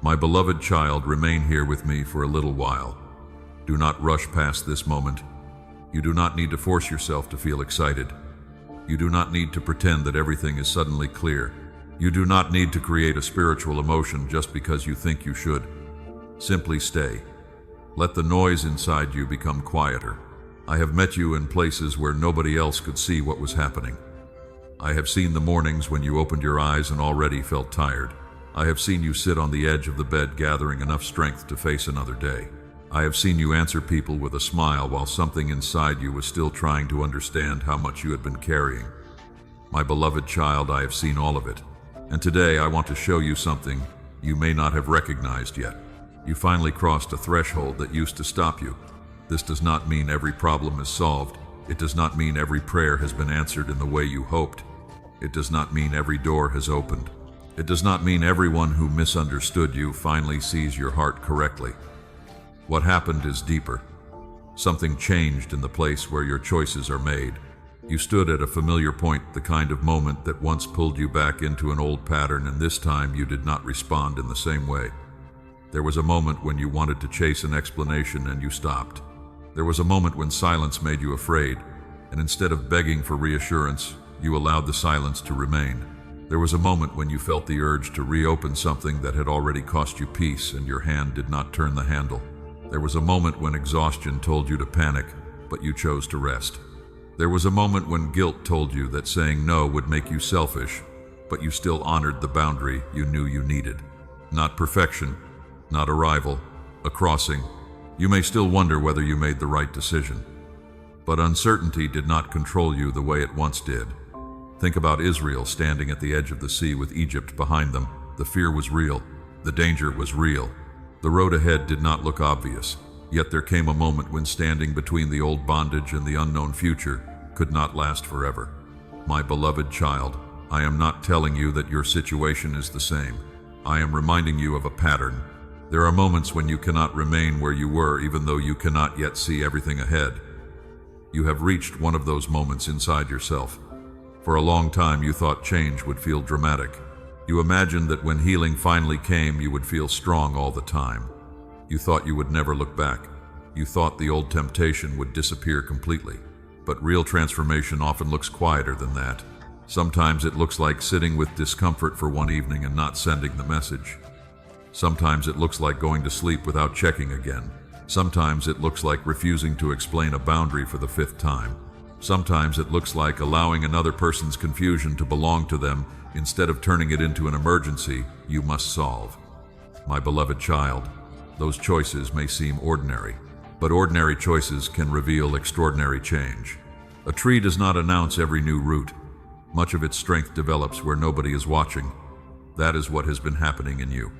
My beloved child, remain here with me for a little while. Do not rush past this moment. You do not need to force yourself to feel excited. You do not need to pretend that everything is suddenly clear. You do not need to create a spiritual emotion just because you think you should. Simply stay. Let the noise inside you become quieter. I have met you in places where nobody else could see what was happening. I have seen the mornings when you opened your eyes and already felt tired. I have seen you sit on the edge of the bed gathering enough strength to face another day. I have seen you answer people with a smile while something inside you was still trying to understand how much you had been carrying. My beloved child, I have seen all of it. And today I want to show you something you may not have recognized yet. You finally crossed a threshold that used to stop you. This does not mean every problem is solved. It does not mean every prayer has been answered in the way you hoped. It does not mean every door has opened. It does not mean everyone who misunderstood you finally sees your heart correctly. What happened is deeper. Something changed in the place where your choices are made. You stood at a familiar point, the kind of moment that once pulled you back into an old pattern, and this time you did not respond in the same way. There was a moment when you wanted to chase an explanation and you stopped. There was a moment when silence made you afraid, and instead of begging for reassurance, you allowed the silence to remain. There was a moment when you felt the urge to reopen something that had already cost you peace, and your hand did not turn the handle. There was a moment when exhaustion told you to panic, but you chose to rest. There was a moment when guilt told you that saying no would make you selfish, but you still honored the boundary you knew you needed. Not perfection, not arrival, a crossing. You may still wonder whether you made the right decision. But uncertainty did not control you the way it once did. Think about Israel standing at the edge of the sea with Egypt behind them. The fear was real. The danger was real. The road ahead did not look obvious. Yet there came a moment when standing between the old bondage and the unknown future could not last forever. My beloved child, I am not telling you that your situation is the same. I am reminding you of a pattern. There are moments when you cannot remain where you were even though you cannot yet see everything ahead. You have reached one of those moments inside yourself. For a long time you thought change would feel dramatic. You imagined that when healing finally came you would feel strong all the time. You thought you would never look back. You thought the old temptation would disappear completely. But real transformation often looks quieter than that. Sometimes it looks like sitting with discomfort for one evening and not sending the message. Sometimes it looks like going to sleep without checking again. Sometimes it looks like refusing to explain a boundary for the 5th time. Sometimes it looks like allowing another person's confusion to belong to them instead of turning it into an emergency you must solve. My beloved child, those choices may seem ordinary, but ordinary choices can reveal extraordinary change. A tree does not announce every new root. Much of its strength develops where nobody is watching. That is what has been happening in you.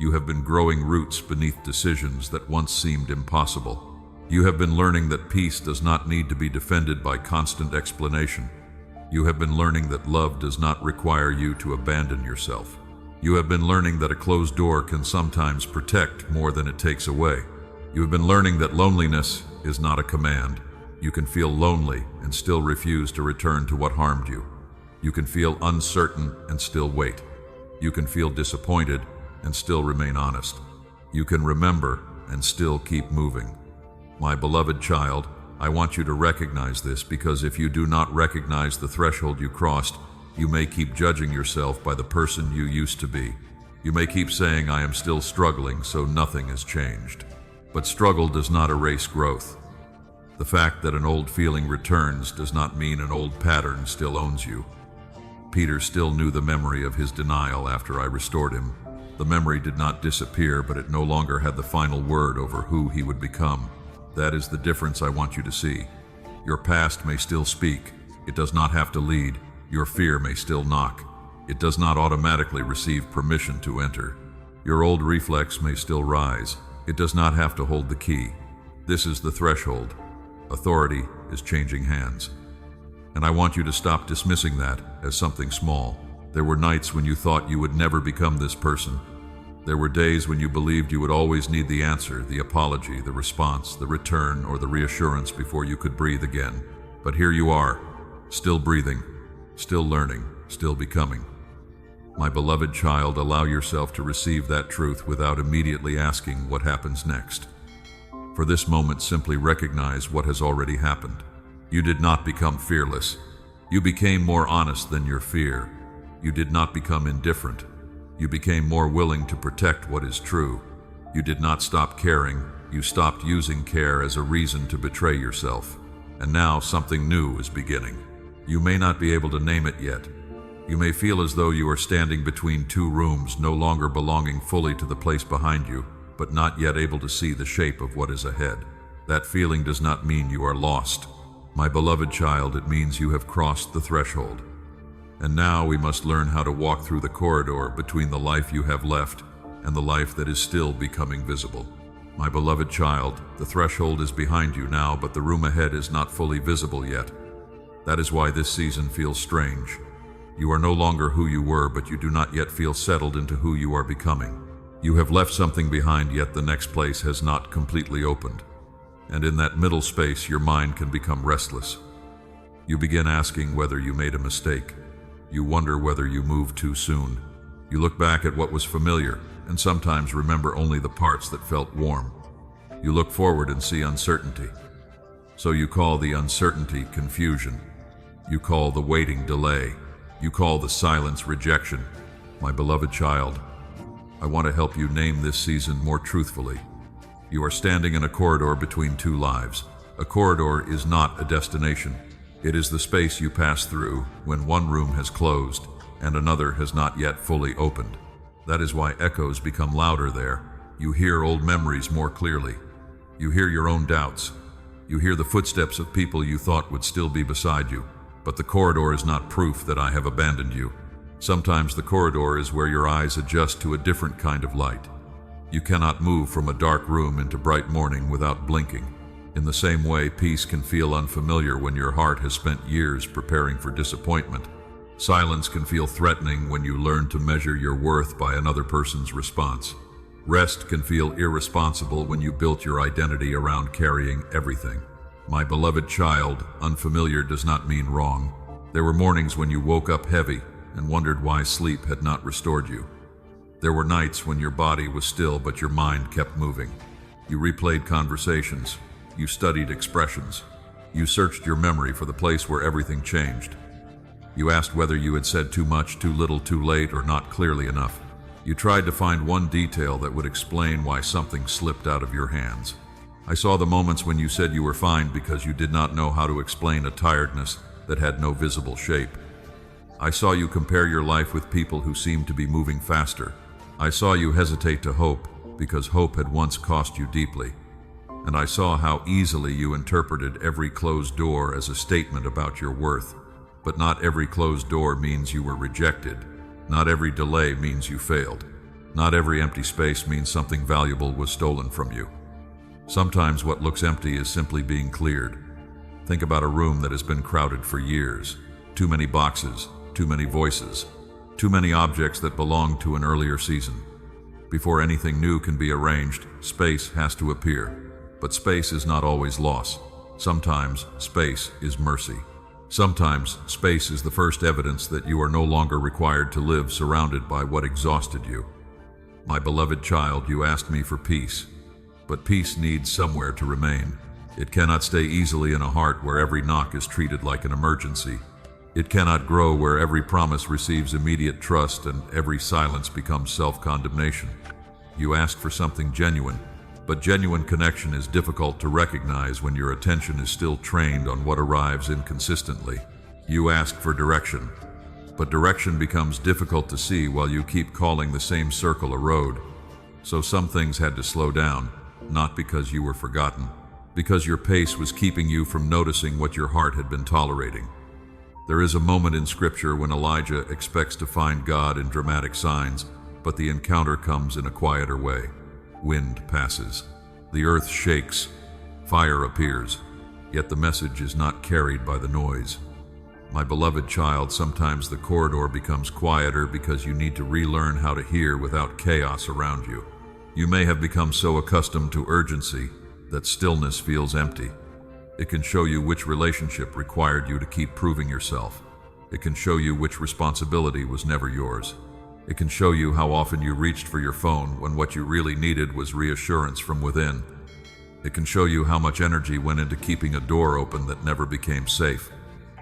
You have been growing roots beneath decisions that once seemed impossible. You have been learning that peace does not need to be defended by constant explanation. You have been learning that love does not require you to abandon yourself. You have been learning that a closed door can sometimes protect more than it takes away. You have been learning that loneliness is not a command. You can feel lonely and still refuse to return to what harmed you. You can feel uncertain and still wait. You can feel disappointed and still remain honest. You can remember and still keep moving. My beloved child, I want you to recognize this, because if you do not recognize the threshold you crossed, you may keep judging yourself by the person you used to be. You may keep saying, I am still struggling, so nothing has changed. But struggle does not erase growth. The fact that an old feeling returns does not mean an old pattern still owns you. Peter still knew the memory of his denial after I restored him. The memory did not disappear, but it no longer had the final word over who he would become. That is the difference I want you to see. Your past may still speak. It does not have to lead. Your fear may still knock. It does not automatically receive permission to enter. Your old reflex may still rise. It does not have to hold the key. This is the threshold. Authority is changing hands. And I want you to stop dismissing that as something small. There were nights when you thought you would never become this person. There were days when you believed you would always need the answer, the apology, the response, the return, or the reassurance before you could breathe again. But here you are, still breathing, still learning, still becoming. My beloved child, allow yourself to receive that truth without immediately asking what happens next. For this moment, simply recognize what has already happened. You did not become fearless. You became more honest than your fear. You did not become indifferent. You became more willing to protect what is true. You did not stop caring. You stopped using care as a reason to betray yourself. And now something new is beginning. You may not be able to name it yet. You may feel as though you are standing between two rooms, no longer belonging fully to the place behind you, but not yet able to see the shape of what is ahead. That feeling does not mean you are lost. My beloved child, it means you have crossed the threshold. And now we must learn how to walk through the corridor between the life you have left and the life that is still becoming visible. My beloved child, the threshold is behind you now, but the room ahead is not fully visible yet. That is why this season feels strange. You are no longer who you were, but you do not yet feel settled into who you are becoming. You have left something behind, yet the next place has not completely opened. And in that middle space, your mind can become restless. You begin asking whether you made a mistake. You wonder whether you moved too soon. You look back at what was familiar, and sometimes remember only the parts that felt warm. You look forward and see uncertainty. So you call the uncertainty confusion. You call the waiting delay. You call the silence rejection. My beloved child, I want to help you name this season more truthfully. You are standing in a corridor between two lives. A corridor is not a destination. It is the space you pass through when one room has closed and another has not yet fully opened. That is why echoes become louder there. You hear old memories more clearly. You hear your own doubts. You hear the footsteps of people you thought would still be beside you. But the corridor is not proof that I have abandoned you. Sometimes the corridor is where your eyes adjust to a different kind of light. You cannot move from a dark room into bright morning without blinking. In the same way, peace can feel unfamiliar when your heart has spent years preparing for disappointment. Silence can feel threatening when you learn to measure your worth by another person's response. Rest can feel irresponsible when you built your identity around carrying everything. My beloved child, unfamiliar does not mean wrong. There were mornings when you woke up heavy and wondered why sleep had not restored you. There were nights when your body was still but your mind kept moving. You replayed conversations. You studied expressions. You searched your memory for the place where everything changed. You asked whether you had said too much, too little, too late, or not clearly enough. You tried to find one detail that would explain why something slipped out of your hands. I saw the moments when you said you were fine because you did not know how to explain a tiredness that had no visible shape. I saw you compare your life with people who seemed to be moving faster. I saw you hesitate to hope because hope had once cost you deeply. And I saw how easily you interpreted every closed door as a statement about your worth. But not every closed door means you were rejected. Not every delay means you failed. Not every empty space means something valuable was stolen from you. Sometimes what looks empty is simply being cleared. Think about a room that has been crowded for years. Too many boxes, too many voices, too many objects that belong to an earlier season. Before anything new can be arranged, space has to appear. But space is not always loss. Sometimes space is mercy. Sometimes space is the first evidence that you are no longer required to live surrounded by what exhausted you. My beloved child, you asked me for peace. But peace needs somewhere to remain. It cannot stay easily in a heart where every knock is treated like an emergency. It cannot grow where every promise receives immediate trust and every silence becomes self-condemnation. You asked for something genuine, but genuine connection is difficult to recognize when your attention is still trained on what arrives inconsistently. You asked for direction, but direction becomes difficult to see while you keep calling the same circle a road. So some things had to slow down. Not because you were forgotten, because your pace was keeping you from noticing what your heart had been tolerating. There is a moment in Scripture when Elijah expects to find God in dramatic signs, but the encounter comes in a quieter way. Wind passes. The earth shakes. Fire appears. Yet the message is not carried by the noise. My beloved child, sometimes the corridor becomes quieter because you need to relearn how to hear without chaos around you. You may have become so accustomed to urgency that stillness feels empty. It can show you which relationship required you to keep proving yourself. It can show you which responsibility was never yours. It can show you how often you reached for your phone when what you really needed was reassurance from within. It can show you how much energy went into keeping a door open that never became safe.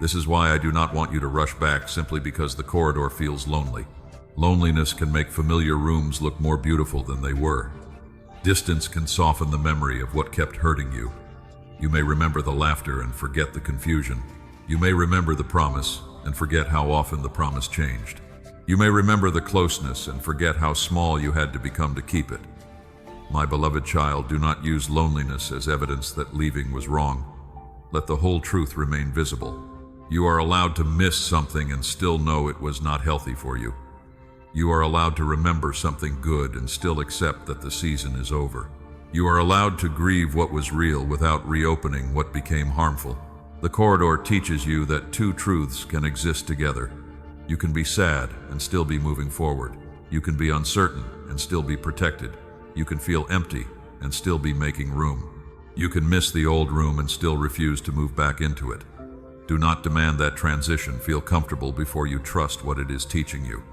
This is why I do not want you to rush back simply because the corridor feels lonely. Loneliness can make familiar rooms look more beautiful than they were. Distance can soften the memory of what kept hurting you. You may remember the laughter and forget the confusion. You may remember the promise and forget how often the promise changed. You may remember the closeness and forget how small you had to become to keep it. My beloved child, do not use loneliness as evidence that leaving was wrong. Let the whole truth remain visible. You are allowed to miss something and still know it was not healthy for you. You are allowed to remember something good and still accept that the season is over. You are allowed to grieve what was real without reopening what became harmful. The corridor teaches you that two truths can exist together. You can be sad and still be moving forward. You can be uncertain and still be protected. You can feel empty and still be making room. You can miss the old room and still refuse to move back into it. Do not demand that transition. Feel comfortable before you trust what it is teaching you.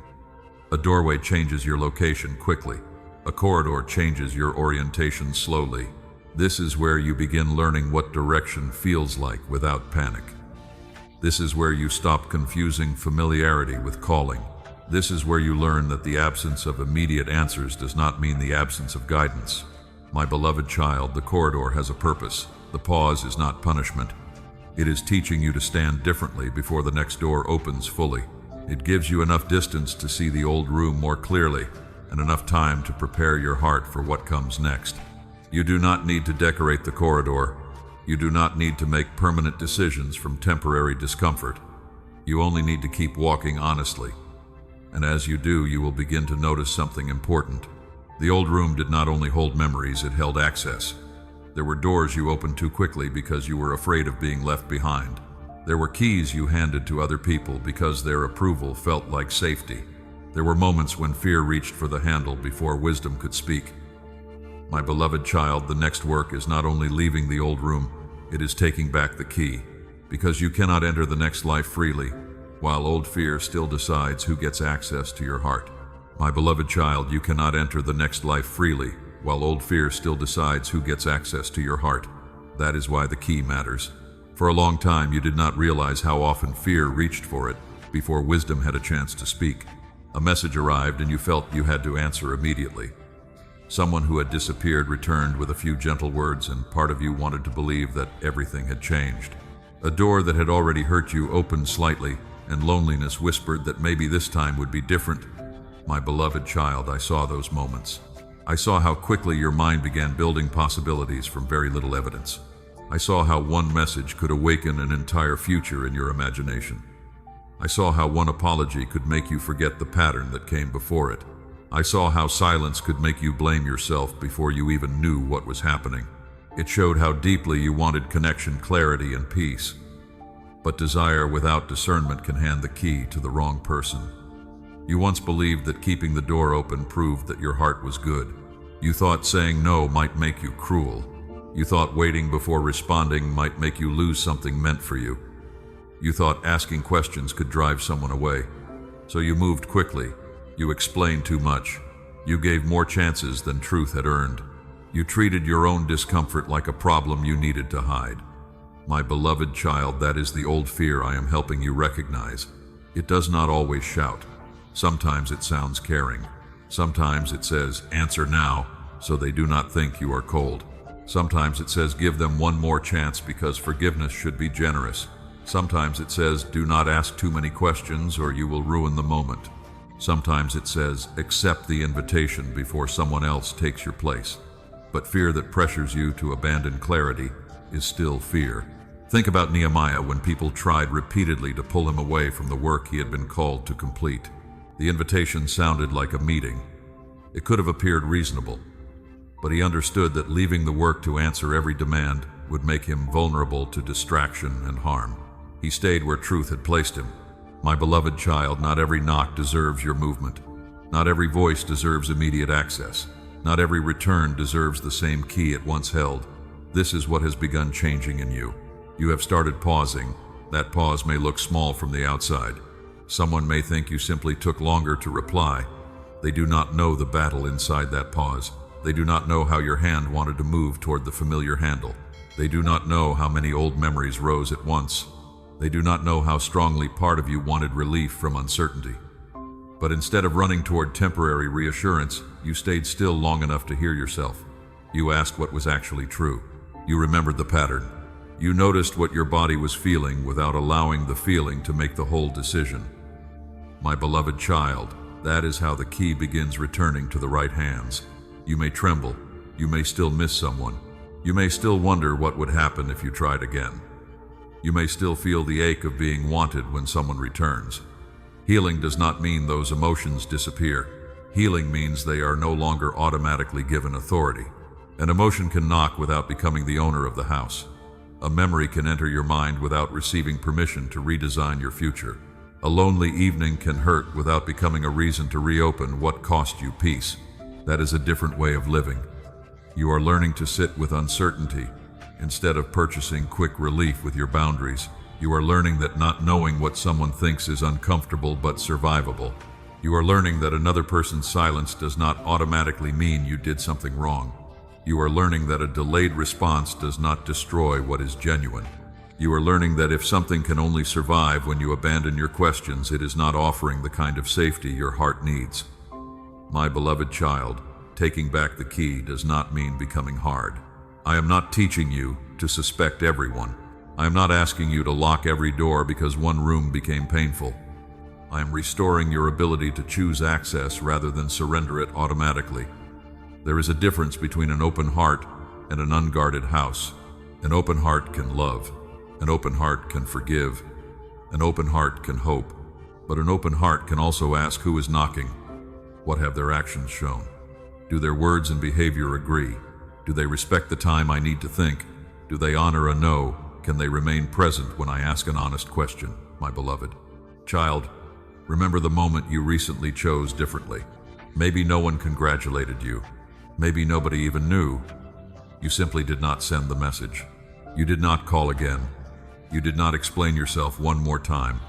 A doorway changes your location quickly. A corridor changes your orientation slowly. This is where you begin learning what direction feels like without panic. This is where you stop confusing familiarity with calling. This is where you learn that the absence of immediate answers does not mean the absence of guidance. My beloved child, the corridor has a purpose. The pause is not punishment. It is teaching you to stand differently before the next door opens fully. It gives you enough distance to see the old room more clearly and enough time to prepare your heart for what comes next. You do not need to decorate the corridor. You do not need to make permanent decisions from temporary discomfort. You only need to keep walking honestly. And as you do, you will begin to notice something important. The old room did not only hold memories, it held access. There were doors you opened too quickly because you were afraid of being left behind. There were keys you handed to other people because their approval felt like safety. There were moments when fear reached for the handle before wisdom could speak. My beloved child, the next work is not only leaving the old room, it is taking back the key, because you cannot enter the next life freely, while old fear still decides who gets access to your heart. My beloved child, you cannot enter the next life freely, while old fear still decides who gets access to your heart. That is why the key matters. For a long time, you did not realize how often fear reached for it before wisdom had a chance to speak. A message arrived and you felt you had to answer immediately. Someone who had disappeared returned with a few gentle words, and part of you wanted to believe that everything had changed. A door that had already hurt you opened slightly, and loneliness whispered that maybe this time would be different. My beloved child, I saw those moments. I saw how quickly your mind began building possibilities from very little evidence. I saw how one message could awaken an entire future in your imagination. I saw how one apology could make you forget the pattern that came before it. I saw how silence could make you blame yourself before you even knew what was happening. It showed how deeply you wanted connection, clarity, and peace. But desire without discernment can hand the key to the wrong person. You once believed that keeping the door open proved that your heart was good. You thought saying no might make you cruel. You thought waiting before responding might make you lose something meant for you. You thought asking questions could drive someone away. So you moved quickly. You explained too much. You gave more chances than truth had earned. You treated your own discomfort like a problem you needed to hide. My beloved child, that is the old fear I am helping you recognize. It does not always shout. Sometimes it sounds caring. Sometimes it says, "Answer now," so they do not think you are cold. Sometimes it says, "Give them one more chance because forgiveness should be generous." Sometimes it says, "Do not ask too many questions or you will ruin the moment." Sometimes it says, "Accept the invitation before someone else takes your place." But fear that pressures you to abandon clarity is still fear. Think about Nehemiah when people tried repeatedly to pull him away from the work he had been called to complete. The invitation sounded like a meeting. It could have appeared reasonable, but he understood that leaving the work to answer every demand would make him vulnerable to distraction and harm. He stayed where truth had placed him. My beloved child, not every knock deserves your movement. Not every voice deserves immediate access. Not every return deserves the same key it once held. This is what has begun changing in you. You have started pausing. That pause may look small from the outside. Someone may think you simply took longer to reply, They do not know the battle inside that pause. They do not know how your hand wanted to move toward the familiar handle. They do not know how many old memories rose at once. They do not know how strongly part of you wanted relief from uncertainty. But instead of running toward temporary reassurance, you stayed still long enough to hear yourself. You asked what was actually true. You remembered the pattern. You noticed what your body was feeling without allowing the feeling to make the whole decision. My beloved child, that is how the key begins returning to the right hands. You may tremble. You may still miss someone. You may still wonder what would happen if you tried again. You may still feel the ache of being wanted when someone returns. Healing does not mean those emotions disappear. Healing means they are no longer automatically given authority. An emotion can knock without becoming the owner of the house. A memory can enter your mind without receiving permission to redesign your future. A lonely evening can hurt without becoming a reason to reopen what cost you peace. That is a different way of living. You are learning to sit with uncertainty instead of purchasing quick relief with your boundaries. You are learning that not knowing what someone thinks is uncomfortable but survivable. You are learning that another person's silence does not automatically mean you did something wrong. You are learning that a delayed response does not destroy what is genuine. You are learning that if something can only survive when you abandon your questions, it is not offering the kind of safety your heart needs. My beloved child, taking back the key does not mean becoming hard. I am not teaching you to suspect everyone. I am not asking you to lock every door because one room became painful. I am restoring your ability to choose access rather than surrender it automatically. There is a difference between an open heart and an unguarded house. An open heart can love. An open heart can forgive. An open heart can hope. But an open heart can also ask who is knocking. What have their actions shown? Do their words and behavior agree? Do they respect the time I need to think? Do they honor a no? Can they remain present when I ask an honest question, my beloved? Child, remember the moment you recently chose differently. Maybe no one congratulated you. Maybe nobody even knew. You simply did not send the message. You did not call again. You did not explain yourself one more time.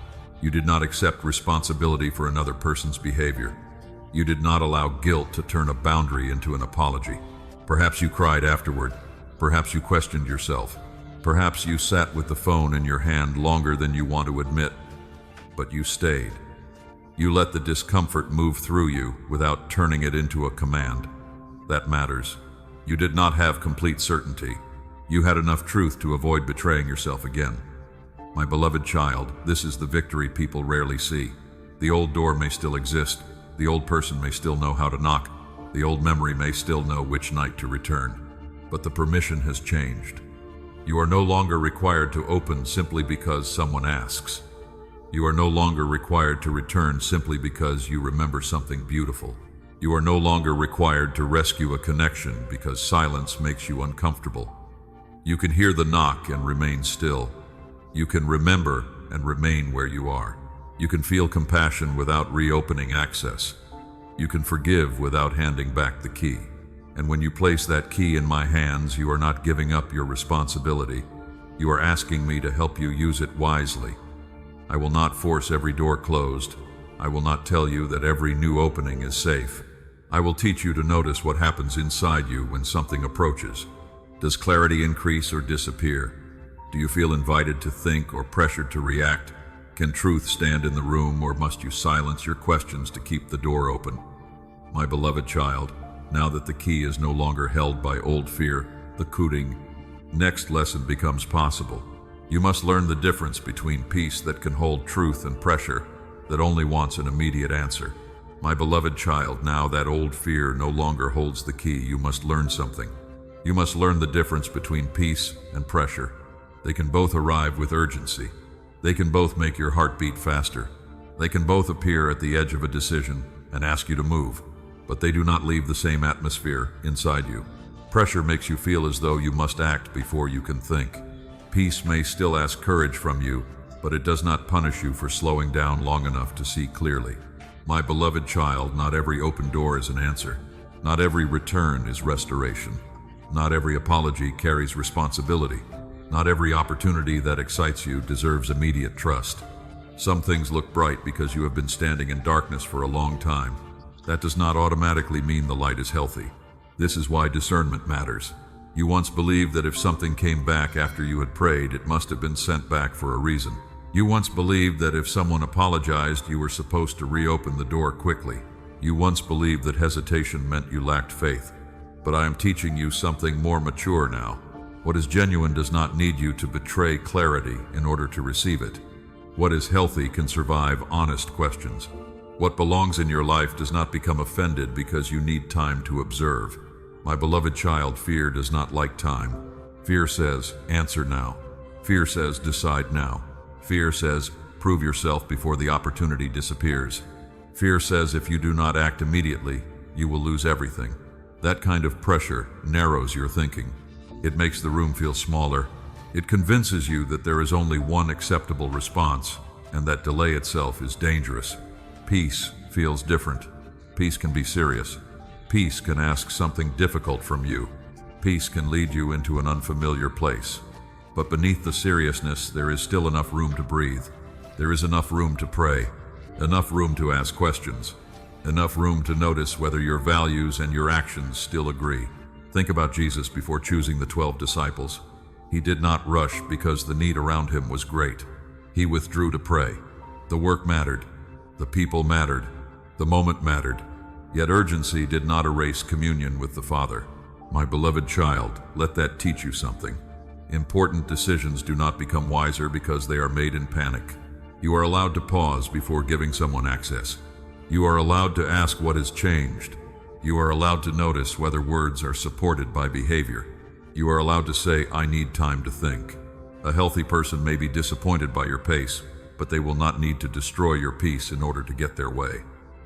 You did not accept responsibility for another person's behavior. You did not allow guilt to turn a boundary into an apology. Perhaps you cried afterward. Perhaps you questioned yourself. Perhaps you sat with the phone in your hand longer than you want to admit. But you stayed. You let the discomfort move through you without turning it into a command. That matters. You did not have complete certainty. You had enough truth to avoid betraying yourself again. My beloved child, this is the victory people rarely see. The old door may still exist. The old person may still know how to knock. The old memory may still know which night to return. But the permission has changed. You are no longer required to open simply because someone asks. You are no longer required to return simply because you remember something beautiful. You are no longer required to rescue a connection because silence makes you uncomfortable. You can hear the knock and remain still. You can remember and remain where you are. You can feel compassion without reopening access. You can forgive without handing back the key. And when you place that key in my hands, you are not giving up your responsibility. You are asking me to help you use it wisely. I will not force every door closed. I will not tell you that every new opening is safe. I will teach you to notice what happens inside you when something approaches. Does clarity increase or disappear? Do you feel invited to think or pressured to react? Can truth stand in the room, or must you silence your questions to keep the door open? My beloved child, now that the key is no longer held by old fear, the cooting, next lesson becomes possible. You must learn the difference between peace that can hold truth and pressure that only wants an immediate answer. My beloved child, now that old fear no longer holds the key, you must learn something. You must learn the difference between peace and pressure. They can both arrive with urgency. They can both make your heart beat faster. They can both appear at the edge of a decision and ask you to move, but they do not leave the same atmosphere inside you. Pressure makes you feel as though you must act before you can think. Peace may still ask courage from you, but it does not punish you for slowing down long enough to see clearly. My beloved child, not every open door is an answer. Not every return is restoration. Not every apology carries responsibility. Not every opportunity that excites you deserves immediate trust. Some things look bright because you have been standing in darkness for a long time. That does not automatically mean the light is healthy. This is why discernment matters. You once believed that if something came back after you had prayed, it must have been sent back for a reason. You once believed that if someone apologized, you were supposed to reopen the door quickly. You once believed that hesitation meant you lacked faith. But I am teaching you something more mature now. What is genuine does not need you to betray clarity in order to receive it. What is healthy can survive honest questions. What belongs in your life does not become offended because you need time to observe. My beloved child, fear does not like time. Fear says, answer now. Fear says, decide now. Fear says, prove yourself before the opportunity disappears. Fear says, if you do not act immediately, you will lose everything. That kind of pressure narrows your thinking. It makes the room feel smaller. It convinces you that there is only one acceptable response, and that delay itself is dangerous. Peace feels different. Peace can be serious. Peace can ask something difficult from you. Peace can lead you into an unfamiliar place. But beneath the seriousness, there is still enough room to breathe. There is enough room to pray, enough room to ask questions, enough room to notice whether your values and your actions still agree. Think about Jesus before choosing the 12 disciples. He did not rush because the need around him was great. He withdrew to pray. The work mattered. The people mattered. The moment mattered. Yet urgency did not erase communion with the Father. My beloved child, let that teach you something. Important decisions do not become wiser because they are made in panic. You are allowed to pause before giving someone access. You are allowed to ask what has changed. You are allowed to notice whether words are supported by behavior. You are allowed to say, I need time to think. A healthy person may be disappointed by your pace, but they will not need to destroy your peace in order to get their way.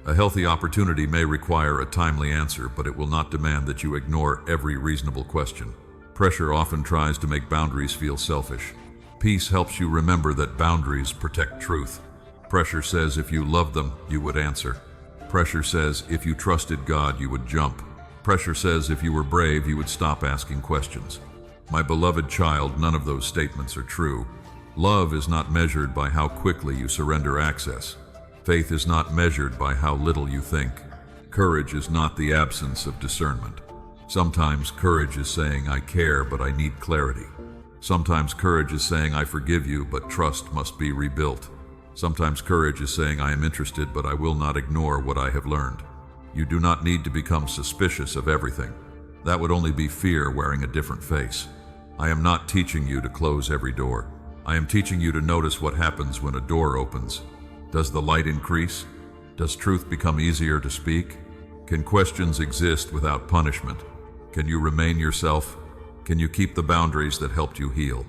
A healthy opportunity may require a timely answer, but it will not demand that you ignore every reasonable question. Pressure often tries to make boundaries feel selfish. Peace helps you remember that boundaries protect truth. Pressure says if you loved them, you would answer. Pressure says if you trusted God, you would jump. Pressure says if you were brave, you would stop asking questions. My beloved child, none of those statements are true. Love is not measured by how quickly you surrender access. Faith is not measured by how little you think. Courage is not the absence of discernment. Sometimes courage is saying, I care, but I need clarity. Sometimes courage is saying, I forgive you, but trust must be rebuilt. Sometimes courage is saying, I am interested, but I will not ignore what I have learned. You do not need to become suspicious of everything. That would only be fear wearing a different face. I am not teaching you to close every door. I am teaching you to notice what happens when a door opens. Does the light increase? Does truth become easier to speak? Can questions exist without punishment? Can you remain yourself? Can you keep the boundaries that helped you heal?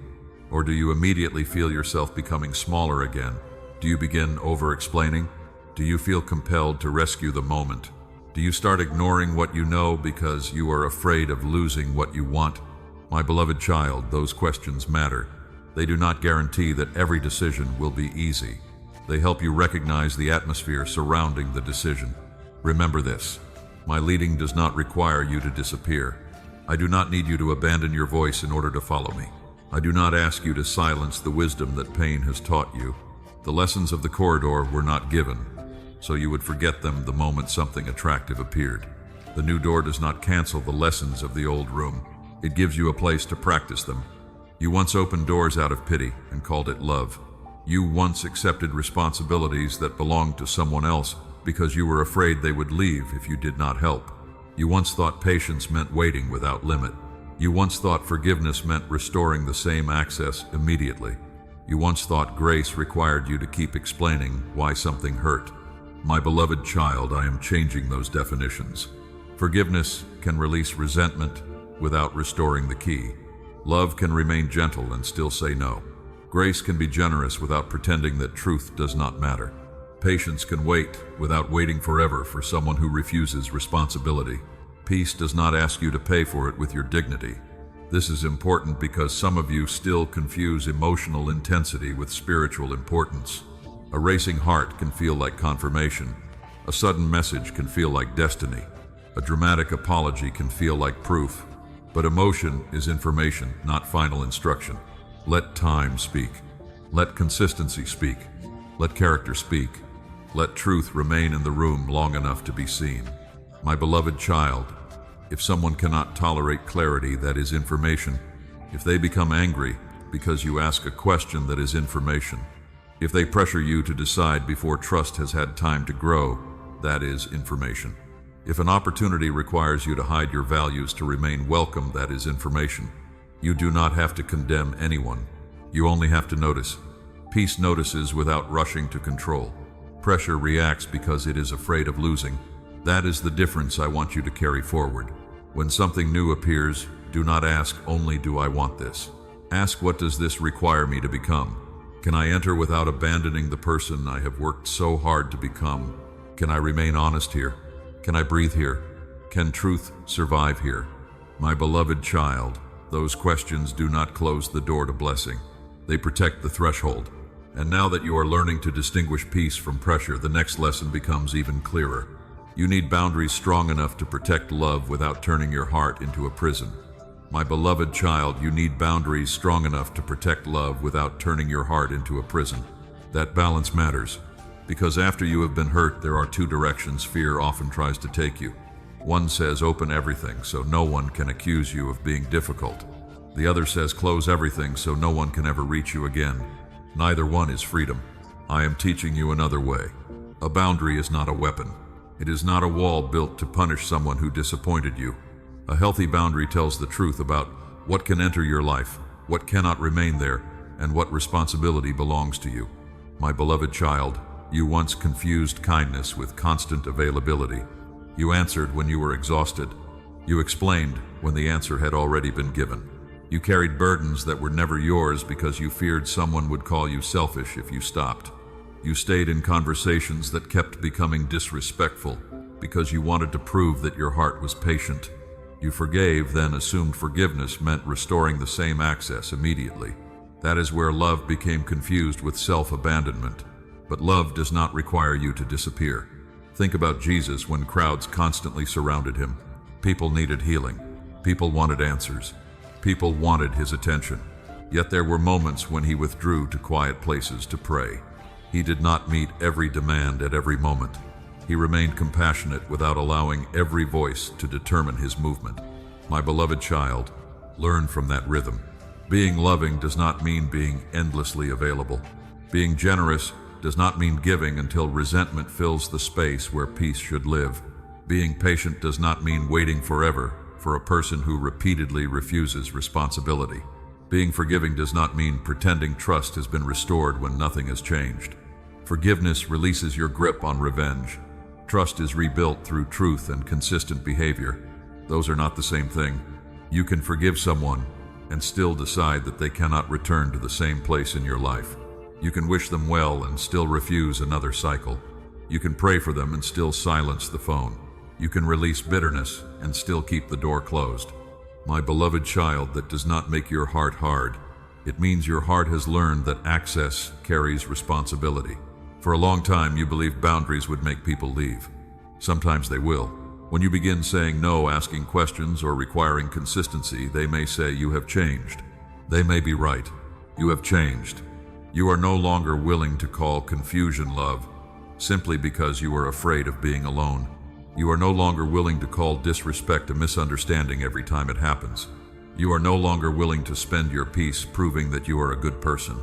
Or do you immediately feel yourself becoming smaller again? Do you begin over-explaining? Do you feel compelled to rescue the moment? Do you start ignoring what you know because you are afraid of losing what you want? My beloved child, those questions matter. They do not guarantee that every decision will be easy. They help you recognize the atmosphere surrounding the decision. Remember this: my leading does not require you to disappear. I do not need you to abandon your voice in order to follow me. I do not ask you to silence the wisdom that pain has taught you. The lessons of the corridor were not given, so you would forget them the moment something attractive appeared. The new door does not cancel the lessons of the old room. It gives you a place to practice them. You once opened doors out of pity and called it love. You once accepted responsibilities that belonged to someone else because you were afraid they would leave if you did not help. You once thought patience meant waiting without limit. You once thought forgiveness meant restoring the same access immediately. You once thought grace required you to keep explaining why something hurt. My beloved child, I am changing those definitions. Forgiveness can release resentment without restoring the key. Love can remain gentle and still say no. Grace can be generous without pretending that truth does not matter. Patience can wait without waiting forever for someone who refuses responsibility. Peace does not ask you to pay for it with your dignity. This is important because some of you still confuse emotional intensity with spiritual importance. A racing heart can feel like confirmation. A sudden message can feel like destiny. A dramatic apology can feel like proof. But emotion is information, not final instruction. Let time speak. Let consistency speak. Let character speak. Let truth remain in the room long enough to be seen. My beloved child, if someone cannot tolerate clarity that is information, if they become angry because you ask a question that is information, if they pressure you to decide before trust has had time to grow, that is information. If an opportunity requires you to hide your values to remain welcome, that is information. You do not have to condemn anyone. You only have to notice. Peace notices without rushing to control. Pressure reacts because it is afraid of losing. That is the difference I want you to carry forward. When something new appears, do not ask only, do I want this? Ask, what does this require me to become? Can I enter without abandoning the person I have worked so hard to become? Can I remain honest here? Can I breathe here? Can truth survive here? My beloved child, those questions do not close the door to blessing. They protect the threshold. And now that you are learning to distinguish peace from pressure, the next lesson becomes even clearer. You need boundaries strong enough to protect love without turning your heart into a prison. My beloved child, you need boundaries strong enough to protect love without turning your heart into a prison. That balance matters, because after you have been hurt, there are two directions fear often tries to take you. One says open everything so no one can accuse you of being difficult. The other says close everything so no one can ever reach you again. Neither one is freedom. I am teaching you another way. A boundary is not a weapon. It is not a wall built to punish someone who disappointed you. A healthy boundary tells the truth about what can enter your life, what cannot remain there, and what responsibility belongs to you. My beloved child, you once confused kindness with constant availability. You answered when you were exhausted. You explained when the answer had already been given. You carried burdens that were never yours because you feared someone would call you selfish if you stopped. You stayed in conversations that kept becoming disrespectful because you wanted to prove that your heart was patient. You forgave, then assumed forgiveness meant restoring the same access immediately. That is where love became confused with self-abandonment. But love does not require you to disappear. Think about Jesus when crowds constantly surrounded him. People needed healing. People wanted answers. People wanted his attention. Yet there were moments when he withdrew to quiet places to pray. He did not meet every demand at every moment. He remained compassionate without allowing every voice to determine his movement. My beloved child, learn from that rhythm. Being loving does not mean being endlessly available. Being generous does not mean giving until resentment fills the space where peace should live. Being patient does not mean waiting forever for a person who repeatedly refuses responsibility. Being forgiving does not mean pretending trust has been restored when nothing has changed. Forgiveness releases your grip on revenge. Trust is rebuilt through truth and consistent behavior. Those are not the same thing. You can forgive someone and still decide that they cannot return to the same place in your life. You can wish them well and still refuse another cycle. You can pray for them and still silence the phone. You can release bitterness and still keep the door closed. My beloved child, that does not make your heart hard. It means your heart has learned that access carries responsibility. For a long time, you believed boundaries would make people leave. Sometimes they will. When you begin saying no, asking questions, or requiring consistency, they may say you have changed. They may be right. You have changed. You are no longer willing to call confusion love, simply because you are afraid of being alone. You are no longer willing to call disrespect a misunderstanding every time it happens. You are no longer willing to spend your peace proving that you are a good person.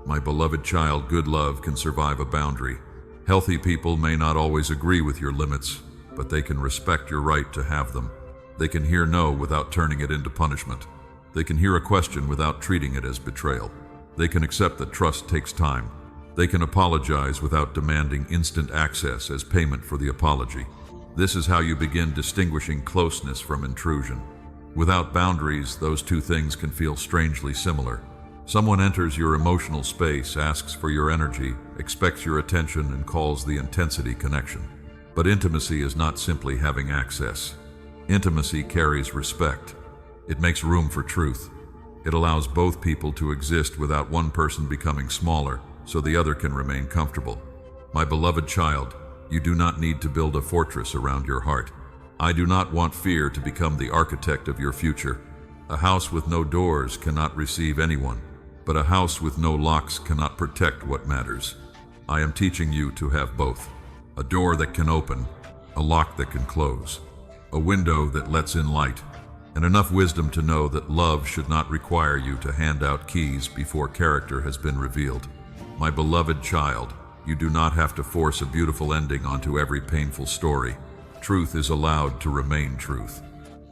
My beloved child, good love can survive a boundary. Healthy people may not always agree with your limits, but they can respect your right to have them. They can hear no without turning it into punishment. They can hear a question without treating it as betrayal. They can accept that trust takes time. They can apologize without demanding instant access as payment for the apology. This is how you begin distinguishing closeness from intrusion. Without boundaries, those two things can feel strangely similar. Someone enters your emotional space, asks for your energy, expects your attention, and calls the intensity connection. But intimacy is not simply having access. Intimacy carries respect. It makes room for truth. It allows both people to exist without one person becoming smaller, so the other can remain comfortable. My beloved child, you do not need to build a fortress around your heart. I do not want fear to become the architect of your future. A house with no doors cannot receive anyone, but a house with no locks cannot protect what matters. I am teaching you to have both. A door that can open, a lock that can close, a window that lets in light, and enough wisdom to know that love should not require you to hand out keys before character has been revealed. My beloved child, you do not have to force a beautiful ending onto every painful story. Truth is allowed to remain truth.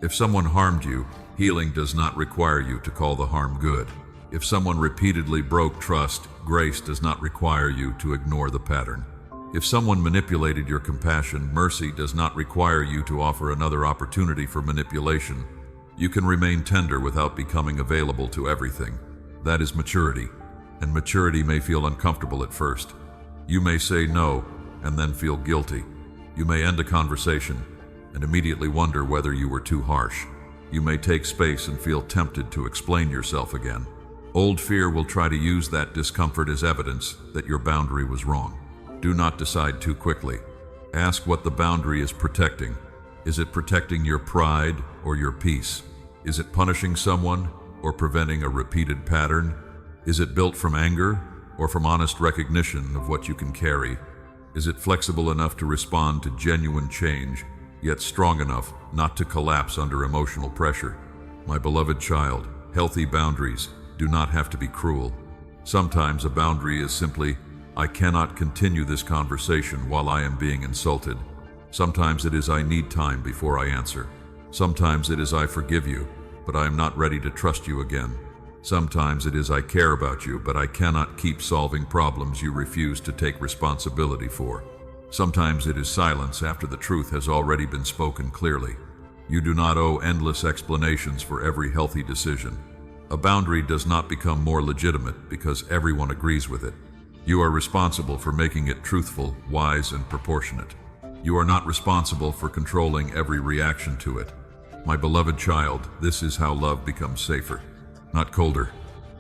If someone harmed you, healing does not require you to call the harm good. If someone repeatedly broke trust, grace does not require you to ignore the pattern. If someone manipulated your compassion, mercy does not require you to offer another opportunity for manipulation. You can remain tender without becoming available to everything. That is maturity, and maturity may feel uncomfortable at first. You may say no and then feel guilty. You may end a conversation and immediately wonder whether you were too harsh. You may take space and feel tempted to explain yourself again. Old fear will try to use that discomfort as evidence that your boundary was wrong. Do not decide too quickly. Ask what the boundary is protecting. Is it protecting your pride or your peace? Is it punishing someone or preventing a repeated pattern? Is it built from anger or from honest recognition of what you can carry? Is it flexible enough to respond to genuine change, yet strong enough not to collapse under emotional pressure? My beloved child, healthy boundaries do not have to be cruel. Sometimes a boundary is simply, I cannot continue this conversation while I am being insulted. Sometimes it is, I need time before I answer. Sometimes it is, I forgive you, but I am not ready to trust you again. Sometimes it is, I care about you, but I cannot keep solving problems you refuse to take responsibility for. Sometimes it is silence after the truth has already been spoken clearly. You do not owe endless explanations for every healthy decision. A boundary does not become more legitimate because everyone agrees with it. You are responsible for making it truthful, wise, and proportionate. You are not responsible for controlling every reaction to it. My beloved child, this is how love becomes safer, not colder.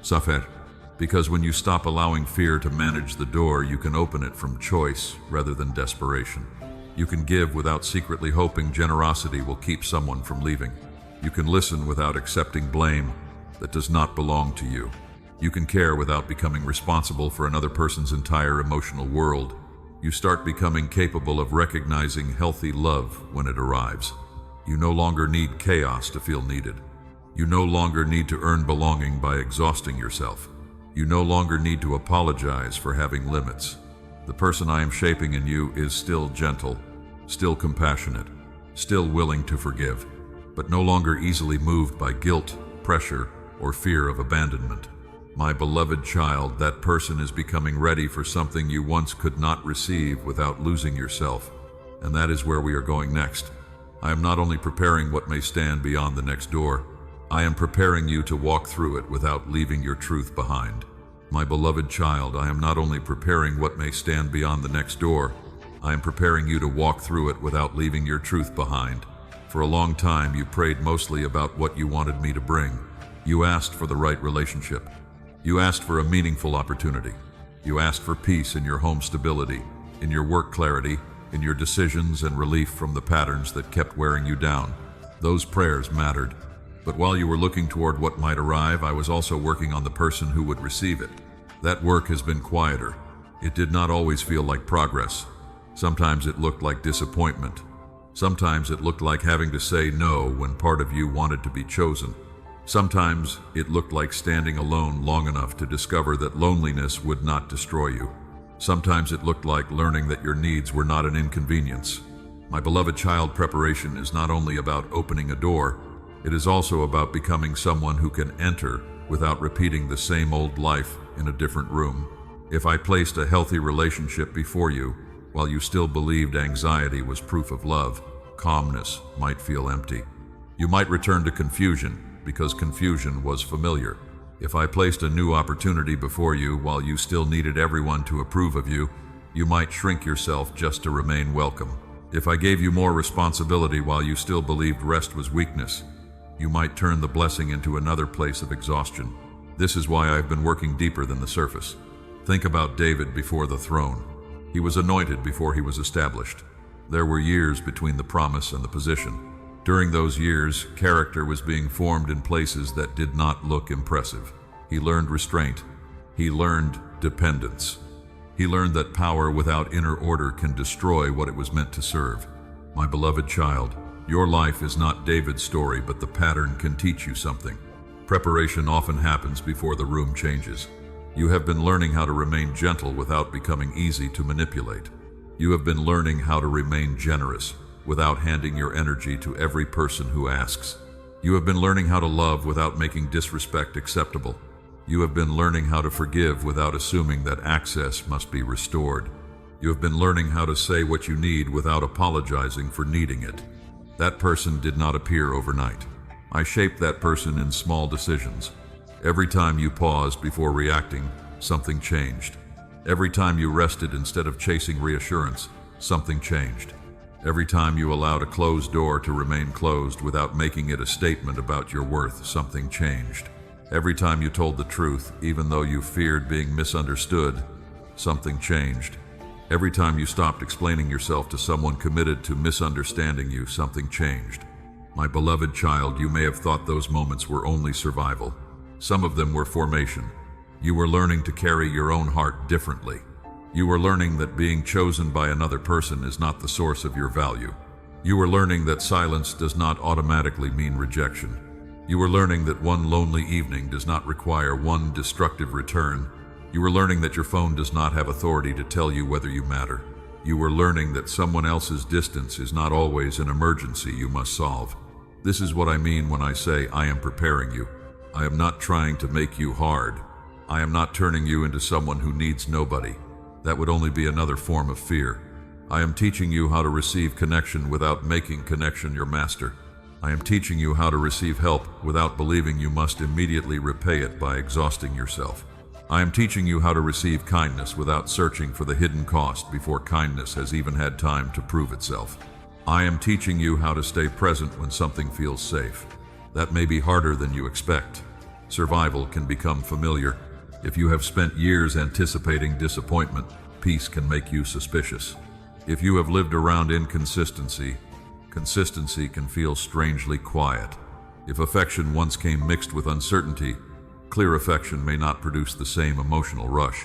Safer. Because when you stop allowing fear to manage the door, you can open it from choice rather than desperation. You can give without secretly hoping generosity will keep someone from leaving. You can listen without accepting blame that does not belong to you. You can care without becoming responsible for another person's entire emotional world. You start becoming capable of recognizing healthy love when it arrives. You no longer need chaos to feel needed. You no longer need to earn belonging by exhausting yourself. You no longer need to apologize for having limits. The person I am shaping in you is still gentle, still compassionate, still willing to forgive, but no longer easily moved by guilt, pressure, or fear of abandonment. My beloved child, that person is becoming ready for something you once could not receive without losing yourself. And that is where we are going next. I am not only preparing what may stand beyond the next door, I am preparing you to walk through it without leaving your truth behind. My beloved child, I am not only preparing what may stand beyond the next door, I am preparing you to walk through it without leaving your truth behind. For a long time, you prayed mostly about what you wanted me to bring. You asked for the right relationship. You asked for a meaningful opportunity. You asked for peace in your home stability, in your work clarity, in your decisions and relief from the patterns that kept wearing you down. Those prayers mattered. But while you were looking toward what might arrive, I was also working on the person who would receive it. That work has been quieter. It did not always feel like progress. Sometimes it looked like disappointment. Sometimes it looked like having to say no when part of you wanted to be chosen. Sometimes it looked like standing alone long enough to discover that loneliness would not destroy you. Sometimes it looked like learning that your needs were not an inconvenience. My beloved child, preparation is not only about opening a door, it is also about becoming someone who can enter without repeating the same old life in a different room. If I placed a healthy relationship before you, while you still believed anxiety was proof of love, calmness might feel empty. You might return to confusion, because confusion was familiar. If I placed a new opportunity before you while you still needed everyone to approve of you, you might shrink yourself just to remain welcome. If I gave you more responsibility while you still believed rest was weakness, you might turn the blessing into another place of exhaustion. This is why I've been working deeper than the surface. Think about David before the throne. He was anointed before he was established. There were years between the promise and the position. During those years, character was being formed in places that did not look impressive. He learned restraint. He learned dependence. He learned that power without inner order can destroy what it was meant to serve. My beloved child, your life is not David's story, but the pattern can teach you something. Preparation often happens before the room changes. You have been learning how to remain gentle without becoming easy to manipulate. You have been learning how to remain generous without handing your energy to every person who asks. You have been learning how to love without making disrespect acceptable. You have been learning how to forgive without assuming that access must be restored. You have been learning how to say what you need without apologizing for needing it. That person did not appear overnight. I shaped that person in small decisions. Every time you paused before reacting, something changed. Every time you rested instead of chasing reassurance, something changed. Every time you allowed a closed door to remain closed without making it a statement about your worth, something changed. Every time you told the truth, even though you feared being misunderstood, something changed. Every time you stopped explaining yourself to someone committed to misunderstanding you, something changed. My beloved child, you may have thought those moments were only survival. Some of them were formation. You were learning to carry your own heart differently. You were learning that being chosen by another person is not the source of your value. You were learning that silence does not automatically mean rejection. You were learning that one lonely evening does not require one destructive return. You were learning that your phone does not have authority to tell you whether you matter. You were learning that someone else's distance is not always an emergency you must solve. This is what I mean when I say I am preparing you. I am not trying to make you hard. I am not turning you into someone who needs nobody. That would only be another form of fear. I am teaching you how to receive connection without making connection your master. I am teaching you how to receive help without believing you must immediately repay it by exhausting yourself. I am teaching you how to receive kindness without searching for the hidden cost before kindness has even had time to prove itself. I am teaching you how to stay present when something feels safe. That may be harder than you expect. Survival can become familiar. If you have spent years anticipating disappointment, peace can make you suspicious. If you have lived around inconsistency, consistency can feel strangely quiet. If affection once came mixed with uncertainty, clear affection may not produce the same emotional rush.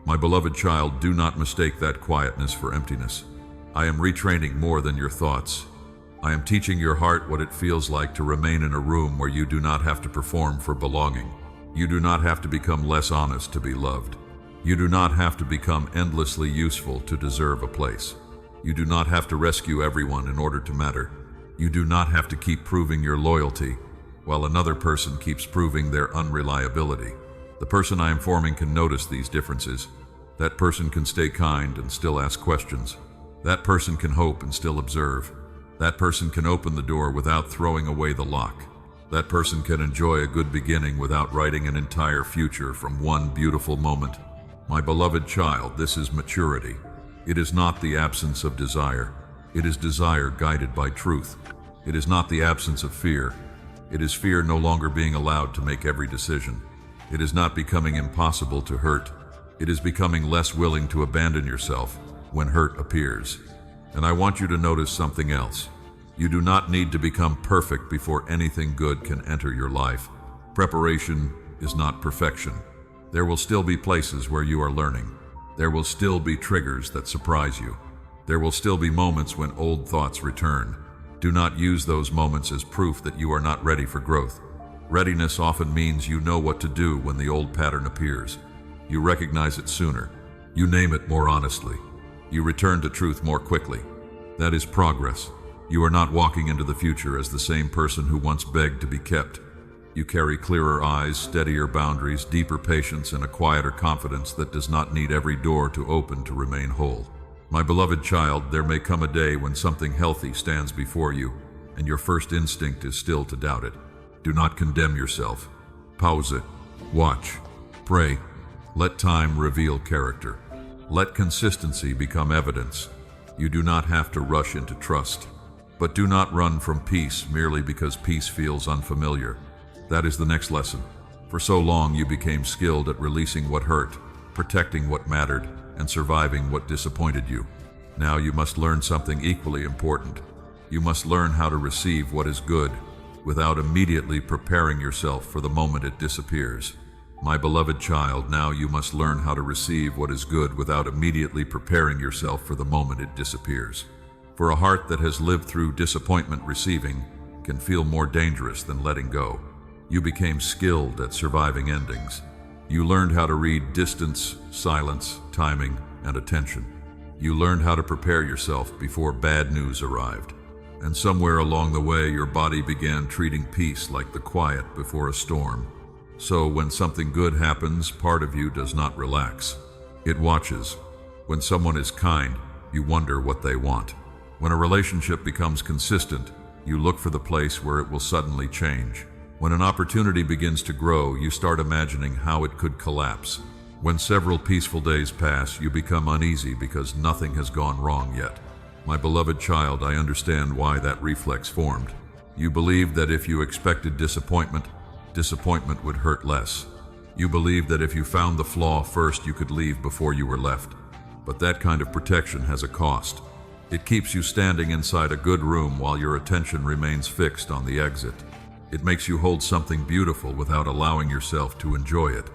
My beloved child, do not mistake that quietness for emptiness. I am retraining more than your thoughts. I am teaching your heart what it feels like to remain in a room where you do not have to perform for belonging. You do not have to become less honest to be loved. You do not have to become endlessly useful to deserve a place. You do not have to rescue everyone in order to matter. You do not have to keep proving your loyalty while another person keeps proving their unreliability. The person I am forming can notice these differences. That person can stay kind and still ask questions. That person can hope and still observe. That person can open the door without throwing away the lock. That person can enjoy a good beginning without writing an entire future from one beautiful moment. My beloved child, this is maturity. It is not the absence of desire. It is desire guided by truth. It is not the absence of fear. It is fear no longer being allowed to make every decision. It is not becoming impossible to hurt. It is becoming less willing to abandon yourself when hurt appears. And I want you to notice something else. You do not need to become perfect before anything good can enter your life. Preparation is not perfection. There will still be places where you are learning. There will still be triggers that surprise you. There will still be moments when old thoughts return. Do not use those moments as proof that you are not ready for growth. Readiness often means you know what to do when the old pattern appears. You recognize it sooner. You name it more honestly. You return to truth more quickly. That is progress. You are not walking into the future as the same person who once begged to be kept. You carry clearer eyes, steadier boundaries, deeper patience, and a quieter confidence that does not need every door to open to remain whole. My beloved child, there may come a day when something healthy stands before you, and your first instinct is still to doubt it. Do not condemn yourself. Pause it. Watch. Pray. Let time reveal character. Let consistency become evidence. You do not have to rush into trust. But do not run from peace merely because peace feels unfamiliar. That is the next lesson. For so long you became skilled at releasing what hurt, protecting what mattered, and surviving what disappointed you. Now you must learn something equally important. You must learn how to receive what is good without immediately preparing yourself for the moment it disappears. My beloved child, now you must learn how to receive what is good without immediately preparing yourself for the moment it disappears. For a heart that has lived through disappointment, receiving can feel more dangerous than letting go. You became skilled at surviving endings. You learned how to read distance, silence, timing, and attention. You learned how to prepare yourself before bad news arrived. And somewhere along the way, your body began treating peace like the quiet before a storm. So when something good happens, part of you does not relax. It watches. When someone is kind, you wonder what they want. When a relationship becomes consistent, you look for the place where it will suddenly change. When an opportunity begins to grow, you start imagining how it could collapse. When several peaceful days pass, you become uneasy because nothing has gone wrong yet. My beloved child, I understand why that reflex formed. You believed that if you expected disappointment, disappointment would hurt less. You believed that if you found the flaw first, you could leave before you were left. But that kind of protection has a cost. It keeps you standing inside a good room while your attention remains fixed on the exit. It makes you hold something beautiful without allowing yourself to enjoy it.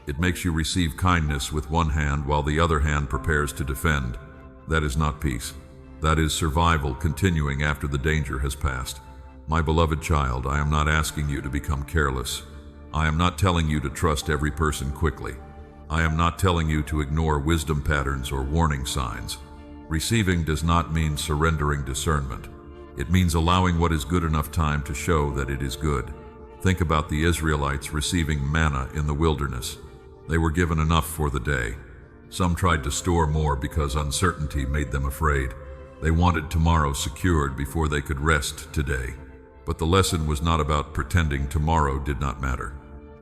It makes you receive kindness with one hand while the other hand prepares to defend. That is not peace. That is survival continuing after the danger has passed. My beloved child, I am not asking you to become careless. I am not telling you to trust every person quickly. I am not telling you to ignore wisdom patterns or warning signs. Receiving does not mean surrendering discernment. It means allowing what is good enough time to show that it is good. Think about the Israelites receiving manna in the wilderness. They were given enough for the day. Some tried to store more because uncertainty made them afraid. They wanted tomorrow secured before they could rest today. But the lesson was not about pretending tomorrow did not matter.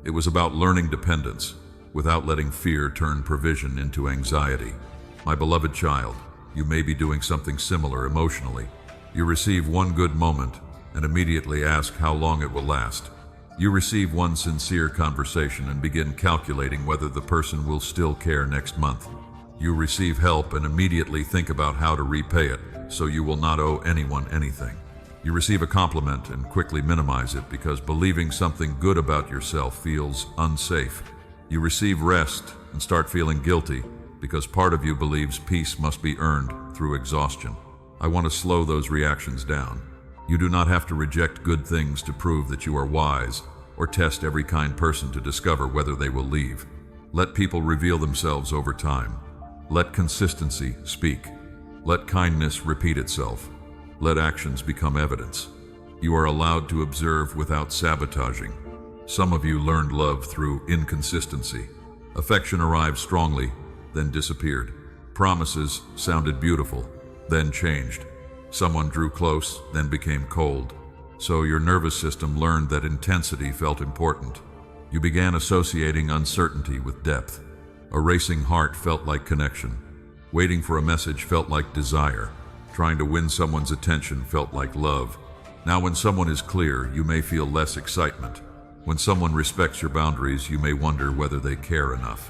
It was about learning dependence without letting fear turn provision into anxiety. My beloved child, you may be doing something similar emotionally. You receive one good moment and immediately ask how long it will last. You receive one sincere conversation and begin calculating whether the person will still care next month. You receive help and immediately think about how to repay it, so you will not owe anyone anything. You receive a compliment and quickly minimize it because believing something good about yourself feels unsafe. You receive rest and start feeling guilty because part of you believes peace must be earned through exhaustion. I want to slow those reactions down. You do not have to reject good things to prove that you are wise or test every kind person to discover whether they will leave. Let people reveal themselves over time. Let consistency speak. Let kindness repeat itself. Let actions become evidence. You are allowed to observe without sabotaging. Some of you learned love through inconsistency. Affection arrived strongly, then disappeared. Promises sounded beautiful, then changed. Someone drew close, then became cold. So your nervous system learned that intensity felt important. You began associating uncertainty with depth. A racing heart felt like connection. Waiting for a message felt like desire. Trying to win someone's attention felt like love. Now when someone is clear, you may feel less excitement. When someone respects your boundaries, you may wonder whether they care enough.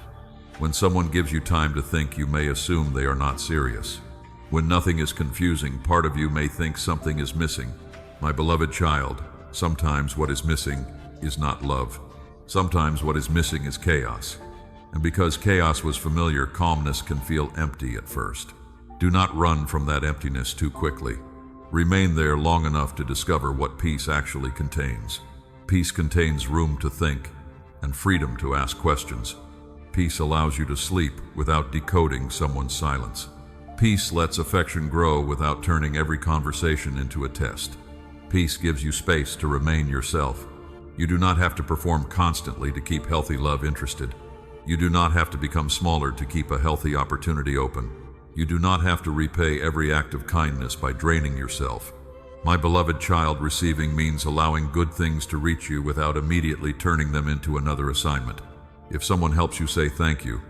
When someone gives you time to think, you may assume they are not serious. When nothing is confusing, part of you may think something is missing. My beloved child, sometimes what is missing is not love. Sometimes what is missing is chaos. And because chaos was familiar, calmness can feel empty at first. Do not run from that emptiness too quickly. Remain there long enough to discover what peace actually contains. Peace contains room to think and freedom to ask questions. Peace allows you to sleep without decoding someone's silence. Peace lets affection grow without turning every conversation into a test. Peace gives you space to remain yourself. You do not have to perform constantly to keep healthy love interested. You do not have to become smaller to keep a healthy opportunity open. You do not have to repay every act of kindness by draining yourself. My beloved child, receiving means allowing good things to reach you without immediately turning them into another assignment. If someone helps you, say thank you.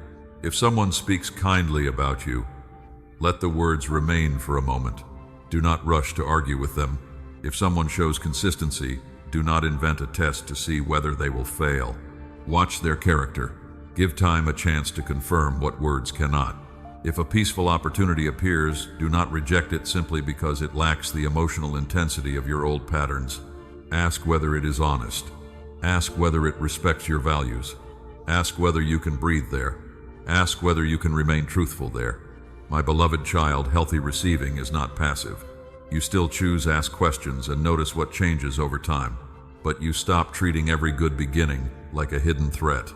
If someone speaks kindly about you, let the words remain for a moment. Do not rush to argue with them. If someone shows consistency, do not invent a test to see whether they will fail. Watch their character. Give time a chance to confirm what words cannot. If a peaceful opportunity appears, do not reject it simply because it lacks the emotional intensity of your old patterns. Ask whether it is honest. Ask whether it respects your values. Ask whether you can breathe there. Ask whether you can remain truthful there. My beloved child, healthy receiving is not passive. You still choose, ask questions, and notice what changes over time. But you stop treating every good beginning like a hidden threat.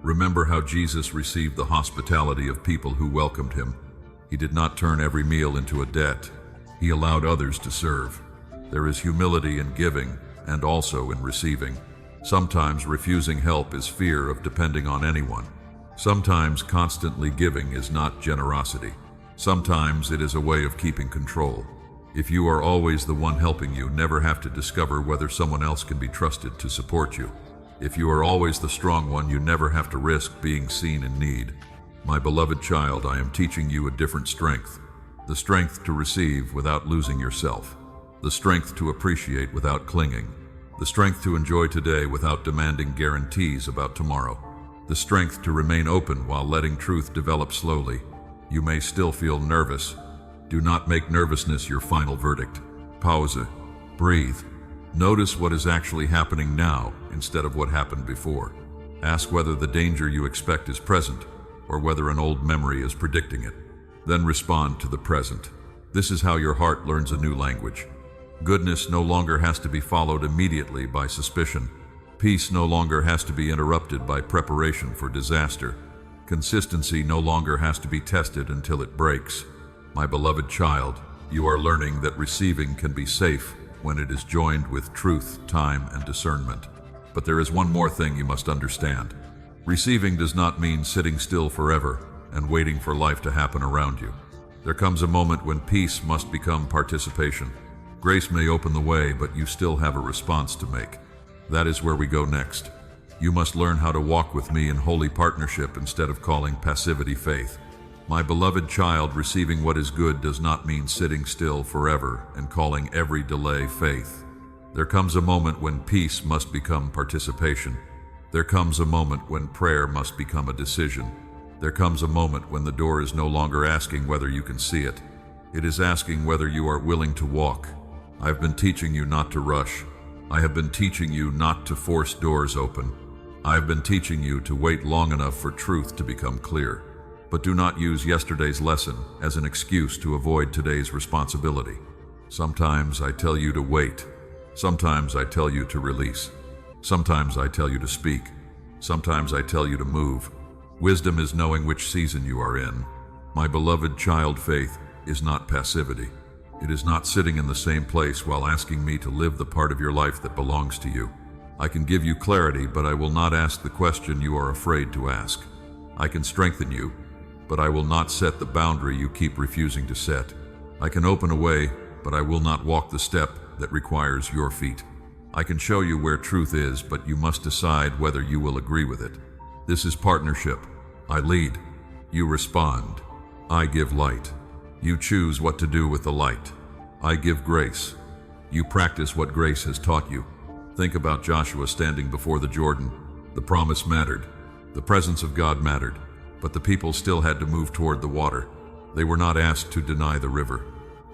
Remember how Jesus received the hospitality of people who welcomed him. He did not turn every meal into a debt. He allowed others to serve. There is humility in giving and also in receiving. Sometimes refusing help is fear of depending on anyone. Sometimes constantly giving is not generosity. Sometimes it is a way of keeping control. If you are always the one helping, you never have to discover whether someone else can be trusted to support you. If you are always the strong one, you never have to risk being seen in need. My beloved child, I am teaching you a different strength. The strength to receive without losing yourself. The strength to appreciate without clinging. The strength to enjoy today without demanding guarantees about tomorrow. The strength to remain open while letting truth develop slowly. You may still feel nervous. Do not make nervousness your final verdict. Pause. Breathe. Notice what is actually happening now instead of what happened before. Ask whether the danger you expect is present or whether an old memory is predicting it. Then respond to the present. This is how your heart learns a new language. Goodness no longer has to be followed immediately by suspicion. Peace no longer has to be interrupted by preparation for disaster. Consistency no longer has to be tested until it breaks. My beloved child, you are learning that receiving can be safe when it is joined with truth, time, and discernment. But there is one more thing you must understand. Receiving does not mean sitting still forever and waiting for life to happen around you. There comes a moment when peace must become participation. Grace may open the way, but you still have a response to make. That is where we go next. You must learn how to walk with me in holy partnership instead of calling passivity faith. My beloved child, receiving what is good does not mean sitting still forever and calling every delay faith. There comes a moment when peace must become participation. There comes a moment when prayer must become a decision. There comes a moment when the door is no longer asking whether you can see it. It is asking whether you are willing to walk. I have been teaching you not to rush. I have been teaching you not to force doors open. I have been teaching you to wait long enough for truth to become clear. But do not use yesterday's lesson as an excuse to avoid today's responsibility. Sometimes I tell you to wait. Sometimes I tell you to release. Sometimes I tell you to speak. Sometimes I tell you to move. Wisdom is knowing which season you are in. My beloved child, faith is not passivity. It is not sitting in the same place while asking me to live the part of your life that belongs to you. I can give you clarity, but I will not ask the question you are afraid to ask. I can strengthen you, but I will not set the boundary you keep refusing to set. I can open a way, but I will not walk the step that requires your feet. I can show you where truth is, but you must decide whether you will agree with it. This is partnership. I lead. You respond. I give light. You choose what to do with the light. I give grace. You practice what grace has taught you. Think about Joshua standing before the Jordan. The promise mattered. The presence of God mattered. But the people still had to move toward the water. They were not asked to deny the river.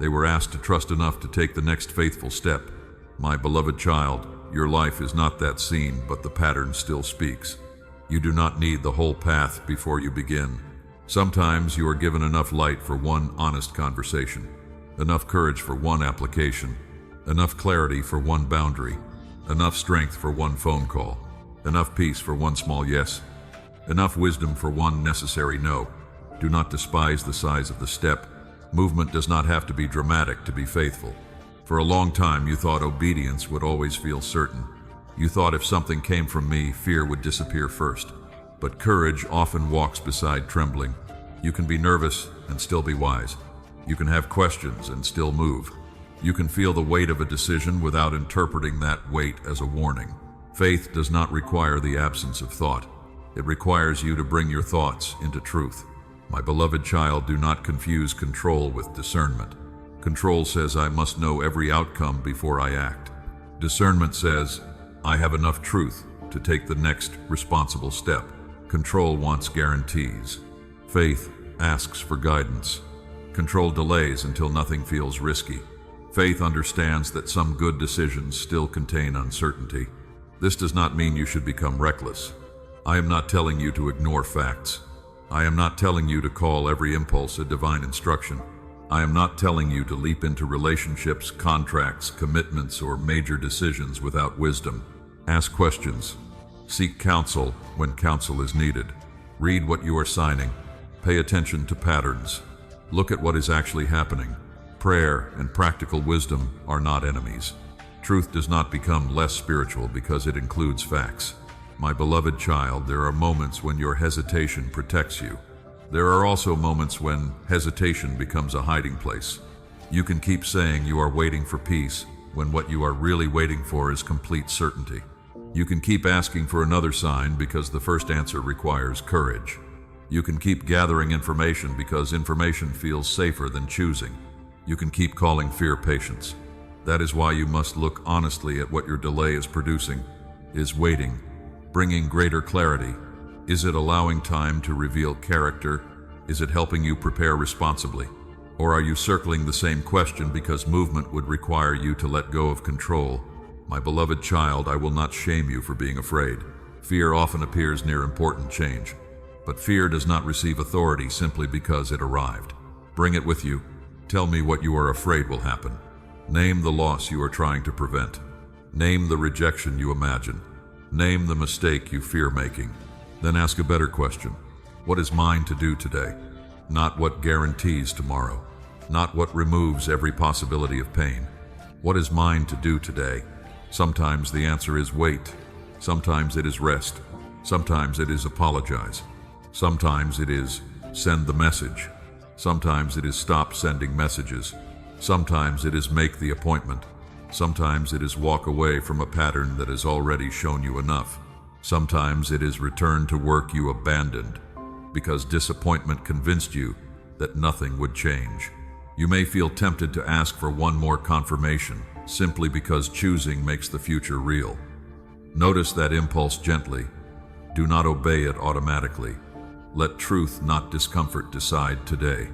They were asked to trust enough to take the next faithful step. My beloved child, your life is not that scene, but the pattern still speaks. You do not need the whole path before you begin. Sometimes you are given enough light for one honest conversation, enough courage for one application, enough clarity for one boundary, enough strength for one phone call, enough peace for one small yes, enough wisdom for one necessary no. Do not despise the size of the step. Movement does not have to be dramatic to be faithful. For a long time, you thought obedience would always feel certain. You thought if something came from me, fear would disappear first. But courage often walks beside trembling. You can be nervous and still be wise. You can have questions and still move. You can feel the weight of a decision without interpreting that weight as a warning. Faith does not require the absence of thought. It requires you to bring your thoughts into truth. My beloved child, do not confuse control with discernment. Control says I must know every outcome before I act. Discernment says I have enough truth to take the next responsible step. Control wants guarantees. Faith asks for guidance. Control delays until nothing feels risky. Faith understands that some good decisions still contain uncertainty. This does not mean you should become reckless. I am not telling you to ignore facts. I am not telling you to call every impulse a divine instruction. I am not telling you to leap into relationships, contracts, commitments, or major decisions without wisdom. Ask questions. Seek counsel when counsel is needed. Read what you are signing. Pay attention to patterns. Look at what is actually happening. Prayer and practical wisdom are not enemies. Truth does not become less spiritual because it includes facts. My beloved child, there are moments when your hesitation protects you. There are also moments when hesitation becomes a hiding place. You can keep saying you are waiting for peace when what you are really waiting for is complete certainty. You can keep asking for another sign because the first answer requires courage. You can keep gathering information because information feels safer than choosing. You can keep calling fear patience. That is why you must look honestly at what your delay is producing. Is waiting bringing greater clarity? Is it allowing time to reveal character? Is it helping you prepare responsibly? Or are you circling the same question because movement would require you to let go of control? My beloved child, I will not shame you for being afraid. Fear often appears near important change, but fear does not receive authority simply because it arrived. Bring it with you. Tell me what you are afraid will happen. Name the loss you are trying to prevent. Name the rejection you imagine. Name the mistake you fear making. Then ask a better question. What is mine to do today? Not what guarantees tomorrow. Not what removes every possibility of pain. What is mine to do today? Sometimes the answer is wait. Sometimes it is rest. Sometimes it is apologize. Sometimes it is send the message. Sometimes it is stop sending messages. Sometimes it is make the appointment. Sometimes it is walk away from a pattern that has already shown you enough. Sometimes it is return to work you abandoned because disappointment convinced you that nothing would change. You may feel tempted to ask for one more confirmation simply because choosing makes the future real. Notice that impulse gently. Do not obey it automatically. Let truth, not discomfort, decide today.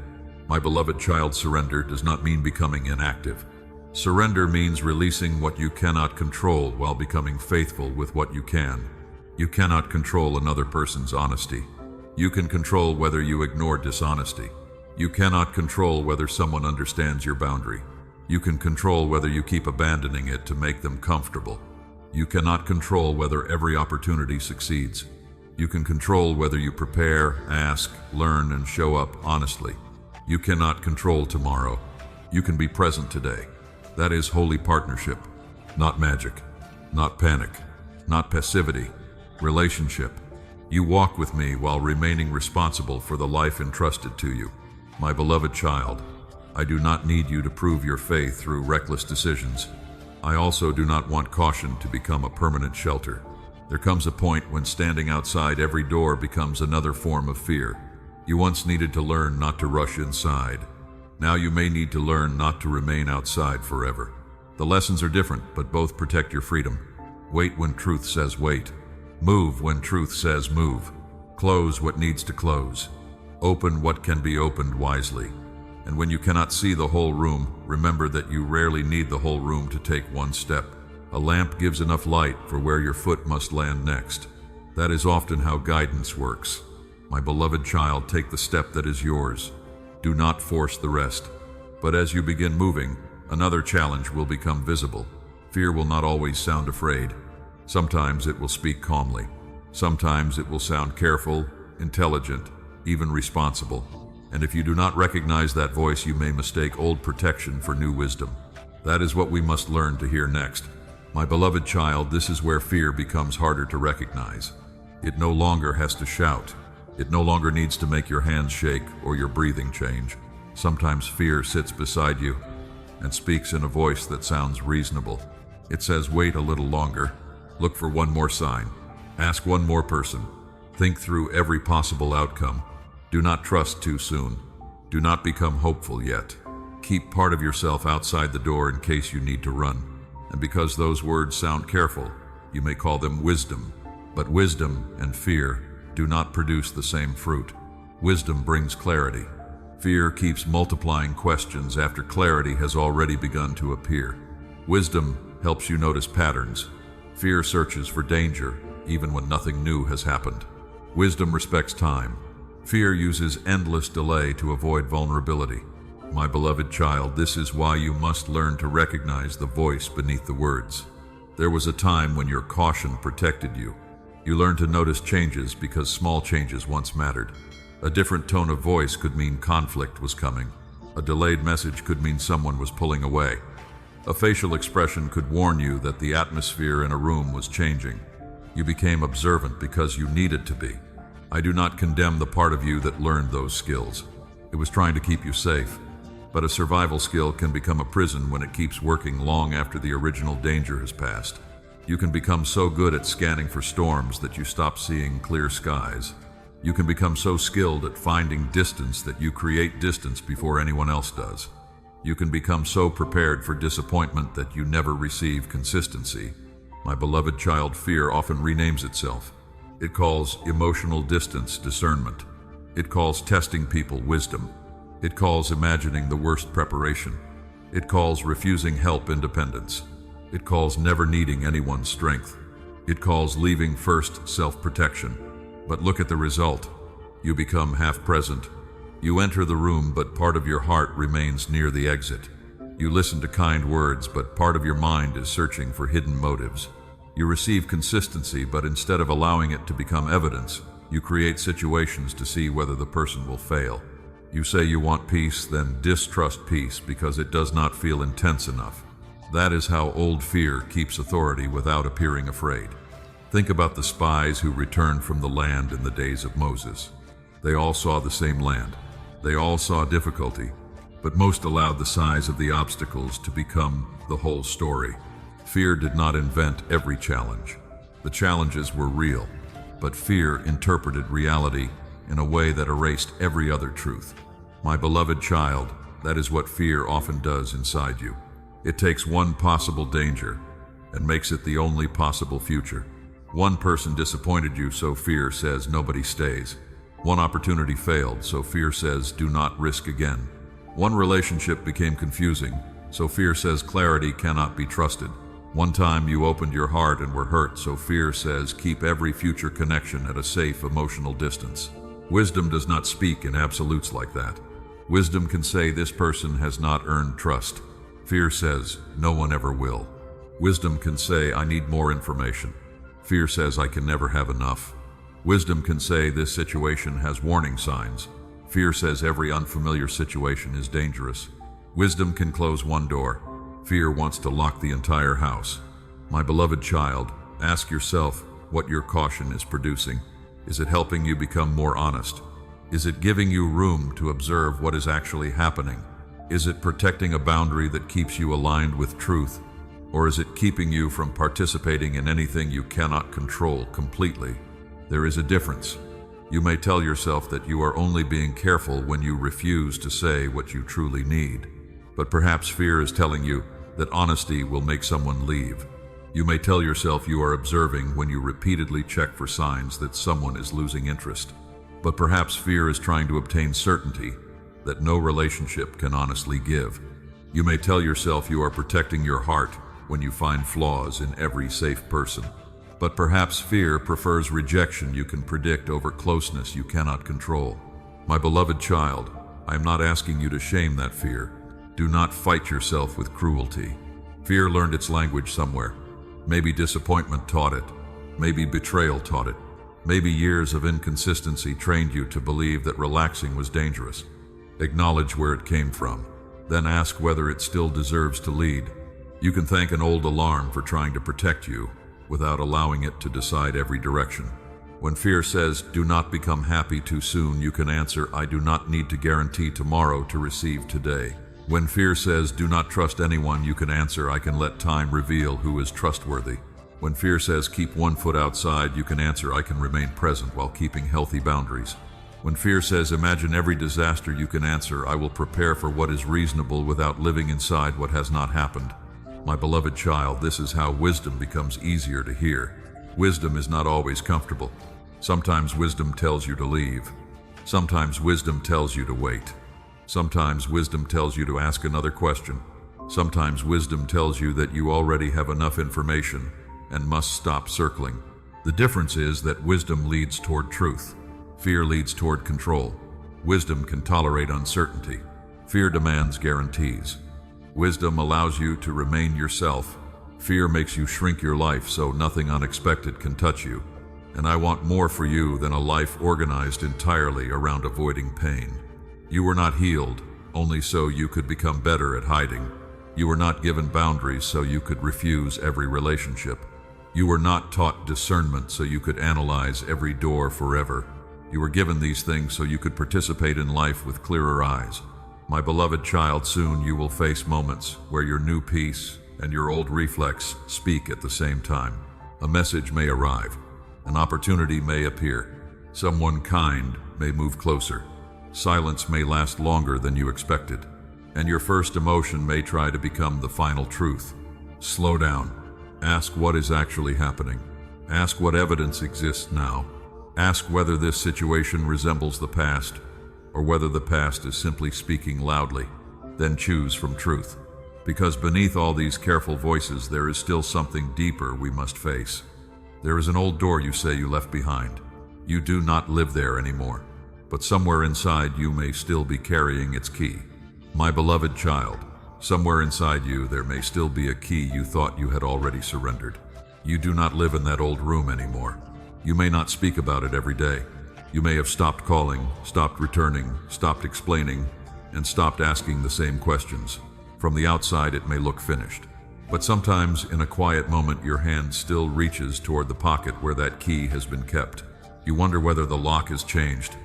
My beloved child, surrender does not mean becoming inactive. Surrender means releasing what you cannot control while becoming faithful with what you can. You cannot control another person's honesty. You can control whether you ignore dishonesty. You cannot control whether someone understands your boundary. You can control whether you keep abandoning it to make them comfortable. You cannot control whether every opportunity succeeds. You can control whether you prepare, ask, learn, and show up honestly. You cannot control tomorrow. You can be present today. That is holy partnership, not magic, not panic, not passivity. Relationship. You walk with me while remaining responsible for the life entrusted to you. My beloved child, I do not need you to prove your faith through reckless decisions. I also do not want caution to become a permanent shelter. There comes a point when standing outside every door becomes another form of fear. You once needed to learn not to rush inside. Now you may need to learn not to remain outside forever. The lessons are different, but both protect your freedom. Wait when truth says wait. Move when truth says move. Close what needs to close. Open what can be opened wisely. And when you cannot see the whole room, remember that you rarely need the whole room to take one step. A lamp gives enough light for where your foot must land next. That is often how guidance works. My beloved child, take the step that is yours. Do not force the rest. But as you begin moving, another challenge will become visible. Fear will not always sound afraid. Sometimes it will speak calmly. Sometimes it will sound careful, intelligent, even responsible. And if you do not recognize that voice, you may mistake old protection for new wisdom. That is what we must learn to hear next. My beloved child, this is where fear becomes harder to recognize. It no longer has to shout. It no longer needs to make your hands shake or your breathing change. Sometimes fear sits beside you and speaks in a voice that sounds reasonable. It says, wait a little longer. Look for one more sign. Ask one more person. Think through every possible outcome. Do not trust too soon. Do not become hopeful yet. Keep part of yourself outside the door in case you need to run. And because those words sound careful, you may call them wisdom. But wisdom and fear do not produce the same fruit. Wisdom brings clarity. Fear keeps multiplying questions after clarity has already begun to appear. Wisdom helps you notice patterns. Fear searches for danger, even when nothing new has happened. Wisdom respects time. Fear uses endless delay to avoid vulnerability. My beloved child, this is why you must learn to recognize the voice beneath the words. There was a time when your caution protected you. You learned to notice changes because small changes once mattered. A different tone of voice could mean conflict was coming. A delayed message could mean someone was pulling away. A facial expression could warn you that the atmosphere in a room was changing. You became observant because you needed to be. I do not condemn the part of you that learned those skills. It was trying to keep you safe. But a survival skill can become a prison when it keeps working long after the original danger has passed. You can become so good at scanning for storms that you stop seeing clear skies. You can become so skilled at finding distance that you create distance before anyone else does. You can become so prepared for disappointment that you never receive consistency. My beloved child, fear often renames itself. It calls emotional distance discernment. It calls testing people wisdom. It calls imagining the worst preparation. It calls refusing help independence. It calls never needing anyone's strength. It calls leaving first self-protection. But look at the result. You become half-present. You enter the room, but part of your heart remains near the exit. You listen to kind words, but part of your mind is searching for hidden motives. You receive consistency, but instead of allowing it to become evidence, you create situations to see whether the person will fail. You say you want peace, then distrust peace because it does not feel intense enough. That is how old fear keeps authority without appearing afraid. Think about the spies who returned from the land in the days of Moses. They all saw the same land. They all saw difficulty, but most allowed the size of the obstacles to become the whole story. Fear did not invent every challenge. The challenges were real, but fear interpreted reality in a way that erased every other truth. My beloved child, that is what fear often does inside you. It takes one possible danger and makes it the only possible future. One person disappointed you, so fear says nobody stays. One opportunity failed, so fear says do not risk again. One relationship became confusing, so fear says clarity cannot be trusted. One time you opened your heart and were hurt, so fear says keep every future connection at a safe emotional distance. Wisdom does not speak in absolutes like that. Wisdom can say this person has not earned trust. Fear says no one ever will. Wisdom can say I need more information. Fear says I can never have enough. Wisdom can say this situation has warning signs. Fear says every unfamiliar situation is dangerous. Wisdom can close one door. Fear wants to lock the entire house. My beloved child, ask yourself what your caution is producing. Is it helping you become more honest? Is it giving you room to observe what is actually happening? Is it protecting a boundary that keeps you aligned with truth? Or is it keeping you from participating in anything you cannot control completely? There is a difference. You may tell yourself that you are only being careful when you refuse to say what you truly need. But perhaps fear is telling you that honesty will make someone leave. You may tell yourself you are observing when you repeatedly check for signs that someone is losing interest. But perhaps fear is trying to obtain certainty that no relationship can honestly give. You may tell yourself you are protecting your heart when you find flaws in every safe person. But perhaps fear prefers rejection you can predict over closeness you cannot control. My beloved child, I am not asking you to shame that fear. Do not fight yourself with cruelty. Fear learned its language somewhere. Maybe disappointment taught it. Maybe betrayal taught it. Maybe years of inconsistency trained you to believe that relaxing was dangerous. Acknowledge where it came from. Then ask whether it still deserves to lead. You can thank an old alarm for trying to protect you without allowing it to decide every direction. When fear says, do not become happy too soon, you can answer, I do not need to guarantee tomorrow to receive today. When fear says, do not trust anyone, you can answer, I can let time reveal who is trustworthy. When fear says, keep one foot outside, you can answer, I can remain present while keeping healthy boundaries. When fear says, imagine every disaster, you can answer, I will prepare for what is reasonable without living inside what has not happened. My beloved child, this is how wisdom becomes easier to hear. Wisdom is not always comfortable. Sometimes wisdom tells you to leave. Sometimes wisdom tells you to wait. Sometimes wisdom tells you to ask another question. Sometimes wisdom tells you that you already have enough information and must stop circling. The difference is that wisdom leads toward truth. Fear leads toward control. Wisdom can tolerate uncertainty. Fear demands guarantees. Wisdom allows you to remain yourself. Fear makes you shrink your life so nothing unexpected can touch you. And I want more for you than a life organized entirely around avoiding pain. You were not healed only so you could become better at hiding. You were not given boundaries so you could refuse every relationship. You were not taught discernment so you could analyze every door forever. You were given these things so you could participate in life with clearer eyes. My beloved child, soon you will face moments where your new peace and your old reflex speak at the same time. A message may arrive. An opportunity may appear. Someone kind may move closer. Silence may last longer than you expected. And your first emotion may try to become the final truth. Slow down. Ask what is actually happening. Ask what evidence exists now. Ask whether this situation resembles the past, or whether the past is simply speaking loudly. Then choose from truth. Because beneath all these careful voices, there is still something deeper we must face. There is an old door you say you left behind. You do not live there anymore, but somewhere inside you may still be carrying its key. My beloved child, somewhere inside you there may still be a key you thought you had already surrendered. You do not live in that old room anymore. You may not speak about it every day. You may have stopped calling, stopped returning, stopped explaining, and stopped asking the same questions. From the outside, it may look finished. But sometimes, in a quiet moment, your hand still reaches toward the pocket where that key has been kept. You wonder whether the lock has changed.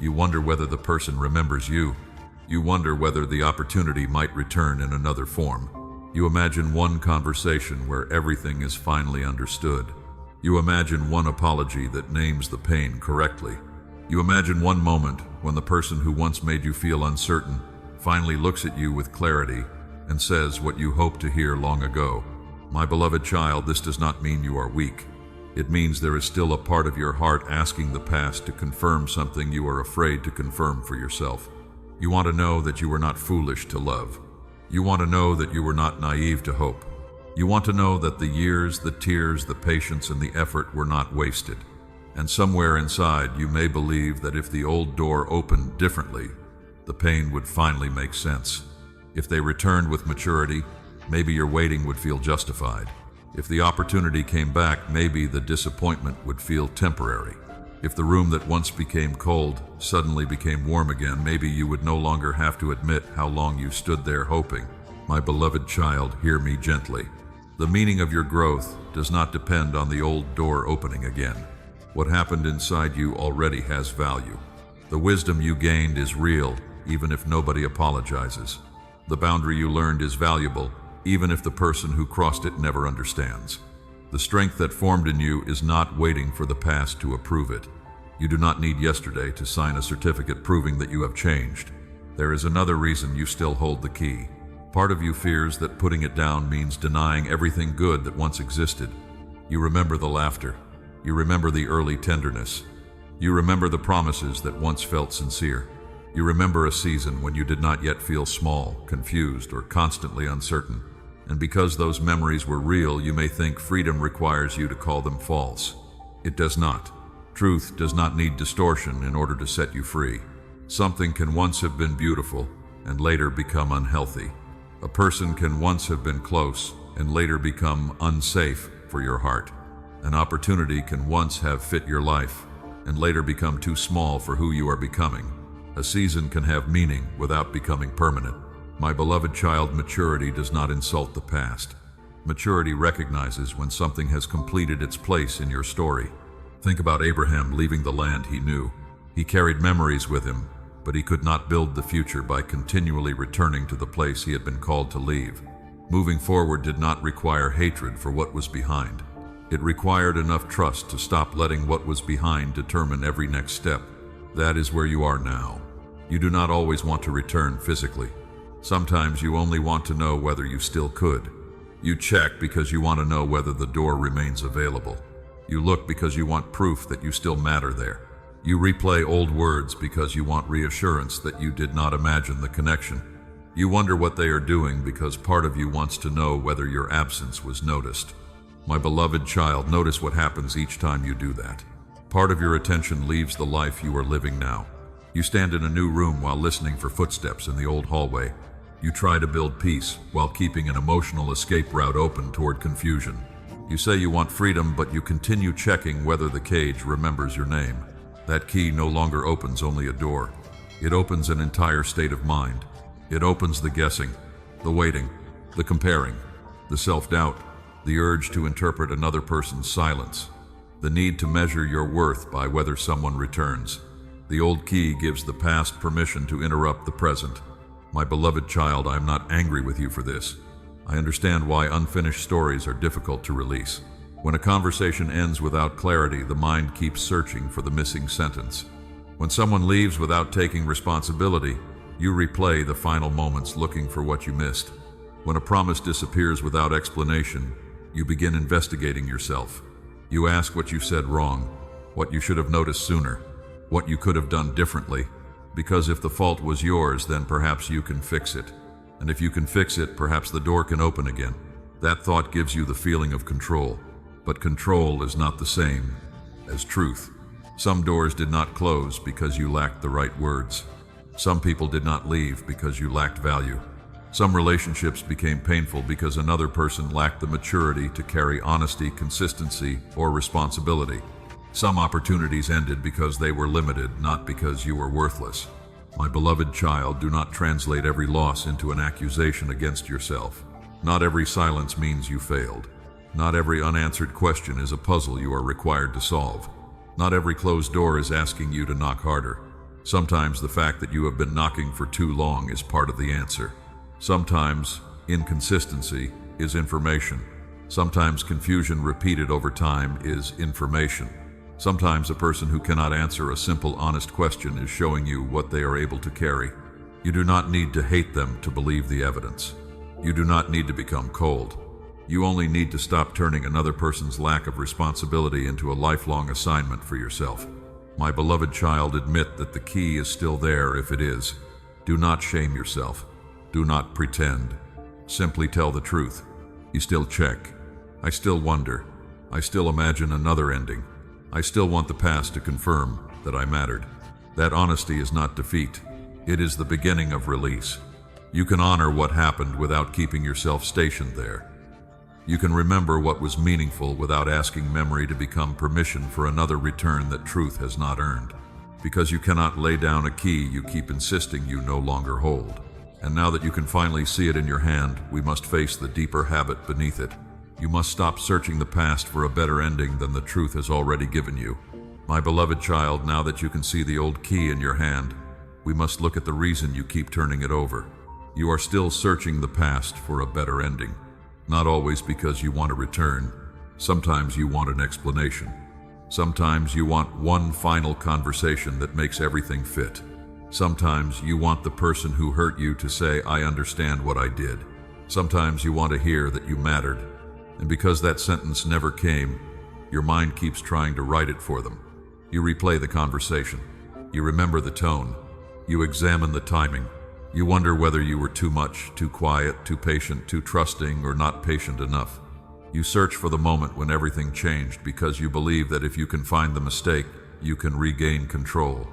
You wonder whether the person remembers you. You wonder whether the opportunity might return in another form. You imagine one conversation where everything is finally understood. You imagine one apology that names the pain correctly. You imagine one moment when the person who once made you feel uncertain finally looks at you with clarity and says what you hoped to hear long ago. My beloved child, this does not mean you are weak. It means there is still a part of your heart asking the past to confirm something you are afraid to confirm for yourself. You want to know that you were not foolish to love. You want to know that you were not naive to hope. You want to know that the years, the tears, the patience, and the effort were not wasted. And somewhere inside, you may believe that if the old door opened differently, the pain would finally make sense. If they returned with maturity, maybe your waiting would feel justified. If the opportunity came back, maybe the disappointment would feel temporary. If the room that once became cold suddenly became warm again, maybe you would no longer have to admit how long you stood there hoping. My beloved child, hear me gently. The meaning of your growth does not depend on the old door opening again. What happened inside you already has value. The wisdom you gained is real, even if nobody apologizes. The boundary you learned is valuable, even if the person who crossed it never understands. The strength that formed in you is not waiting for the past to approve it. You do not need yesterday to sign a certificate proving that you have changed. There is another reason you still hold the key. Part of you fears that putting it down means denying everything good that once existed. You remember the laughter. You remember the early tenderness. You remember the promises that once felt sincere. You remember a season when you did not yet feel small, confused, or constantly uncertain. And because those memories were real, you may think freedom requires you to call them false. It does not. Truth does not need distortion in order to set you free. Something can once have been beautiful and later become unhealthy. A person can once have been close and later become unsafe for your heart. An opportunity can once have fit your life and later become too small for who you are becoming. A season can have meaning without becoming permanent. My beloved child, maturity does not insult the past. Maturity recognizes when something has completed its place in your story. Think about Abraham leaving the land he knew. He carried memories with him, but he could not build the future by continually returning to the place he had been called to leave. Moving forward did not require hatred for what was behind. It required enough trust to stop letting what was behind determine every next step. That is where you are now. You do not always want to return physically. Sometimes you only want to know whether you still could. You check because you want to know whether the door remains available. You look because you want proof that you still matter there. You replay old words because you want reassurance that you did not imagine the connection. You wonder what they are doing because part of you wants to know whether your absence was noticed. My beloved child, notice what happens each time you do that. Part of your attention leaves the life you are living now. You stand in a new room while listening for footsteps in the old hallway. You try to build peace while keeping an emotional escape route open toward confusion. You say you want freedom, but you continue checking whether the cage remembers your name. That key no longer opens only a door. It opens an entire state of mind. It opens the guessing, the waiting, the comparing, the self-doubt, the urge to interpret another person's silence, the need to measure your worth by whether someone returns. The old key gives the past permission to interrupt the present. My beloved child, I am not angry with you for this. I understand why unfinished stories are difficult to release. When a conversation ends without clarity, the mind keeps searching for the missing sentence. When someone leaves without taking responsibility, you replay the final moments looking for what you missed. When a promise disappears without explanation, you begin investigating yourself. You ask what you said wrong, what you should have noticed sooner, what you could have done differently, because if the fault was yours, then perhaps you can fix it. And if you can fix it, perhaps the door can open again. That thought gives you the feeling of control, but control is not the same as truth. Some doors did not close because you lacked the right words. Some people did not leave because you lacked value. Some relationships became painful because another person lacked the maturity to carry honesty, consistency, or responsibility. Some opportunities ended because they were limited, not because you were worthless. My beloved child, do not translate every loss into an accusation against yourself. Not every silence means you failed. Not every unanswered question is a puzzle you are required to solve. Not every closed door is asking you to knock harder. Sometimes the fact that you have been knocking for too long is part of the answer. Sometimes inconsistency is information. Sometimes confusion repeated over time is information. Sometimes a person who cannot answer a simple, honest question is showing you what they are able to carry. You do not need to hate them to believe the evidence. You do not need to become cold. You only need to stop turning another person's lack of responsibility into a lifelong assignment for yourself. My beloved child, admit that the key is still there if it is. Do not shame yourself. Do not pretend. Simply tell the truth. You still check. I still wonder. I still imagine another ending. I still want the past to confirm that I mattered. That honesty is not defeat. It is the beginning of release. You can honor what happened without keeping yourself stationed there. You can remember what was meaningful without asking memory to become permission for another return that truth has not earned. Because you cannot lay down a key you keep insisting you no longer hold. And now that you can finally see it in your hand, we must face the deeper habit beneath it. You must stop searching the past for a better ending than the truth has already given you. My beloved child, now that you can see the old key in your hand, we must look at the reason you keep turning it over. You are still searching the past for a better ending. Not always because you want a return. Sometimes you want an explanation. Sometimes you want one final conversation that makes everything fit. Sometimes you want the person who hurt you to say, "I understand what I did." Sometimes you want to hear that you mattered. And because that sentence never came, your mind keeps trying to write it for them. You replay the conversation. You remember the tone. You examine the timing. You wonder whether you were too much, too quiet, too patient, too trusting, or not patient enough. You search for the moment when everything changed because you believe that if you can find the mistake, you can regain control.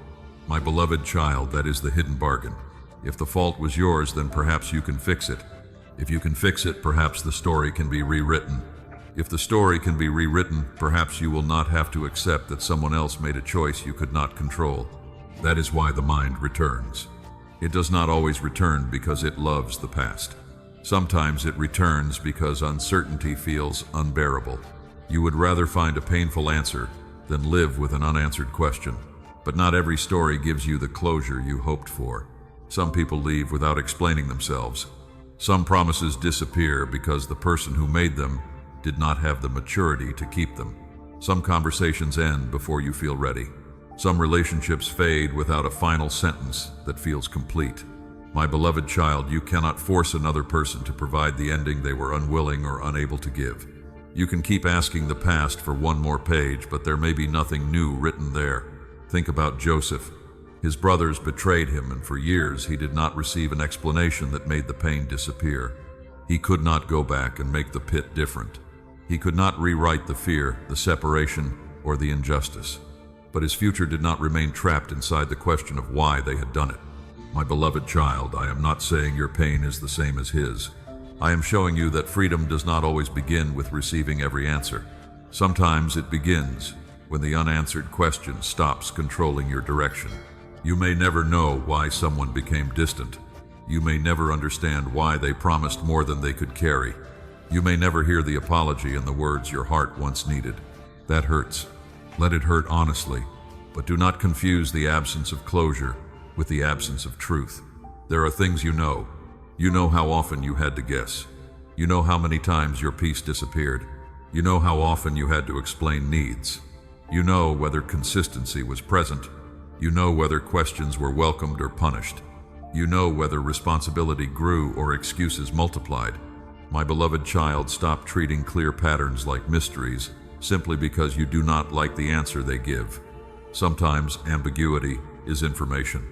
My beloved child, that is the hidden bargain. If the fault was yours, then perhaps you can fix it. If you can fix it, perhaps the story can be rewritten. If the story can be rewritten, perhaps you will not have to accept that someone else made a choice you could not control. That is why the mind returns. It does not always return because it loves the past. Sometimes it returns because uncertainty feels unbearable. You would rather find a painful answer than live with an unanswered question. But not every story gives you the closure you hoped for. Some people leave without explaining themselves. Some promises disappear because the person who made them did not have the maturity to keep them. Some conversations end before you feel ready. Some relationships fade without a final sentence that feels complete. My beloved child, you cannot force another person to provide the ending they were unwilling or unable to give. You can keep asking the past for one more page, but there may be nothing new written there. Think about Joseph. His brothers betrayed him, and for years he did not receive an explanation that made the pain disappear. He could not go back and make the pit different. He could not rewrite the fear, the separation, or the injustice. But his future did not remain trapped inside the question of why they had done it. My beloved child, I am not saying your pain is the same as his. I am showing you that freedom does not always begin with receiving every answer. Sometimes it begins when the unanswered question stops controlling your direction. You may never know why someone became distant. You may never understand why they promised more than they could carry. You may never hear the apology and the words your heart once needed. That hurts. Let it hurt honestly, but do not confuse the absence of closure with the absence of truth. There are things you know. You know how often you had to guess. You know how many times your peace disappeared. You know how often you had to explain needs. You know whether consistency was present. You know whether questions were welcomed or punished. You know whether responsibility grew or excuses multiplied. My beloved child, stop treating clear patterns like mysteries simply because you do not like the answer they give. Sometimes ambiguity is information.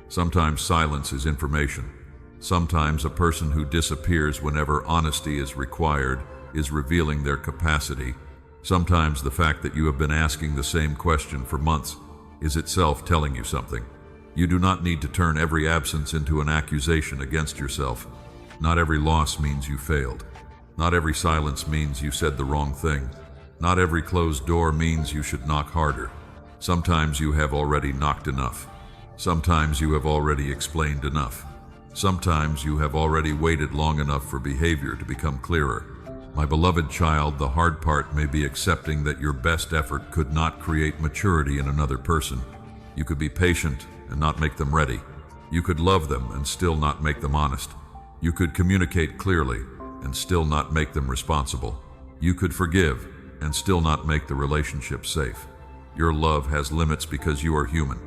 Sometimes silence is information. Sometimes a person who disappears whenever honesty is required is revealing their capacity. Sometimes the fact that you have been asking the same question for months is itself telling you something. You do not need to turn every absence into an accusation against yourself. Not every loss means you failed. Not every silence means you said the wrong thing. Not every closed door means you should knock harder. Sometimes you have already knocked enough. Sometimes you have already explained enough. Sometimes you have already waited long enough for behavior to become clearer. My beloved child, the hard part may be accepting that your best effort could not create maturity in another person. You could be patient and not make them ready. You could love them and still not make them honest. You could communicate clearly and still not make them responsible. You could forgive and still not make the relationship safe. Your love has limits because you are human.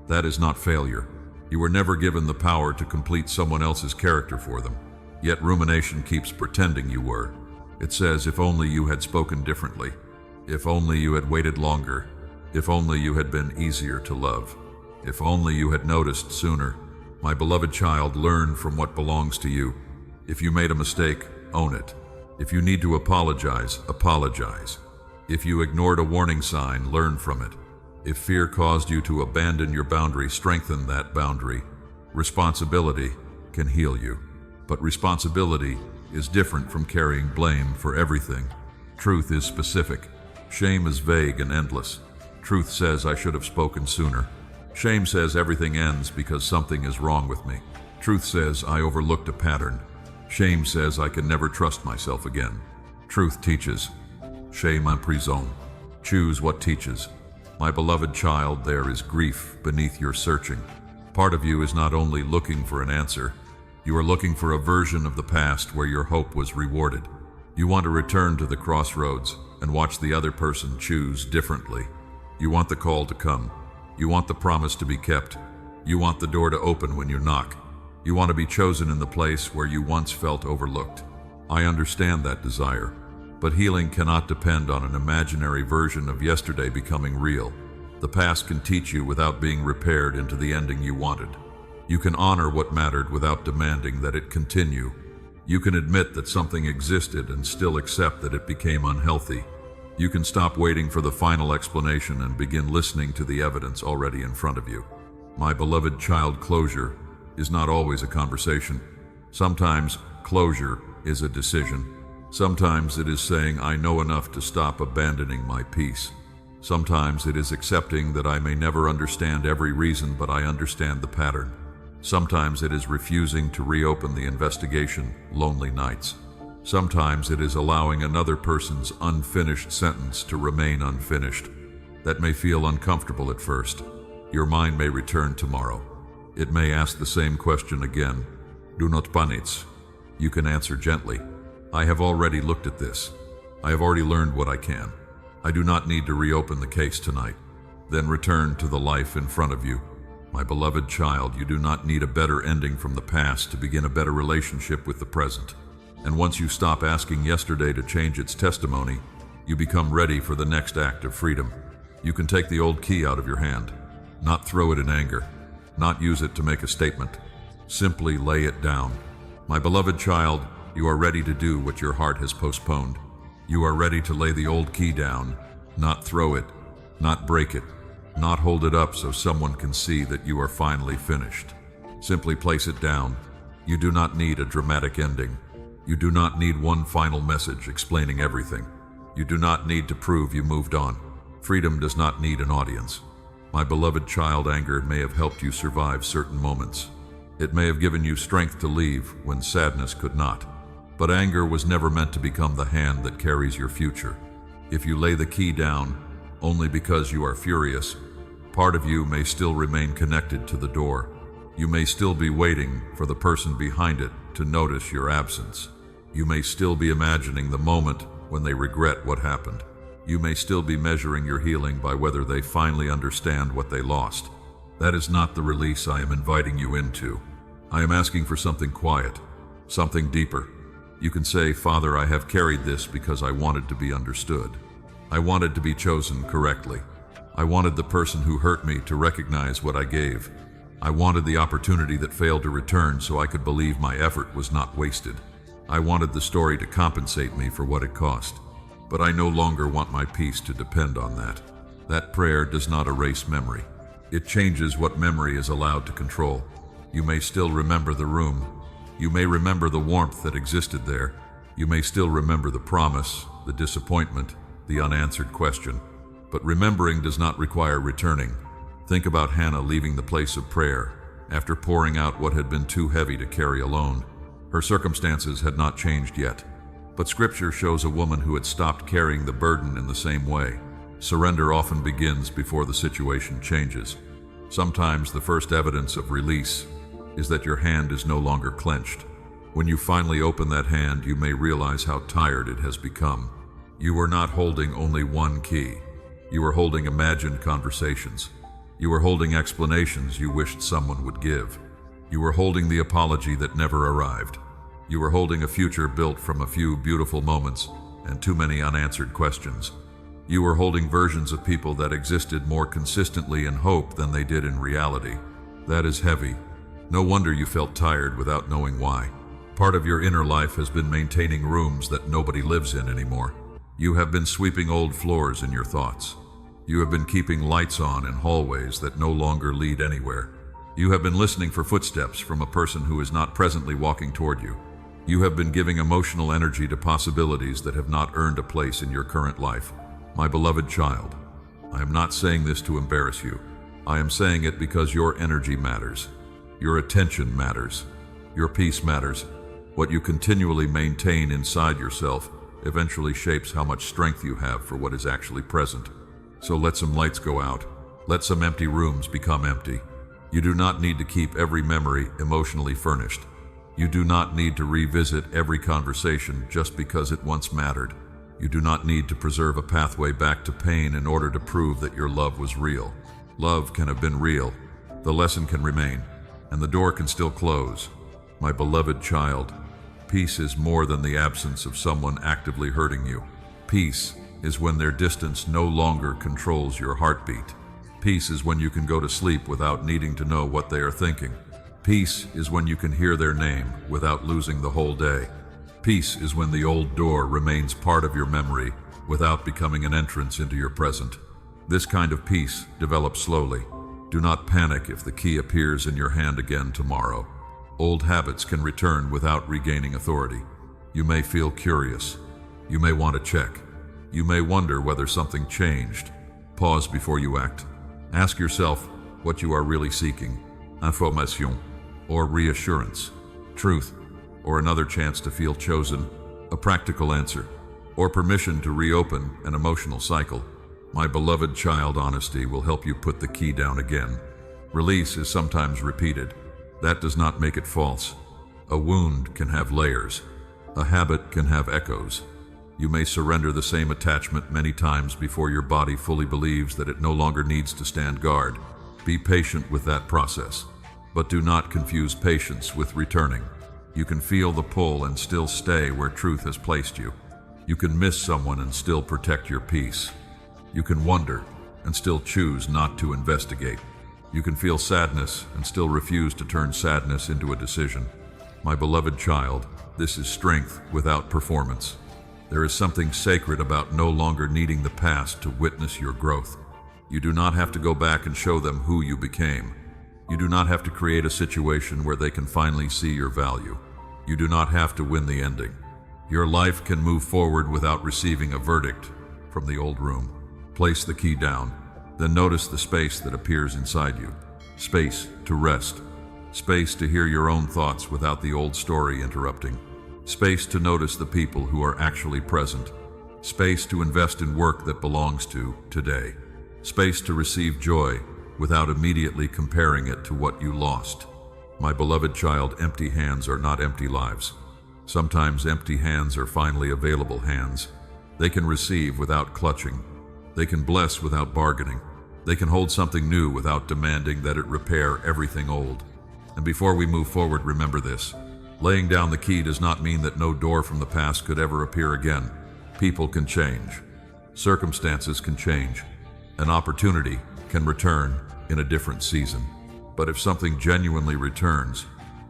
That is not failure. You were never given the power to complete someone else's character for them. Yet rumination keeps pretending you were. It says, if only you had spoken differently. If only you had waited longer. If only you had been easier to love. If only you had noticed sooner. My beloved child, learn from what belongs to you. If you made a mistake, own it. If you need to apologize, apologize. If you ignored a warning sign, learn from it. If fear caused you to abandon your boundary, strengthen that boundary. Responsibility can heal you, but responsibility is different from carrying blame for everything. Truth is specific. Shame is vague and endless. Truth says I should have spoken sooner. Shame says everything ends because something is wrong with me. Truth says I overlooked a pattern. Shame says I can never trust myself again. Truth teaches. Shame en prison. Choose what teaches. My beloved child, there is grief beneath your searching. Part of you is not only looking for an answer, you are looking for a version of the past where your hope was rewarded. You want to return to the crossroads and watch the other person choose differently. You want the call to come. You want the promise to be kept. You want the door to open when you knock. You want to be chosen in the place where you once felt overlooked. I understand that desire, but healing cannot depend on an imaginary version of yesterday becoming real. The past can teach you without being repaired into the ending you wanted. You can honor what mattered without demanding that it continue. You can admit that something existed and still accept that it became unhealthy. You can stop waiting for the final explanation and begin listening to the evidence already in front of you. My beloved child, closure is not always a conversation. Sometimes closure is a decision. Sometimes it is saying, I know enough to stop abandoning my peace. Sometimes it is accepting that I may never understand every reason, but I understand the pattern. Sometimes it is refusing to reopen the investigation, lonely nights. Sometimes it is allowing another person's unfinished sentence to remain unfinished. That may feel uncomfortable at first. Your mind may return tomorrow. It may ask the same question again. Do not panic. You can answer gently. I have already looked at this. I have already learned what I can. I do not need to reopen the case tonight. Then return to the life in front of you. My beloved child, you do not need a better ending from the past to begin a better relationship with the present. And once you stop asking yesterday to change its testimony, you become ready for the next act of freedom. You can take the old key out of your hand, not throw it in anger, not use it to make a statement. Simply lay it down. My beloved child, you are ready to do what your heart has postponed. You are ready to lay the old key down, not throw it, not break it, not hold it up so someone can see that you are finally finished. Simply place it down. You do not need a dramatic ending. You do not need one final message explaining everything. You do not need to prove you moved on. Freedom does not need an audience. My beloved child, anger may have helped you survive certain moments. It may have given you strength to leave when sadness could not. But anger was never meant to become the hand that carries your future. If you lay the key down only because you are furious, part of you may still remain connected to the door. You may still be waiting for the person behind it to notice your absence. You may still be imagining the moment when they regret what happened. You may still be measuring your healing by whether they finally understand what they lost. That is not the release I am inviting you into. I am asking for something quiet, something deeper. You can say, Father, I have carried this because I wanted to be understood. I wanted to be chosen correctly. I wanted the person who hurt me to recognize what I gave. I wanted the opportunity that failed to return so I could believe my effort was not wasted. I wanted the story to compensate me for what it cost. But I no longer want my peace to depend on that. That prayer does not erase memory. It changes what memory is allowed to control. You may still remember the room. You may remember the warmth that existed there. You may still remember the promise, the disappointment, the unanswered question. But remembering does not require returning. Think about Hannah leaving the place of prayer after pouring out what had been too heavy to carry alone. Her circumstances had not changed yet. But Scripture shows a woman who had stopped carrying the burden in the same way. Surrender often begins before the situation changes. Sometimes the first evidence of release is that your hand is no longer clenched. When you finally open that hand, you may realize how tired it has become. You are not holding only one key. You are holding imagined conversations. You are holding explanations you wished someone would give. You are holding the apology that never arrived. You are holding a future built from a few beautiful moments and too many unanswered questions. You are holding versions of people that existed more consistently in hope than they did in reality. That is heavy. No wonder you felt tired without knowing why. Part of your inner life has been maintaining rooms that nobody lives in anymore. You have been sweeping old floors in your thoughts. You have been keeping lights on in hallways that no longer lead anywhere. You have been listening for footsteps from a person who is not presently walking toward you. You have been giving emotional energy to possibilities that have not earned a place in your current life. My beloved child, I am not saying this to embarrass you. I am saying it because your energy matters. Your attention matters. Your peace matters. What you continually maintain inside yourself eventually shapes how much strength you have for what is actually present. So let some lights go out. Let some empty rooms become empty. You do not need to keep every memory emotionally furnished. You do not need to revisit every conversation just because it once mattered. You do not need to preserve a pathway back to pain in order to prove that your love was real. Love can have been real. The lesson can remain, and the door can still close. My beloved child, peace is more than the absence of someone actively hurting you. Peace is when their distance no longer controls your heartbeat. Peace is when you can go to sleep without needing to know what they are thinking. Peace is when you can hear their name without losing the whole day. Peace is when the old door remains part of your memory without becoming an entrance into your present. This kind of peace develops slowly. Do not panic if the key appears in your hand again tomorrow. Old habits can return without regaining authority. You may feel curious. You may want to check. You may wonder whether something changed. Pause before you act. Ask yourself what you are really seeking: information or reassurance, truth or another chance to feel chosen, a practical answer, or permission to reopen an emotional cycle. My beloved child, honesty will help you put the key down again. Release is sometimes repeated. That does not make it false. A wound can have layers. A habit can have echoes. You may surrender the same attachment many times before your body fully believes that it no longer needs to stand guard. Be patient with that process, but do not confuse patience with returning. You can feel the pull and still stay where truth has placed you. You can miss someone and still protect your peace. You can wonder and still choose not to investigate. You can feel sadness and still refuse to turn sadness into a decision. My beloved child, this is strength without performance. There is something sacred about no longer needing the past to witness your growth. You do not have to go back and show them who you became. You do not have to create a situation where they can finally see your value. You do not have to win the ending. Your life can move forward without receiving a verdict from the old room. Place the key down, then notice the space that appears inside you. Space to rest. Space to hear your own thoughts without the old story interrupting. Space to notice the people who are actually present. Space to invest in work that belongs to today. Space to receive joy without immediately comparing it to what you lost. My beloved child, empty hands are not empty lives. Sometimes empty hands are finally available hands. They can receive without clutching. They can bless without bargaining. They can hold something new without demanding that it repair everything old. And before we move forward, remember this. Laying down the key does not mean that no door from the past could ever appear again. People can change. Circumstances can change. An opportunity can return in a different season. But if something genuinely returns,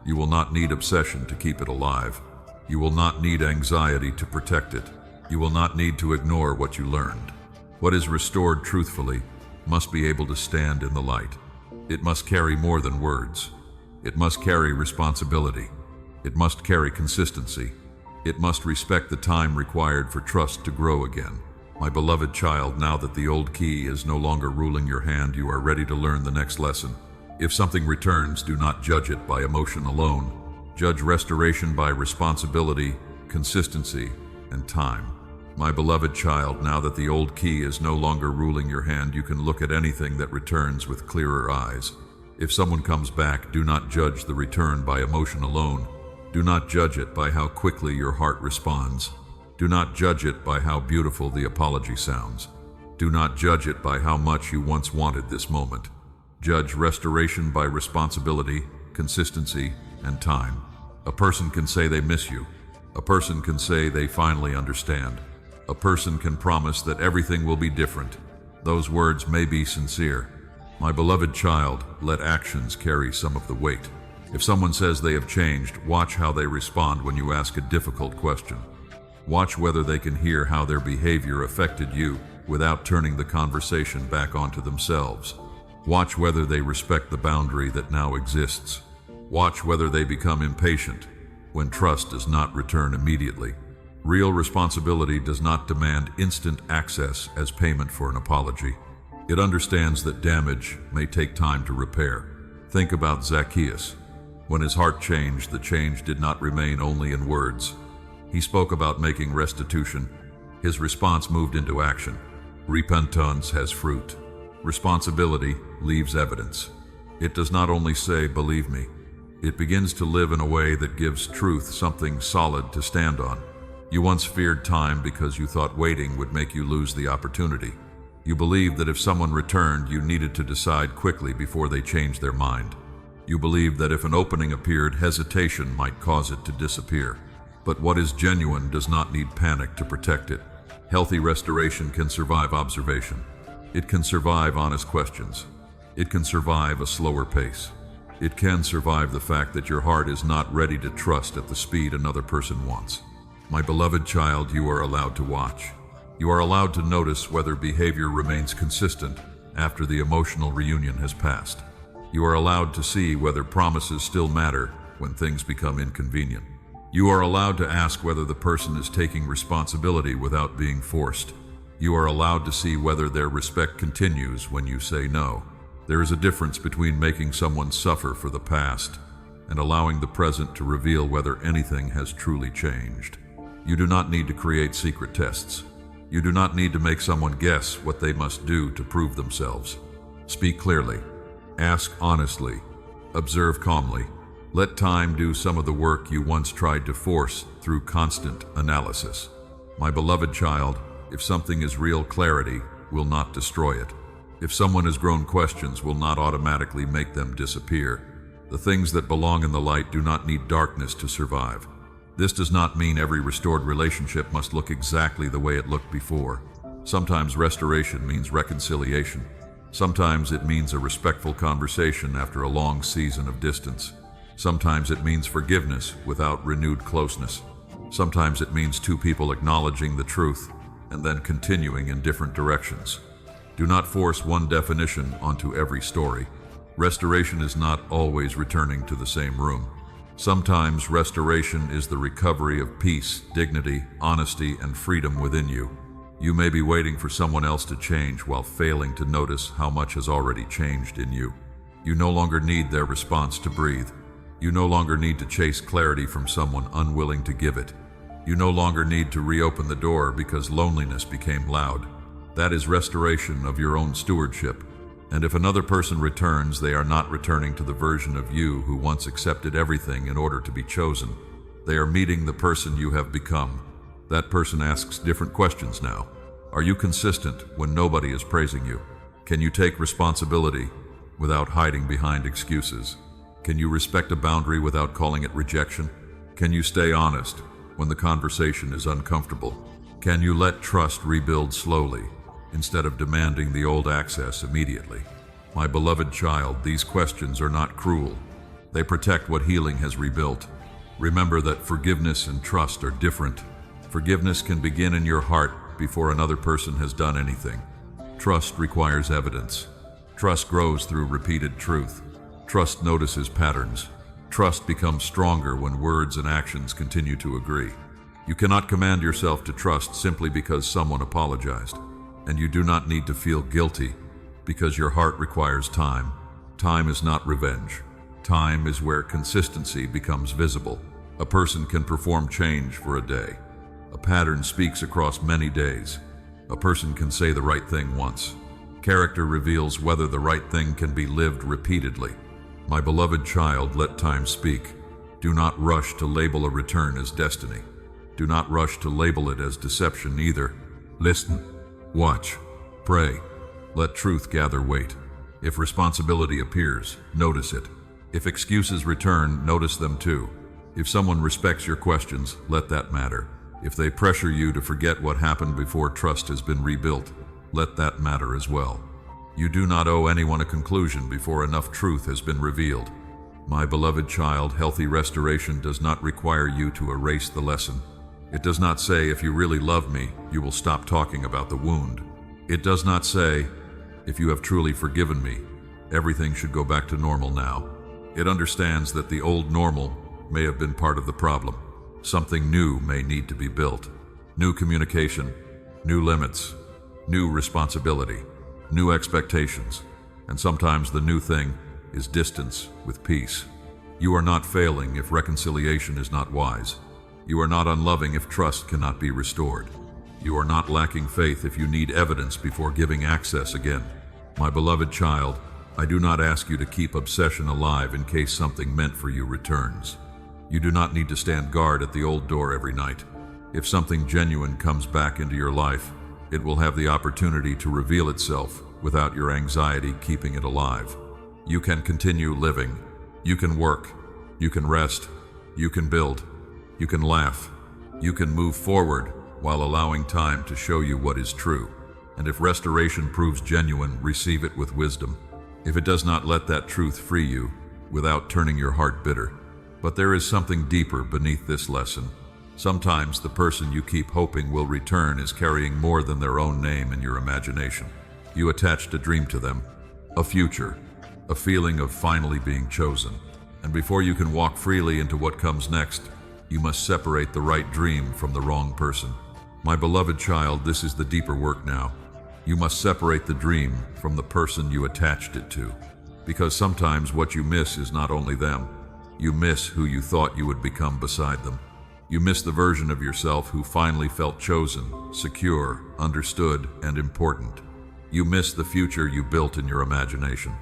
you will not need obsession to keep it alive. You will not need anxiety to protect it. You will not need to ignore what you learned. What is restored truthfully must be able to stand in the light. It must carry more than words. It must carry responsibility. It must carry consistency. It must respect the time required for trust to grow again. My beloved child, now that the old key is no longer ruling your hand, you are ready to learn the next lesson. If something returns, do not judge it by emotion alone. Judge restoration by responsibility, consistency, and time. My beloved child, now that the old key is no longer ruling your hand, you can look at anything that returns with clearer eyes. If someone comes back, do not judge the return by emotion alone. Do not judge it by how quickly your heart responds. Do not judge it by how beautiful the apology sounds. Do not judge it by how much you once wanted this moment. Judge restoration by responsibility, consistency, and time. A person can say they miss you. A person can say they finally understand. A person can promise that everything will be different. Those words may be sincere. My beloved child, let actions carry some of the weight. If someone says they have changed, watch how they respond when you ask a difficult question. Watch whether they can hear how their behavior affected you without turning the conversation back onto themselves. Watch whether they respect the boundary that now exists. Watch whether they become impatient when trust does not return immediately. Real responsibility does not demand instant access as payment for an apology. It understands that damage may take time to repair. Think about Zacchaeus. When his heart changed, the change did not remain only in words. He spoke about making restitution. His response moved into action. Repentance has fruit. Responsibility leaves evidence. It does not only say, "Believe me." It begins to live in a way that gives truth something solid to stand on. You once feared time because you thought waiting would make you lose the opportunity. You believed that if someone returned, you needed to decide quickly before they changed their mind. You believed that if an opening appeared, hesitation might cause it to disappear. But what is genuine does not need panic to protect it. Healthy restoration can survive observation. It can survive honest questions. It can survive a slower pace. It can survive the fact that your heart is not ready to trust at the speed another person wants. My beloved child, you are allowed to watch. You are allowed to notice whether behavior remains consistent after the emotional reunion has passed. You are allowed to see whether promises still matter when things become inconvenient. You are allowed to ask whether the person is taking responsibility without being forced. You are allowed to see whether their respect continues when you say no. There is a difference between making someone suffer for the past and allowing the present to reveal whether anything has truly changed. You do not need to create secret tests. You do not need to make someone guess what they must do to prove themselves. Speak clearly. Ask honestly. Observe calmly. Let time do some of the work you once tried to force through constant analysis. My beloved child, if something is real, clarity will not destroy it. If someone has grown, questions will not automatically make them disappear. The things that belong in the light do not need darkness to survive. This does not mean every restored relationship must look exactly the way it looked before. Sometimes restoration means reconciliation. Sometimes it means a respectful conversation after a long season of distance. Sometimes it means forgiveness without renewed closeness. Sometimes it means two people acknowledging the truth and then continuing in different directions. Do not force one definition onto every story. Restoration is not always returning to the same room. Sometimes restoration is the recovery of peace, dignity, honesty, and freedom within you. You may be waiting for someone else to change while failing to notice how much has already changed in you. You no longer need their response to breathe. You no longer need to chase clarity from someone unwilling to give it. You no longer need to reopen the door because loneliness became loud. That is restoration of your own stewardship. And if another person returns, they are not returning to the version of you who once accepted everything in order to be chosen. They are meeting the person you have become. That person asks different questions now. Are you consistent when nobody is praising you? Can you take responsibility without hiding behind excuses? Can you respect a boundary without calling it rejection? Can you stay honest when the conversation is uncomfortable? Can you let trust rebuild slowly instead of demanding the old access immediately? My beloved child, these questions are not cruel. They protect what healing has rebuilt. Remember that forgiveness and trust are different. Forgiveness can begin in your heart before another person has done anything. Trust requires evidence. Trust grows through repeated truth. Trust notices patterns. Trust becomes stronger when words and actions continue to agree. You cannot command yourself to trust simply because someone apologized. And you do not need to feel guilty because your heart requires time. Time is not revenge. Time is where consistency becomes visible. A person can perform change for a day. A pattern speaks across many days. A person can say the right thing once. Character reveals whether the right thing can be lived repeatedly. My beloved child, let time speak. Do not rush to label a return as destiny. Do not rush to label it as deception either. Listen, watch, pray. Let truth gather weight. If responsibility appears, notice it. If excuses return, notice them too. If someone respects your questions, let that matter. If they pressure you to forget what happened before trust has been rebuilt, let that matter as well. You do not owe anyone a conclusion before enough truth has been revealed. My beloved child, healthy restoration does not require you to erase the lesson. It does not say, if you really love me, you will stop talking about the wound. It does not say, if you have truly forgiven me, everything should go back to normal now. It understands that the old normal may have been part of the problem. Something new may need to be built. New communication, new limits, new responsibility, new expectations, and sometimes the new thing is distance with peace. You are not failing if reconciliation is not wise. You are not unloving if trust cannot be restored. You are not lacking faith if you need evidence before giving access again. My beloved child, I do not ask you to keep obsession alive in case something meant for you returns. You do not need to stand guard at the old door every night. If something genuine comes back into your life, it will have the opportunity to reveal itself without your anxiety keeping it alive. You can continue living. You can work. You can rest. You can build. You can laugh. You can move forward while allowing time to show you what is true. And if restoration proves genuine, receive it with wisdom. If it does not, let that truth free you without turning your heart bitter. But there is something deeper beneath this lesson. Sometimes the person you keep hoping will return is carrying more than their own name in your imagination. You attached a dream to them, a future, a feeling of finally being chosen. And before you can walk freely into what comes next, you must separate the right dream from the wrong person. My beloved child, this is the deeper work now. You must separate the dream from the person you attached it to. Because sometimes what you miss is not only them. You miss who you thought you would become beside them. You miss the version of yourself who finally felt chosen, secure, understood, and important. You miss the future you built in your imagination.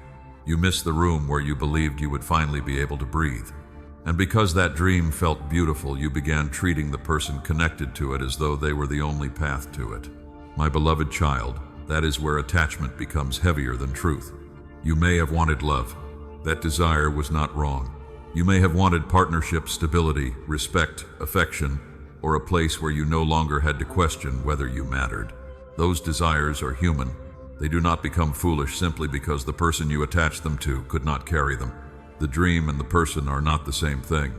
You miss the room where you believed you would finally be able to breathe. And because that dream felt beautiful, you began treating the person connected to it as though they were the only path to it. My beloved child, that is where attachment becomes heavier than truth. You may have wanted love. That desire was not wrong. You may have wanted partnership, stability, respect, affection, or a place where you no longer had to question whether you mattered. Those desires are human. They do not become foolish simply because the person you attached them to could not carry them. The dream and the person are not the same thing.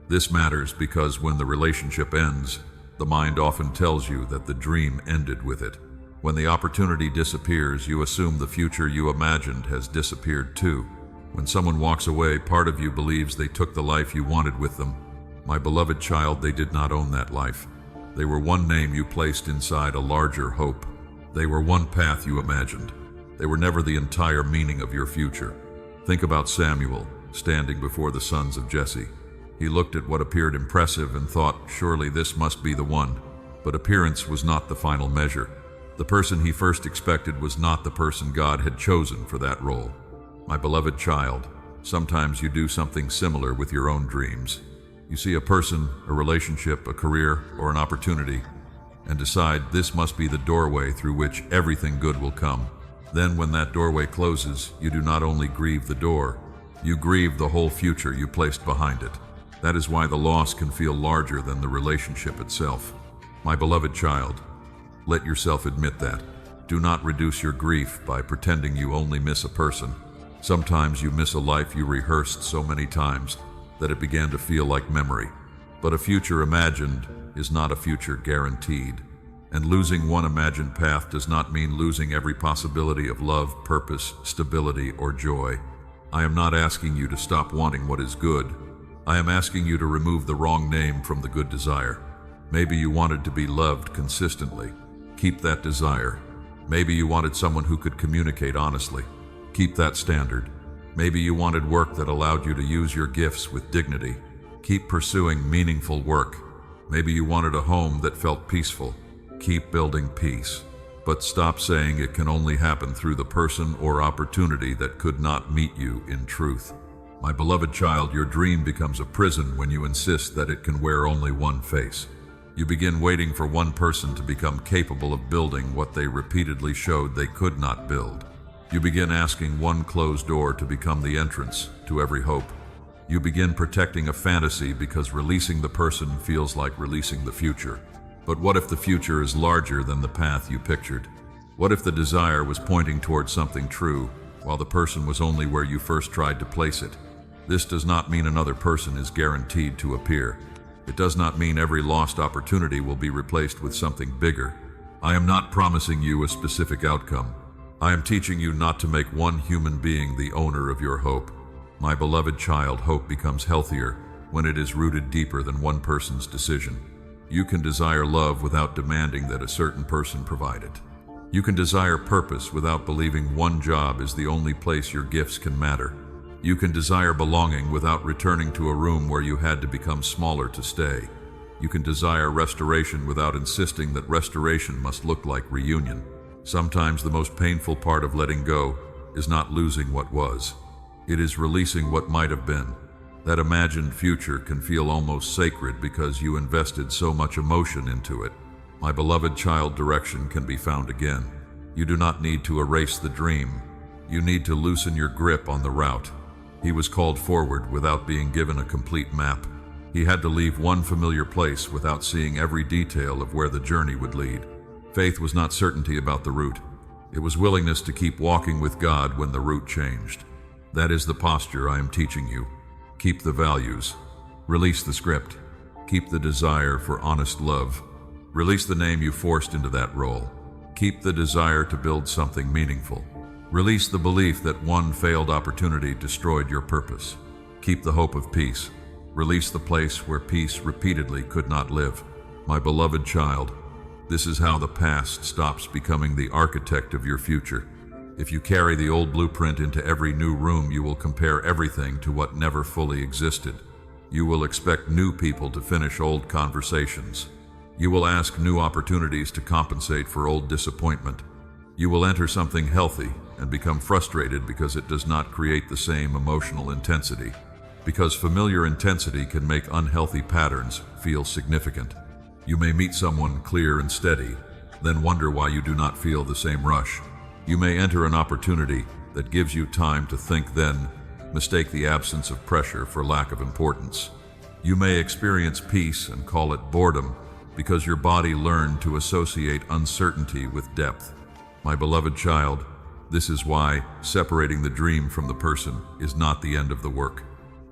This matters because when the relationship ends, the mind often tells you that the dream ended with it. When the opportunity disappears, you assume the future you imagined has disappeared too. When someone walks away, part of you believes they took the life you wanted with them. My beloved child, they did not own that life. They were one name you placed inside a larger hope. They were one path you imagined. They were never the entire meaning of your future. Think about Samuel, standing before the sons of Jesse. He looked at what appeared impressive and thought, surely this must be the one. But appearance was not the final measure. The person he first expected was not the person God had chosen for that role. My beloved child, sometimes you do something similar with your own dreams. You see a person, a relationship, a career, or an opportunity, and decide this must be the doorway through which everything good will come. Then when that doorway closes, you do not only grieve the door, you grieve the whole future you placed behind it. That is why the loss can feel larger than the relationship itself. My beloved child, let yourself admit that. Do not reduce your grief by pretending you only miss a person. Sometimes you miss a life you rehearsed so many times that it began to feel like memory. But a future imagined is not a future guaranteed. And losing one imagined path does not mean losing every possibility of love, purpose, stability, or joy. I am not asking you to stop wanting what is good. I am asking you to remove the wrong name from the good desire. Maybe you wanted to be loved consistently. Keep that desire. Maybe you wanted someone who could communicate honestly. Keep that standard. Maybe you wanted work that allowed you to use your gifts with dignity. Keep pursuing meaningful work. Maybe you wanted a home that felt peaceful. Keep building peace. But stop saying it can only happen through the person or opportunity that could not meet you in truth. My beloved child, your dream becomes a prison when you insist that it can wear only one face. You begin waiting for one person to become capable of building what they repeatedly showed they could not build. You begin asking one closed door to become the entrance to every hope. You begin protecting a fantasy because releasing the person feels like releasing the future. But what if the future is larger than the path you pictured? What if the desire was pointing towards something true, while the person was only where you first tried to place it? This does not mean another person is guaranteed to appear. It does not mean every lost opportunity will be replaced with something bigger. I am not promising you a specific outcome. I am teaching you not to make one human being the owner of your hope. My beloved child, hope becomes healthier when it is rooted deeper than one person's decision. You can desire love without demanding that a certain person provide it. You can desire purpose without believing one job is the only place your gifts can matter. You can desire belonging without returning to a room where you had to become smaller to stay. You can desire restoration without insisting that restoration must look like reunion. Sometimes the most painful part of letting go is not losing what was. It is releasing what might have been. That imagined future can feel almost sacred because you invested so much emotion into it. My beloved child, direction can be found again. You do not need to erase the dream. You need to loosen your grip on the route. He was called forward without being given a complete map. He had to leave one familiar place without seeing every detail of where the journey would lead. Faith was not certainty about the route. It was willingness to keep walking with God when the route changed. That is the posture I am teaching you. Keep the values. Release the script. Keep the desire for honest love. Release the name you forced into that role. Keep the desire to build something meaningful. Release the belief that one failed opportunity destroyed your purpose. Keep the hope of peace. Release the place where peace repeatedly could not live. My beloved child, this is how the past stops becoming the architect of your future. If you carry the old blueprint into every new room, you will compare everything to what never fully existed. You will expect new people to finish old conversations. You will ask new opportunities to compensate for old disappointment. You will enter something healthy and become frustrated because it does not create the same emotional intensity. Because familiar intensity can make unhealthy patterns feel significant. You may meet someone clear and steady, then wonder why you do not feel the same rush. You may enter an opportunity that gives you time to think, then mistake the absence of pressure for lack of importance. You may experience peace and call it boredom because your body learned to associate uncertainty with depth. My beloved child, this is why separating the dream from the person is not the end of the work.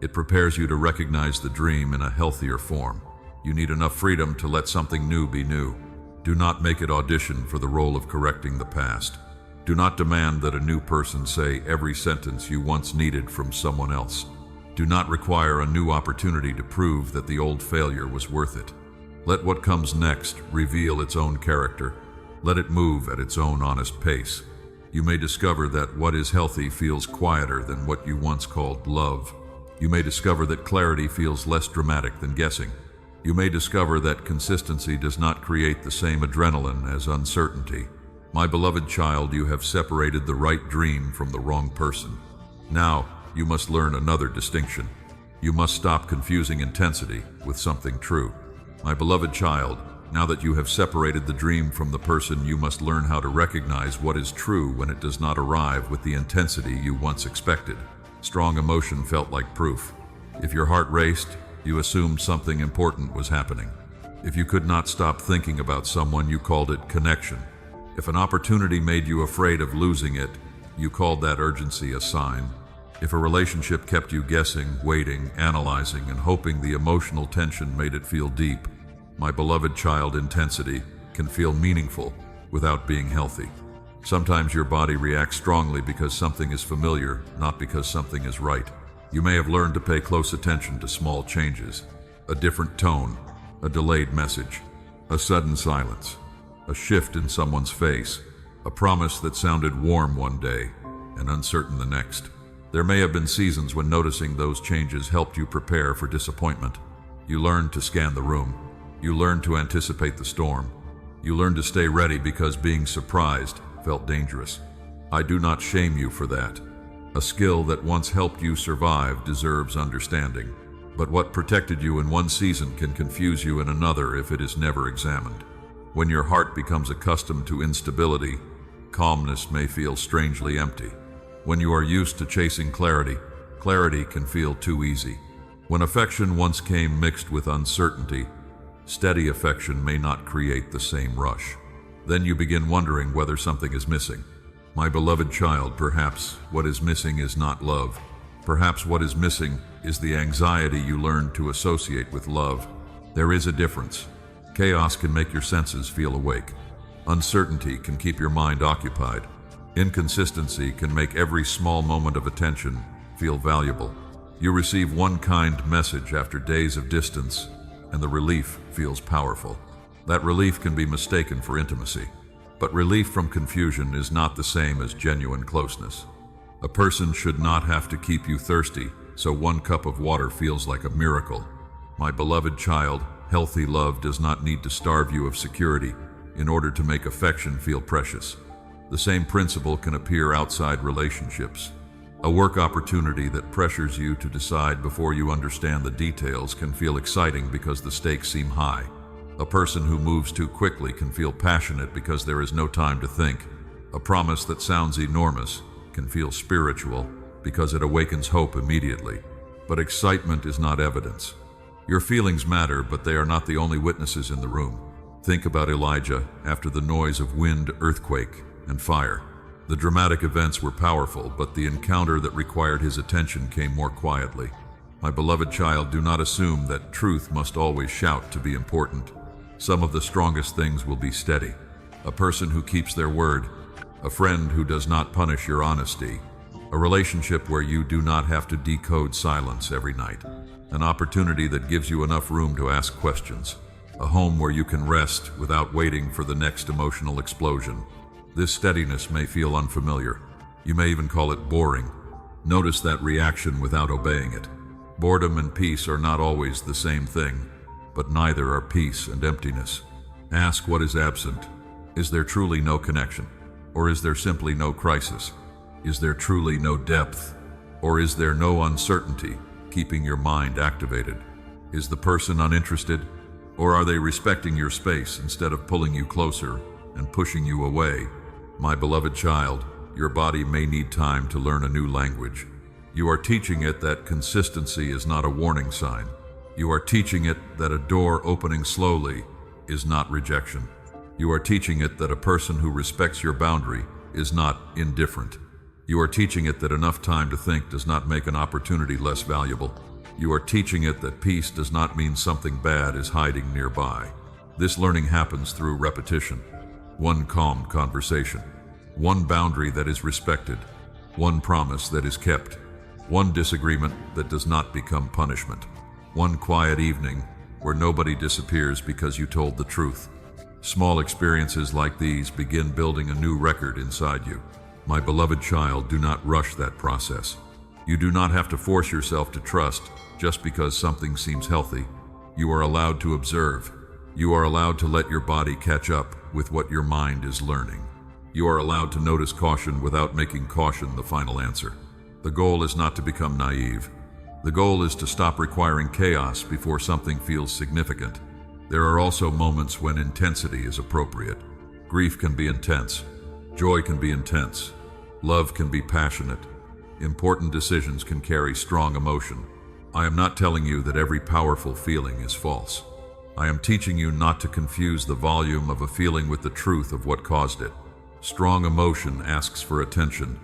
It prepares you to recognize the dream in a healthier form. You need enough freedom to let something new be new. Do not make it audition for the role of correcting the past. Do not demand that a new person say every sentence you once needed from someone else. Do not require a new opportunity to prove that the old failure was worth it. Let what comes next reveal its own character. Let it move at its own honest pace. You may discover that what is healthy feels quieter than what you once called love. You may discover that clarity feels less dramatic than guessing. You may discover that consistency does not create the same adrenaline as uncertainty. My beloved child, you have separated the right dream from the wrong person. Now, you must learn another distinction. You must stop confusing intensity with something true. My beloved child, now that you have separated the dream from the person, you must learn how to recognize what is true when it does not arrive with the intensity you once expected. Strong emotion felt like proof. If your heart raced, you assumed something important was happening. If you could not stop thinking about someone, you called it connection. If an opportunity made you afraid of losing it, you called that urgency a sign. If a relationship kept you guessing, waiting, analyzing, and hoping, the emotional tension made it feel deep. My beloved child, intensity can feel meaningful without being healthy. Sometimes your body reacts strongly because something is familiar, not because something is right. You may have learned to pay close attention to small changes, a different tone, a delayed message, a sudden silence, a shift in someone's face, a promise that sounded warm one day and uncertain the next. There may have been seasons when noticing those changes helped you prepare for disappointment. You learned to scan the room. You learned to anticipate the storm. You learned to stay ready because being surprised felt dangerous. I do not shame you for that. A skill that once helped you survive deserves understanding. But what protected you in one season can confuse you in another if it is never examined. When your heart becomes accustomed to instability, calmness may feel strangely empty. When you are used to chasing clarity, clarity can feel too easy. When affection once came mixed with uncertainty, steady affection may not create the same rush. Then you begin wondering whether something is missing. My beloved child, perhaps what is missing is not love. Perhaps what is missing is the anxiety you learned to associate with love. There is a difference. Chaos can make your senses feel awake. Uncertainty can keep your mind occupied. Inconsistency can make every small moment of attention feel valuable. You receive one kind message after days of distance, and the relief feels powerful. That relief can be mistaken for intimacy. But relief from confusion is not the same as genuine closeness. A person should not have to keep you thirsty, so one cup of water feels like a miracle. My beloved child, healthy love does not need to starve you of security in order to make affection feel precious. The same principle can appear outside relationships. A work opportunity that pressures you to decide before you understand the details can feel exciting because the stakes seem high. A person who moves too quickly can feel passionate because there is no time to think. A promise that sounds enormous can feel spiritual because it awakens hope immediately. But excitement is not evidence. Your feelings matter, but they are not the only witnesses in the room. Think about Elijah after the noise of wind, earthquake, and fire. The dramatic events were powerful, but the encounter that required his attention came more quietly. My beloved child, do not assume that truth must always shout to be important. Some of the strongest things will be steady. A person who keeps their word, a friend who does not punish your honesty, a relationship where you do not have to decode silence every night, an opportunity that gives you enough room to ask questions, a home where you can rest without waiting for the next emotional explosion. This steadiness may feel unfamiliar. You may even call it boring. Notice that reaction without obeying it. Boredom and peace are not always the same thing, but neither are peace and emptiness. Ask what is absent. Is there truly no connection? Or is there simply no crisis? Is there truly no depth? Or is there no uncertainty keeping your mind activated? Is the person uninterested? Or are they respecting your space instead of pulling you closer and pushing you away? My beloved child, your body may need time to learn a new language. You are teaching it that consistency is not a warning sign. You are teaching it that a door opening slowly is not rejection. You are teaching it that a person who respects your boundary is not indifferent. You are teaching it that enough time to think does not make an opportunity less valuable. You are teaching it that peace does not mean something bad is hiding nearby. This learning happens through repetition. One calm conversation, one boundary that is respected, one promise that is kept, one disagreement that does not become punishment, one quiet evening where nobody disappears because you told the truth. Small experiences like these begin building a new record inside you. My beloved child, do not rush that process. You do not have to force yourself to trust just because something seems healthy. You are allowed to observe. You are allowed to let your body catch up with what your mind is learning. You are allowed to notice caution without making caution the final answer. The goal is not to become naive. The goal is to stop requiring chaos before something feels significant. There are also moments when intensity is appropriate. Grief can be intense. Joy can be intense. Love can be passionate. Important decisions can carry strong emotion. I am not telling you that every powerful feeling is false. I am teaching you not to confuse the volume of a feeling with the truth of what caused it. Strong emotion asks for attention.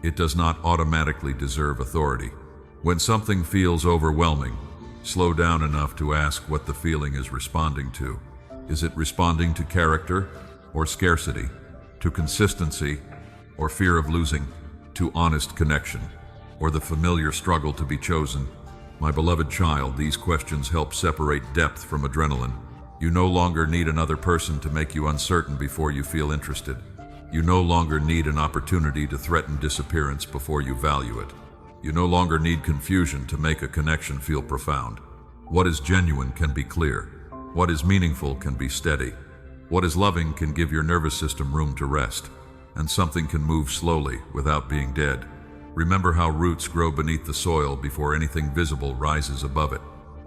It does not automatically deserve authority. When something feels overwhelming, slow down enough to ask what the feeling is responding to. Is it responding to character or scarcity, to consistency or fear of losing, to honest connection, or the familiar struggle to be chosen? My beloved child, these questions help separate depth from adrenaline. You no longer need another person to make you uncertain before you feel interested. You no longer need an opportunity to threaten disappearance before you value it. You no longer need confusion to make a connection feel profound. What is genuine can be clear. What is meaningful can be steady. What is loving can give your nervous system room to rest. And something can move slowly without being dead. Remember how roots grow beneath the soil before anything visible rises above it.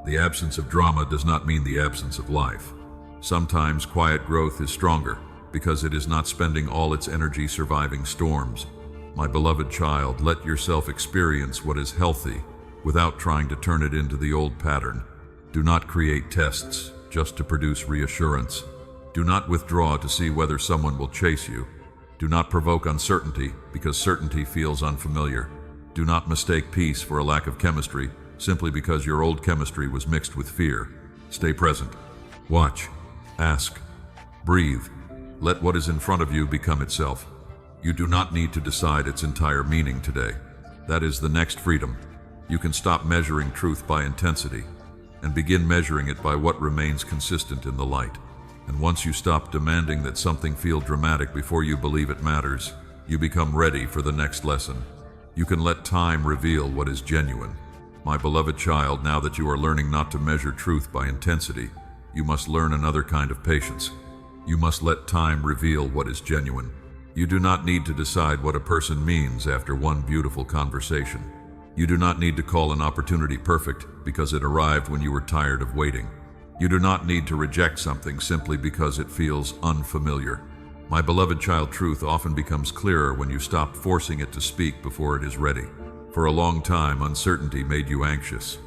The absence of drama does not mean the absence of life. Sometimes quiet growth is stronger because it is not spending all its energy surviving storms. My beloved child, let yourself experience what is healthy without trying to turn it into the old pattern. Do not create tests just to produce reassurance. Do not withdraw to see whether someone will chase you. Do not provoke uncertainty because certainty feels unfamiliar. Do not mistake peace for a lack of chemistry simply because your old chemistry was mixed with fear. Stay present. Watch. Ask. Breathe. Let what is in front of you become itself. You do not need to decide its entire meaning today. That is the next freedom. You can stop measuring truth by intensity and begin measuring it by what remains consistent in the light. And once you stop demanding that something feel dramatic before you believe it matters, you become ready for the next lesson. You can let time reveal what is genuine. My beloved child, now that you are learning not to measure truth by intensity, you must learn another kind of patience. You must let time reveal what is genuine. You do not need to decide what a person means after one beautiful conversation. You do not need to call an opportunity perfect because it arrived when you were tired of waiting. You do not need to reject something simply because it feels unfamiliar. My beloved child, truth often becomes clearer when you stop forcing it to speak before it is ready. For a long time, uncertainty made you anxious.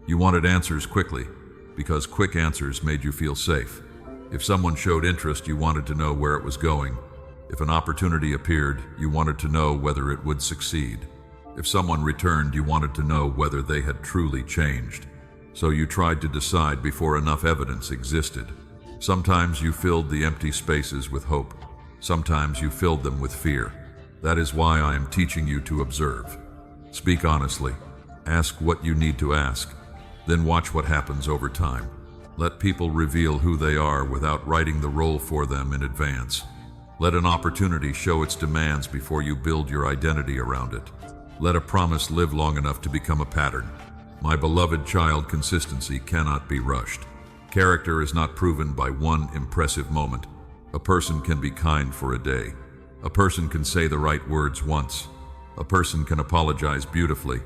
You wanted answers quickly because quick answers made you feel safe. If someone showed interest, you wanted to know where it was going. If an opportunity appeared, you wanted to know whether it would succeed. If someone returned, you wanted to know whether they had truly changed. So you tried to decide before enough evidence existed. Sometimes you filled the empty spaces with hope. Sometimes you filled them with fear. That is why I am teaching you to observe. Speak honestly. Ask what you need to ask. Then watch what happens over time. Let people reveal who they are without writing the role for them in advance. Let an opportunity show its demands before you build your identity around it. Let a promise live long enough to become a pattern. My beloved child, consistency cannot be rushed. Character is not proven by one impressive moment. A person can be kind for a day. A person can say the right words once. A person can apologize beautifully.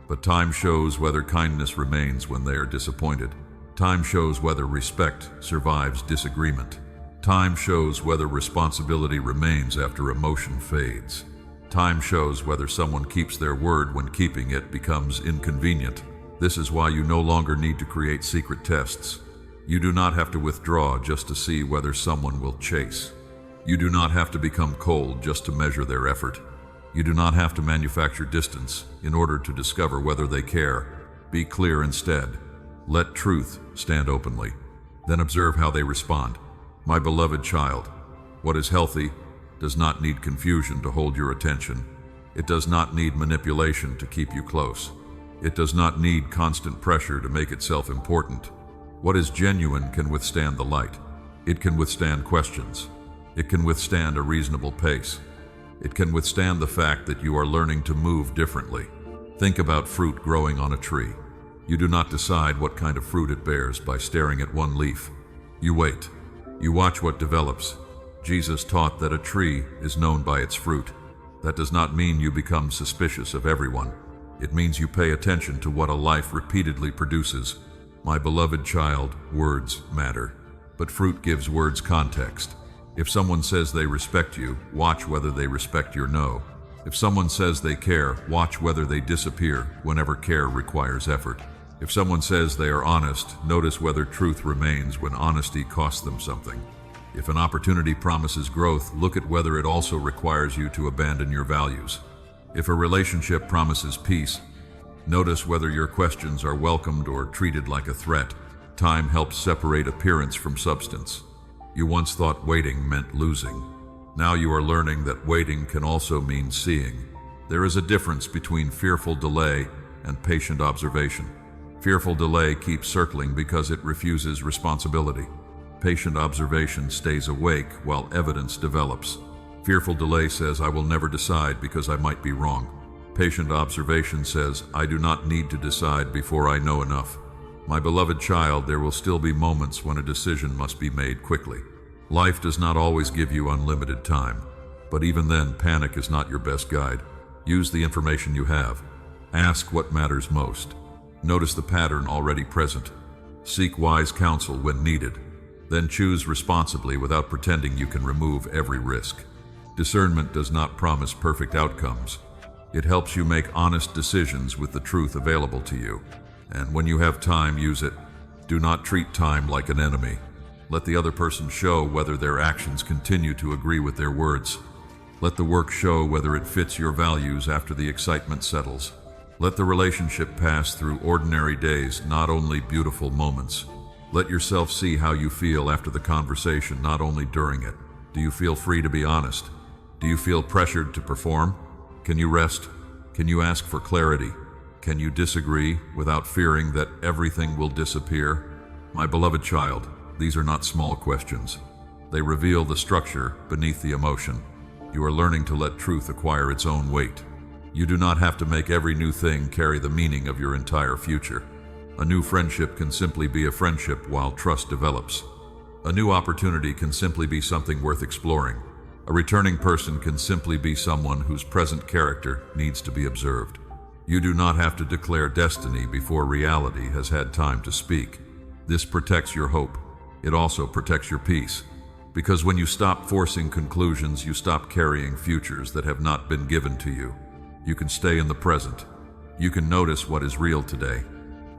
But time shows whether kindness remains when they are disappointed. Time shows whether respect survives disagreement. Time shows whether responsibility remains after emotion fades. Time shows whether someone keeps their word when keeping it becomes inconvenient. This is why you no longer need to create secret tests. You do not have to withdraw just to see whether someone will chase. You do not have to become cold just to measure their effort. You do not have to manufacture distance in order to discover whether they care. Be clear instead. Let truth stand openly. Then observe how they respond. My beloved child, what is healthy does not need confusion to hold your attention. It does not need manipulation to keep you close. It does not need constant pressure to make itself important. What is genuine can withstand the light. It can withstand questions. It can withstand a reasonable pace. It can withstand the fact that you are learning to move differently. Think about fruit growing on a tree. You do not decide what kind of fruit it bears by staring at one leaf. You wait. You watch what develops. Jesus taught that a tree is known by its fruit. That does not mean you become suspicious of everyone. It means you pay attention to what a life repeatedly produces. My beloved child, words matter, but fruit gives words context. If someone says they respect you, watch whether they respect your no. If someone says they care, watch whether they disappear whenever care requires effort. If someone says they are honest, notice whether truth remains when honesty costs them something. If an opportunity promises growth, look at whether it also requires you to abandon your values. If a relationship promises peace, notice whether your questions are welcomed or treated like a threat. Time helps separate appearance from substance. You once thought waiting meant losing. Now you are learning that waiting can also mean seeing. There is a difference between fearful delay and patient observation. Fearful delay keeps circling because it refuses responsibility. Patient observation stays awake while evidence develops. Fearful delay says, I will never decide because I might be wrong. Patient observation says, I do not need to decide before I know enough. My beloved child, there will still be moments when a decision must be made quickly. Life does not always give you unlimited time, but even then, panic is not your best guide. Use the information you have. Ask what matters most. Notice the pattern already present. Seek wise counsel when needed. Then choose responsibly without pretending you can remove every risk. Discernment does not promise perfect outcomes. It helps you make honest decisions with the truth available to you. And when you have time, use it. Do not treat time like an enemy. Let the other person show whether their actions continue to agree with their words. Let the work show whether it fits your values after the excitement settles. Let the relationship pass through ordinary days, not only beautiful moments. Let yourself see how you feel after the conversation, not only during it. Do you feel free to be honest? Do you feel pressured to perform? Can you rest? Can you ask for clarity? Can you disagree without fearing that everything will disappear? My beloved child, these are not small questions. They reveal the structure beneath the emotion. You are learning to let truth acquire its own weight. You do not have to make every new thing carry the meaning of your entire future. A new friendship can simply be a friendship while trust develops. A new opportunity can simply be something worth exploring. A returning person can simply be someone whose present character needs to be observed. You do not have to declare destiny before reality has had time to speak. This protects your hope. It also protects your peace. Because when you stop forcing conclusions, you stop carrying futures that have not been given to you. You can stay in the present. You can notice what is real today.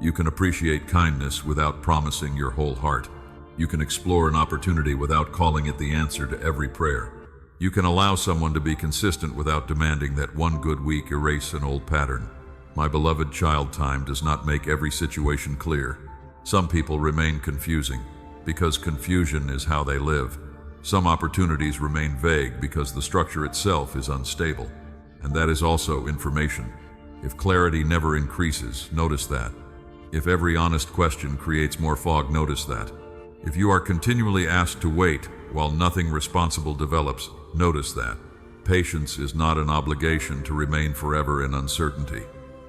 You can appreciate kindness without promising your whole heart. You can explore an opportunity without calling it the answer to every prayer. You can allow someone to be consistent without demanding that one good week erase an old pattern. My beloved child, time does not make every situation clear. Some people remain confusing because confusion is how they live. Some opportunities remain vague because the structure itself is unstable. And that is also information. If clarity never increases, notice that. If every honest question creates more fog, notice that. If you are continually asked to wait while nothing responsible develops, notice that. Patience is not an obligation to remain forever in uncertainty.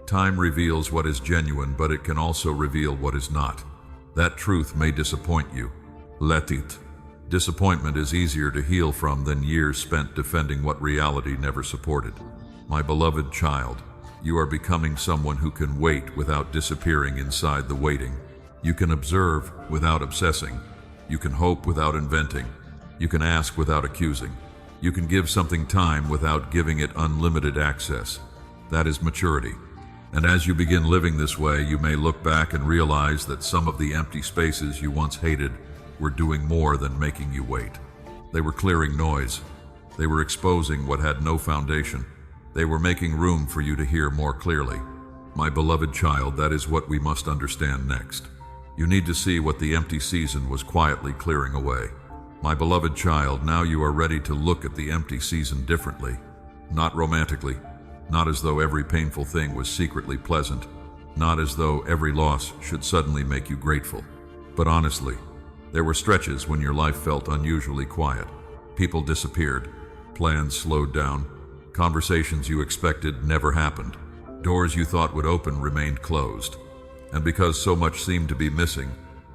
Time reveals what is genuine, but it can also reveal what is not. That truth may disappoint you. Let it. Disappointment is easier to heal from than years spent defending what reality never supported. My beloved child, you are becoming someone who can wait without disappearing inside the waiting. You can observe without obsessing. You can hope without inventing. You can ask without accusing. You can give something time without giving it unlimited access. That is maturity. And as you begin living this way, you may look back and realize that some of the empty spaces you once hated were doing more than making you wait. They were clearing noise. They were exposing what had no foundation. They were making room for you to hear more clearly. My beloved child, that is what we must understand next. You need to see what the empty season was quietly clearing away. My beloved child, now you are ready to look at the empty season differently. Not romantically, not as though every painful thing was secretly pleasant, not as though every loss should suddenly make you grateful. But honestly, there were stretches when your life felt unusually quiet. People disappeared, plans slowed down, conversations you expected never happened, doors you thought would open remained closed. And because so much seemed to be missing,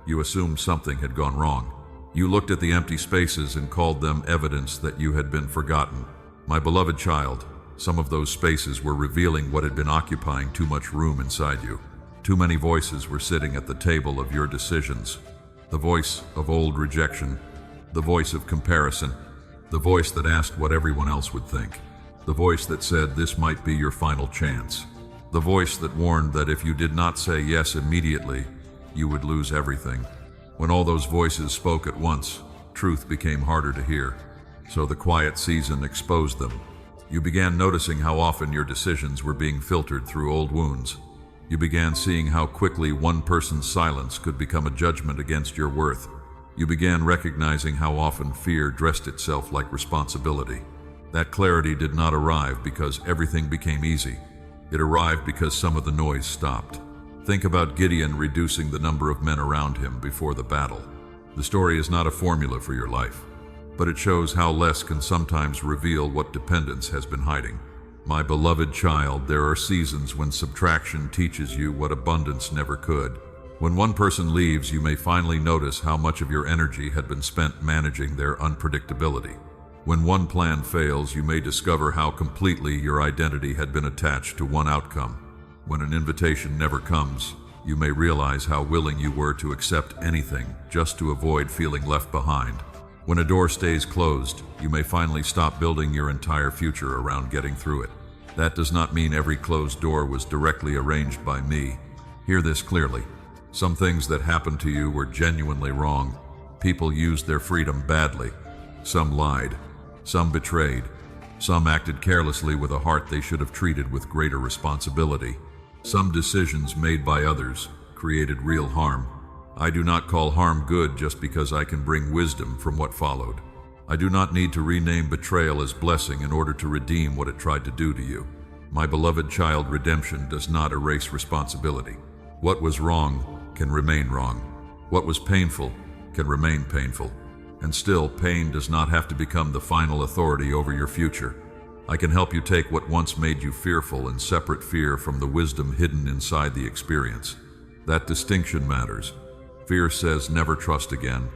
you assumed something had gone wrong. You looked at the empty spaces and called them evidence that you had been forgotten. My beloved child, some of those spaces were revealing what had been occupying too much room inside you. Too many voices were sitting at the table of your decisions. The voice of old rejection, the voice of comparison, the voice that asked what everyone else would think, the voice that said this might be your final chance, the voice that warned that if you did not say yes immediately, you would lose everything. When all those voices spoke at once, truth became harder to hear. So the quiet season exposed them. You began noticing how often your decisions were being filtered through old wounds. You began seeing how quickly one person's silence could become a judgment against your worth. You began recognizing how often fear dressed itself like responsibility. That clarity did not arrive because everything became easy. It arrived because some of the noise stopped. Think about Gideon reducing the number of men around him before the battle. The story is not a formula for your life, but it shows how less can sometimes reveal what dependence has been hiding. My beloved child, there are seasons when subtraction teaches you what abundance never could. When one person leaves, you may finally notice how much of your energy had been spent managing their unpredictability. When one plan fails, you may discover how completely your identity had been attached to one outcome. When an invitation never comes, you may realize how willing you were to accept anything just to avoid feeling left behind. When a door stays closed, you may finally stop building your entire future around getting through it. That does not mean every closed door was directly arranged by me. Hear this clearly. Some things that happened to you were genuinely wrong. People used their freedom badly. Some lied. Some betrayed. Some acted carelessly with a heart they should have treated with greater responsibility. Some decisions made by others created real harm. I do not call harm good just because I can bring wisdom from what followed. I do not need to rename betrayal as blessing in order to redeem what it tried to do to you. My beloved child, redemption does not erase responsibility. What was wrong can remain wrong. What was painful can remain painful. And still, pain does not have to become the final authority over your future. I can help you take what once made you fearful and separate fear from the wisdom hidden inside the experience. That distinction matters. Fear says never trust again.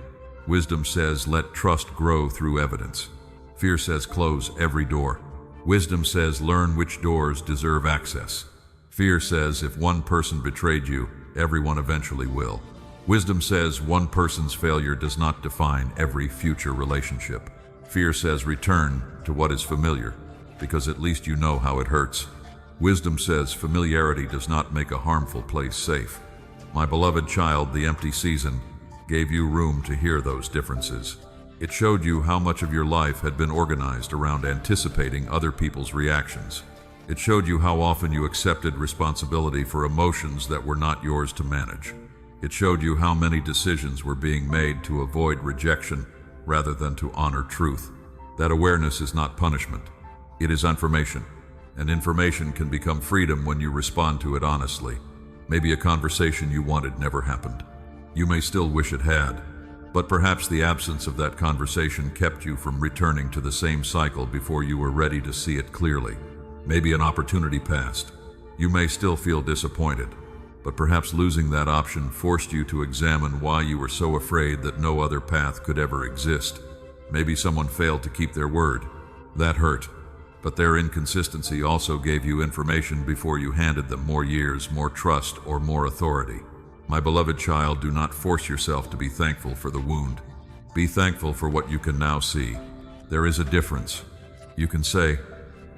Wisdom says let trust grow through evidence. Fear says close every door. Wisdom says learn which doors deserve access. Fear says if one person betrayed you, everyone eventually will. Wisdom says one person's failure does not define every future relationship. Fear says return to what is familiar, because at least you know how it hurts. Wisdom says familiarity does not make a harmful place safe. My beloved child, the empty season gave you room to hear those differences. It showed you how much of your life had been organized around anticipating other people's reactions. It showed you how often you accepted responsibility for emotions that were not yours to manage. It showed you how many decisions were being made to avoid rejection rather than to honor truth. That awareness is not punishment. It is information, and information can become freedom when you respond to it honestly. Maybe a conversation you wanted never happened. You may still wish it had, but perhaps the absence of that conversation kept you from returning to the same cycle before you were ready to see it clearly. Maybe an opportunity passed. You may still feel disappointed, but perhaps losing that option forced you to examine why you were so afraid that no other path could ever exist. Maybe someone failed to keep their word. That hurt, but their inconsistency also gave you information before you handed them more years, more trust, or more authority. My beloved child, do not force yourself to be thankful for the wound. Be thankful for what you can now see. There is a difference. You can say,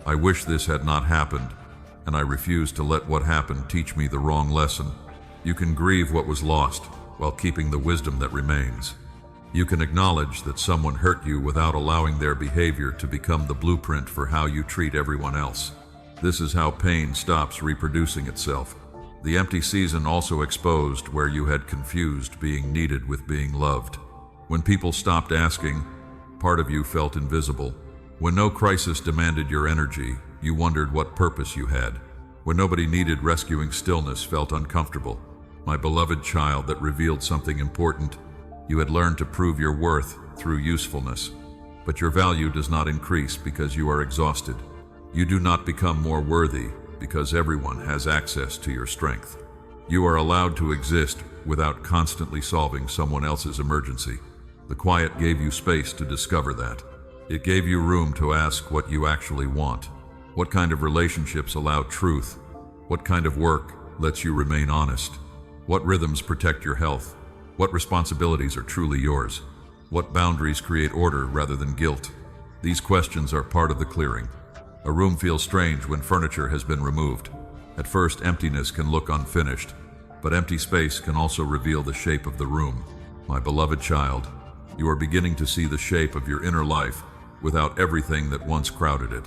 I wish this had not happened, and I refuse to let what happened teach me the wrong lesson. You can grieve what was lost while keeping the wisdom that remains. You can acknowledge that someone hurt you without allowing their behavior to become the blueprint for how you treat everyone else. This is how pain stops reproducing itself. The empty season also exposed where you had confused being needed with being loved. When people stopped asking, part of you felt invisible. When no crisis demanded your energy, you wondered what purpose you had. When nobody needed rescuing, stillness felt uncomfortable. My beloved child, that revealed something important. You had learned to prove your worth through usefulness. But your value does not increase because you are exhausted. You do not become more worthy because everyone has access to your strength. You are allowed to exist without constantly solving someone else's emergency. The quiet gave you space to discover that. It gave you room to ask what you actually want. What kind of relationships allow truth? What kind of work lets you remain honest? What rhythms protect your health? What responsibilities are truly yours? What boundaries create order rather than guilt? These questions are part of the clearing. A room feels strange when furniture has been removed. At first, emptiness can look unfinished, but empty space can also reveal the shape of the room. My beloved child, you are beginning to see the shape of your inner life without everything that once crowded it.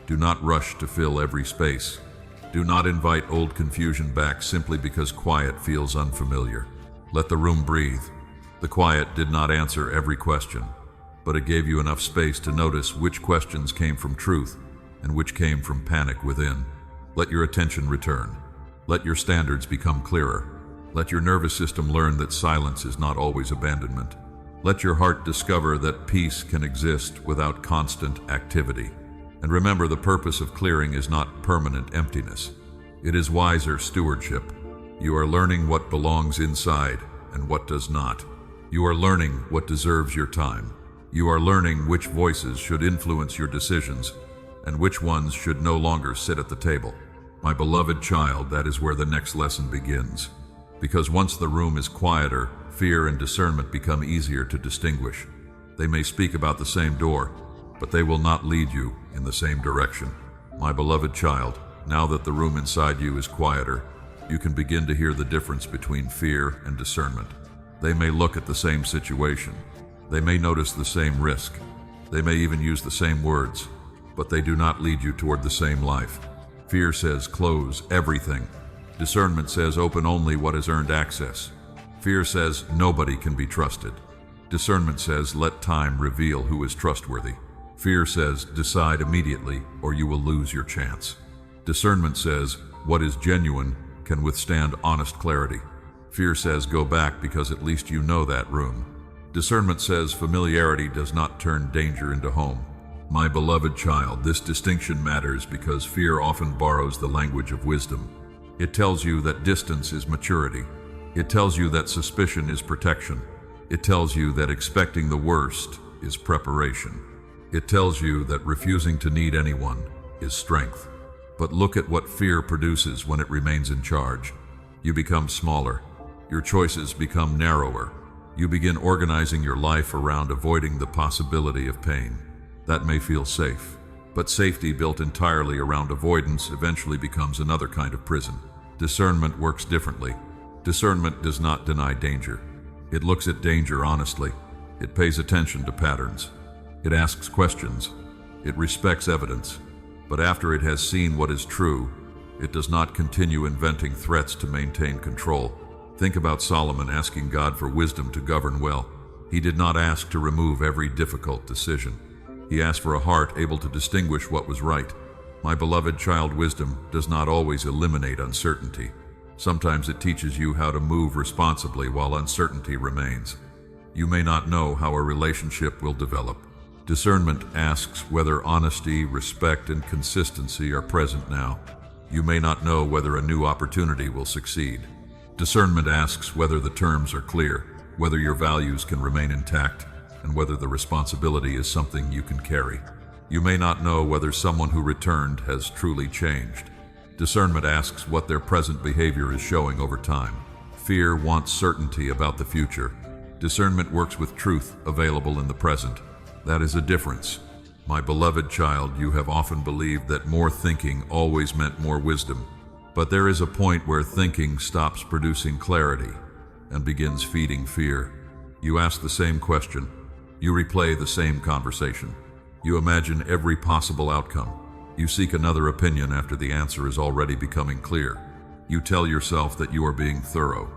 Do not rush to fill every space. Do not invite old confusion back simply because quiet feels unfamiliar. Let the room breathe. The quiet did not answer every question, but it gave you enough space to notice which questions came from truth and which came from panic within. Let your attention return. Let your standards become clearer. Let your nervous system learn that silence is not always abandonment. Let your heart discover that peace can exist without constant activity. And remember, the purpose of clearing is not permanent emptiness. It is wiser stewardship. You are learning what belongs inside and what does not. You are learning what deserves your time. You are learning which voices should influence your decisions and which ones should no longer sit at the table. My beloved child, that is where the next lesson begins. Because once the room is quieter, fear and discernment become easier to distinguish. They may speak about the same door, but they will not lead you in the same direction. My beloved child, now that the room inside you is quieter, you can begin to hear the difference between fear and discernment. They may look at the same situation. They may notice the same risk. They may even use the same words, but they do not lead you toward the same life. Fear says, close everything. Discernment says, open only what has earned access. Fear says, nobody can be trusted. Discernment says, let time reveal who is trustworthy. Fear says, decide immediately or you will lose your chance. Discernment says, what is genuine can withstand honest clarity. Fear says, go back because at least you know that room. Discernment says, familiarity does not turn danger into home. My beloved child, this distinction matters because fear often borrows the language of wisdom. It tells you that distance is maturity. It tells you that suspicion is protection. It tells you that expecting the worst is preparation. It tells you that refusing to need anyone is strength. But look at what fear produces when it remains in charge. You become smaller. Your choices become narrower. You begin organizing your life around avoiding the possibility of pain. That may feel safe, but safety built entirely around avoidance eventually becomes another kind of prison. Discernment works differently. Discernment does not deny danger. It looks at danger honestly. It pays attention to patterns. It asks questions. It respects evidence. But after it has seen what is true, it does not continue inventing threats to maintain control. Think about Solomon asking God for wisdom to govern well. He did not ask to remove every difficult decision. He asked for a heart able to distinguish what was right. My beloved child, wisdom does not always eliminate uncertainty. Sometimes it teaches you how to move responsibly while uncertainty remains. You may not know how a relationship will develop. Discernment asks whether honesty, respect, and consistency are present now. You may not know whether a new opportunity will succeed. Discernment asks whether the terms are clear, whether your values can remain intact, and whether the responsibility is something you can carry. You may not know whether someone who returned has truly changed. Discernment asks what their present behavior is showing over time. Fear wants certainty about the future. Discernment works with truth available in the present. That is a difference. My beloved child, you have often believed that more thinking always meant more wisdom. But there is a point where thinking stops producing clarity and begins feeding fear. You ask the same question. You replay the same conversation. You imagine every possible outcome. You seek another opinion after the answer is already becoming clear. You tell yourself that you are being thorough,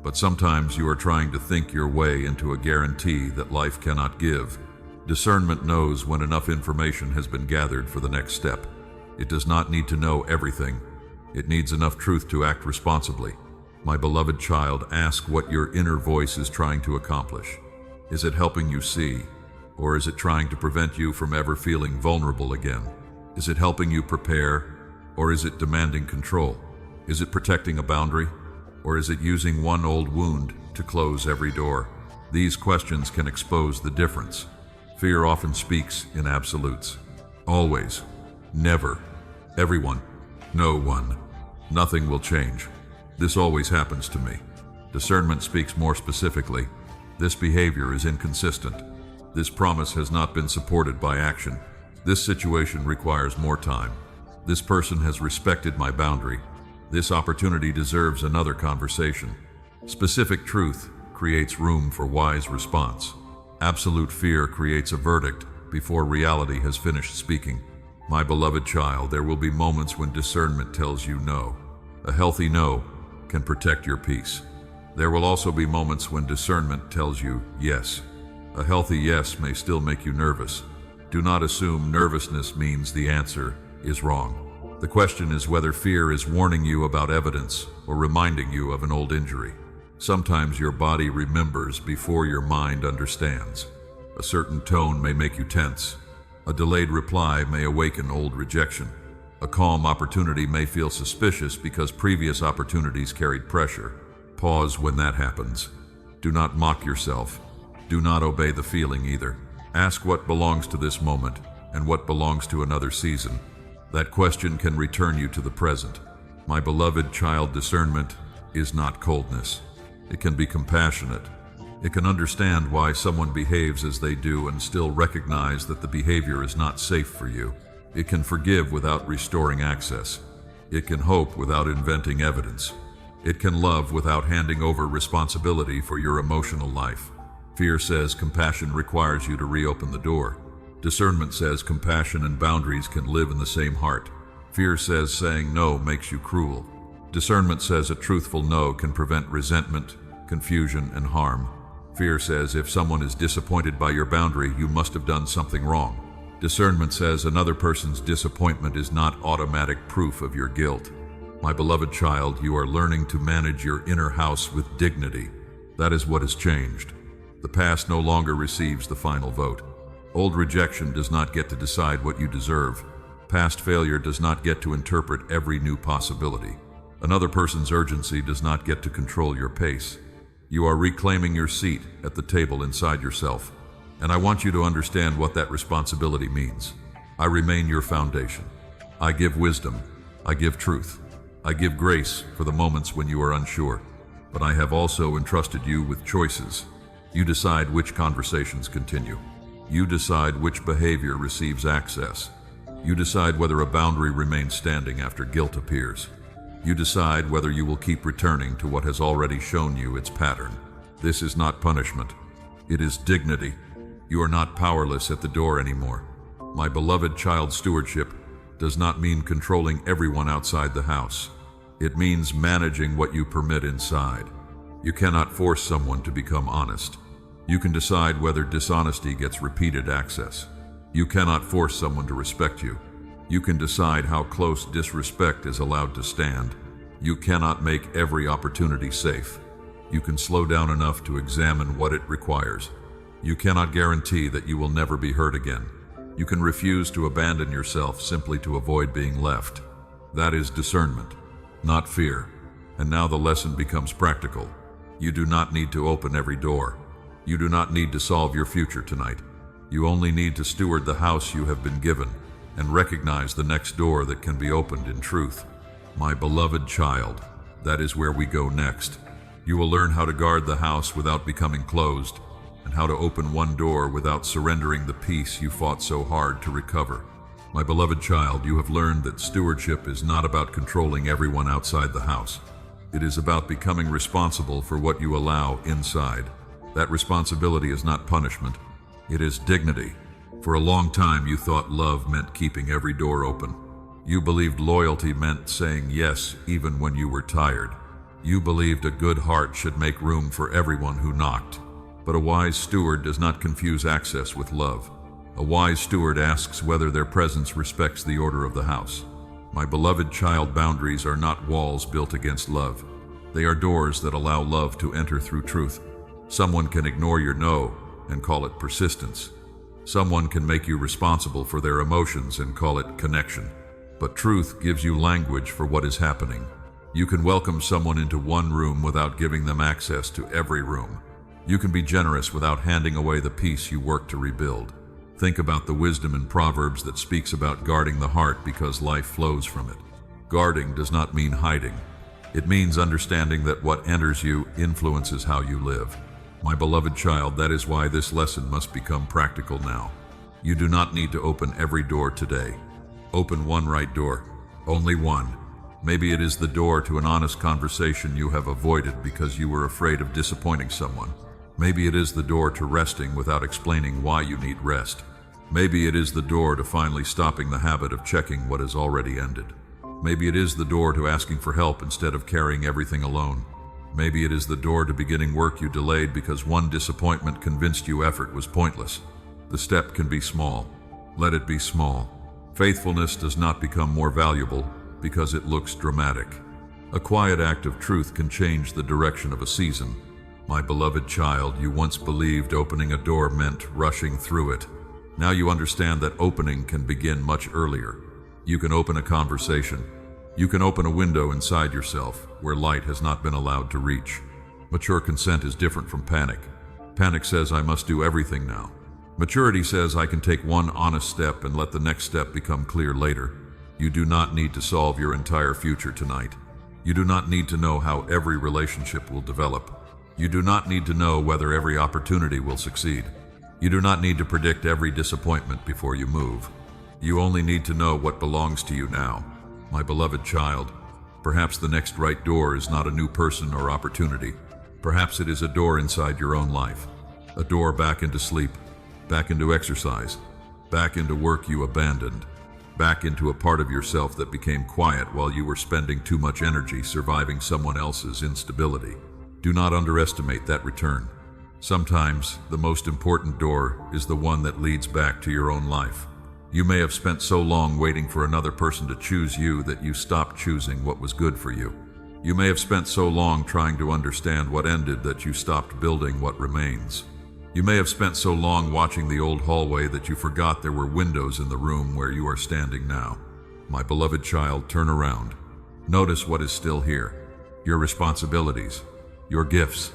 but sometimes you are trying to think your way into a guarantee that life cannot give. Discernment knows when enough information has been gathered for the next step. It does not need to know everything. It needs enough truth to act responsibly. My beloved child, ask what your inner voice is trying to accomplish. Is it helping you see, or is it trying to prevent you from ever feeling vulnerable again? Is it helping you prepare, or is it demanding control? Is it protecting a boundary, or is it using one old wound to close every door? These questions can expose the difference. Fear often speaks in absolutes. Always, never, everyone, no one, nothing will change. This always happens to me. Discernment speaks more specifically. This behavior is inconsistent. This promise has not been supported by action. This situation requires more time. This person has respected my boundary. This opportunity deserves another conversation. Specific truth creates room for wise response. Absolute fear creates a verdict before reality has finished speaking. My beloved child, there will be moments when discernment tells you no. A healthy no can protect your peace. There will also be moments when discernment tells you yes. A healthy yes may still make you nervous. Do not assume nervousness means the answer is wrong. The question is whether fear is warning you about evidence or reminding you of an old injury. Sometimes your body remembers before your mind understands. A certain tone may make you tense. A delayed reply may awaken old rejection. A calm opportunity may feel suspicious because previous opportunities carried pressure. Pause when that happens. Do not mock yourself. Do not obey the feeling either. Ask what belongs to this moment and what belongs to another season. That question can return you to the present. My beloved child, discernment is not coldness. It can be compassionate. It can understand why someone behaves as they do and still recognize that the behavior is not safe for you. It can forgive without restoring access. It can hope without inventing evidence. It can love without handing over responsibility for your emotional life. Fear says compassion requires you to reopen the door. Discernment says compassion and boundaries can live in the same heart. Fear says saying no makes you cruel. Discernment says a truthful no can prevent resentment, confusion, and harm. Fear says if someone is disappointed by your boundary, you must have done something wrong. Discernment says another person's disappointment is not automatic proof of your guilt. My beloved child, you are learning to manage your inner house with dignity. That is what has changed. The past no longer receives the final vote. Old rejection does not get to decide what you deserve. Past failure does not get to interpret every new possibility. Another person's urgency does not get to control your pace. You are reclaiming your seat at the table inside yourself, and I want you to understand what that responsibility means. I remain your foundation. I give wisdom. I give truth. I give grace for the moments when you are unsure, but I have also entrusted you with choices. You decide which conversations continue. You decide which behavior receives access. You decide whether a boundary remains standing after guilt appears. You decide whether you will keep returning to what has already shown you its pattern. This is not punishment. It is dignity. You are not powerless at the door anymore. My beloved child, stewardship does not mean controlling everyone outside the house. It means managing what you permit inside. You cannot force someone to become honest. You can decide whether dishonesty gets repeated access. You cannot force someone to respect you. You can decide how close disrespect is allowed to stand. You cannot make every opportunity safe. You can slow down enough to examine what it requires. You cannot guarantee that you will never be hurt again. You can refuse to abandon yourself simply to avoid being left. That is discernment, not fear. And now the lesson becomes practical. You do not need to open every door. You do not need to solve your future tonight. You only need to steward the house you have been given and recognize the next door that can be opened in truth. My beloved child, that is where we go next. You will learn how to guard the house without becoming closed, and how to open one door without surrendering the peace you fought so hard to recover. My beloved child, you have learned that stewardship is not about controlling everyone outside the house. It is about becoming responsible for what you allow inside. That responsibility is not punishment. It is dignity. For a long time, you thought love meant keeping every door open. You believed loyalty meant saying yes even when you were tired. You believed a good heart should make room for everyone who knocked. But a wise steward does not confuse access with love. A wise steward asks whether their presence respects the order of the house. My beloved child, boundaries are not walls built against love. They are doors that allow love to enter through truth. Someone can ignore your no and call it persistence. Someone can make you responsible for their emotions and call it connection. But truth gives you language for what is happening. You can welcome someone into one room without giving them access to every room. You can be generous without handing away the peace you work to rebuild. Think about the wisdom in Proverbs that speaks about guarding the heart because life flows from it. Guarding does not mean hiding. It means understanding that what enters you influences how you live. My beloved child, that is why this lesson must become practical now. You do not need to open every door today. Open one right door. Only one. Maybe it is the door to an honest conversation you have avoided because you were afraid of disappointing someone. Maybe it is the door to resting without explaining why you need rest. Maybe it is the door to finally stopping the habit of checking what has already ended. Maybe it is the door to asking for help instead of carrying everything alone. Maybe it is the door to beginning work you delayed because one disappointment convinced you effort was pointless. The step can be small. Let it be small. Faithfulness does not become more valuable because it looks dramatic. A quiet act of truth can change the direction of a season. My beloved child, you once believed opening a door meant rushing through it. Now you understand that opening can begin much earlier. You can open a conversation. You can open a window inside yourself where light has not been allowed to reach. Mature consent is different from panic. Panic says I must do everything now. Maturity says I can take one honest step and let the next step become clear later. You do not need to solve your entire future tonight. You do not need to know how every relationship will develop. You do not need to know whether every opportunity will succeed. You do not need to predict every disappointment before you move. You only need to know what belongs to you now. My beloved child, perhaps the next right door is not a new person or opportunity. Perhaps it is a door inside your own life. A door back into sleep, back into exercise, back into work you abandoned, back into a part of yourself that became quiet while you were spending too much energy surviving someone else's instability. Do not underestimate that return. Sometimes the most important door is the one that leads back to your own life. You may have spent so long waiting for another person to choose you that you stopped choosing what was good for you. You may have spent so long trying to understand what ended that you stopped building what remains. You may have spent so long watching the old hallway that you forgot there were windows in the room where you are standing now. My beloved child, turn around. Notice what is still here. Your responsibilities, your gifts,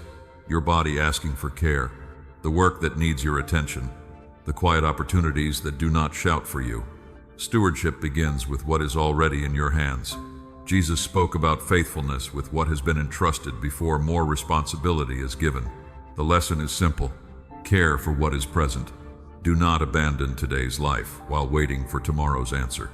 your body asking for care, the work that needs your attention, the quiet opportunities that do not shout for you. Stewardship begins with what is already in your hands. Jesus spoke about faithfulness with what has been entrusted before more responsibility is given. The lesson is simple. Care for what is present. Do not abandon today's life while waiting for tomorrow's answer.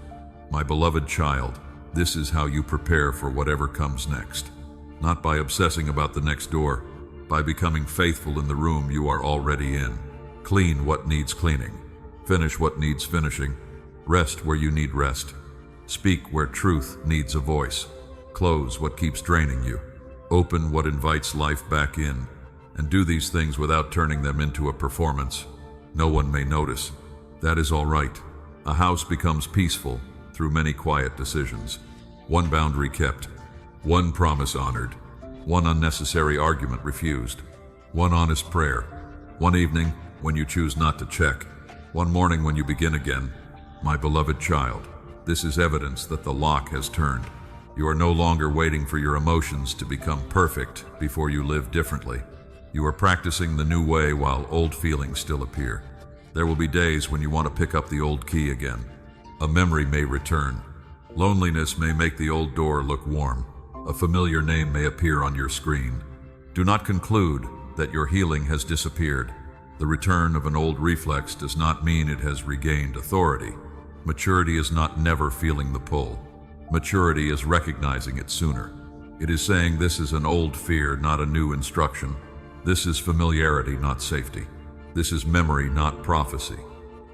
My beloved child, this is how you prepare for whatever comes next. Not by obsessing about the next door, by becoming faithful in the room you are already in. Clean what needs cleaning. Finish what needs finishing. Rest where you need rest. Speak where truth needs a voice. Close what keeps draining you. Open what invites life back in. And do these things without turning them into a performance. No one may notice. That is all right. A house becomes peaceful through many quiet decisions. One boundary kept. One promise honored. One unnecessary argument refused. One honest prayer. One evening when you choose not to check. One morning when you begin again. My beloved child, this is evidence that the lock has turned. You are no longer waiting for your emotions to become perfect before you live differently. You are practicing the new way while old feelings still appear. There will be days when you want to pick up the old key again. A memory may return. Loneliness may make the old door look warm. A familiar name may appear on your screen. Do not conclude that your healing has disappeared. The return of an old reflex does not mean it has regained authority. Maturity is not never feeling the pull. Maturity is recognizing it sooner. It is saying this is an old fear, not a new instruction. This is familiarity, not safety. This is memory, not prophecy.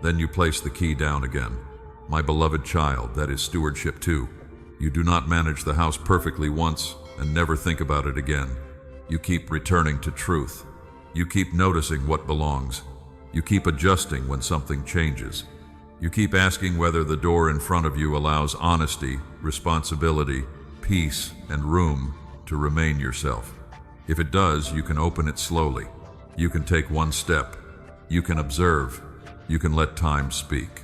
Then you place the key down again. My beloved child, that is stewardship too. You do not manage the house perfectly once and never think about it again. You keep returning to truth. You keep noticing what belongs. You keep adjusting when something changes. You keep asking whether the door in front of you allows honesty, responsibility, peace, and room to remain yourself. If it does, you can open it slowly. You can take one step. You can observe. You can let time speak.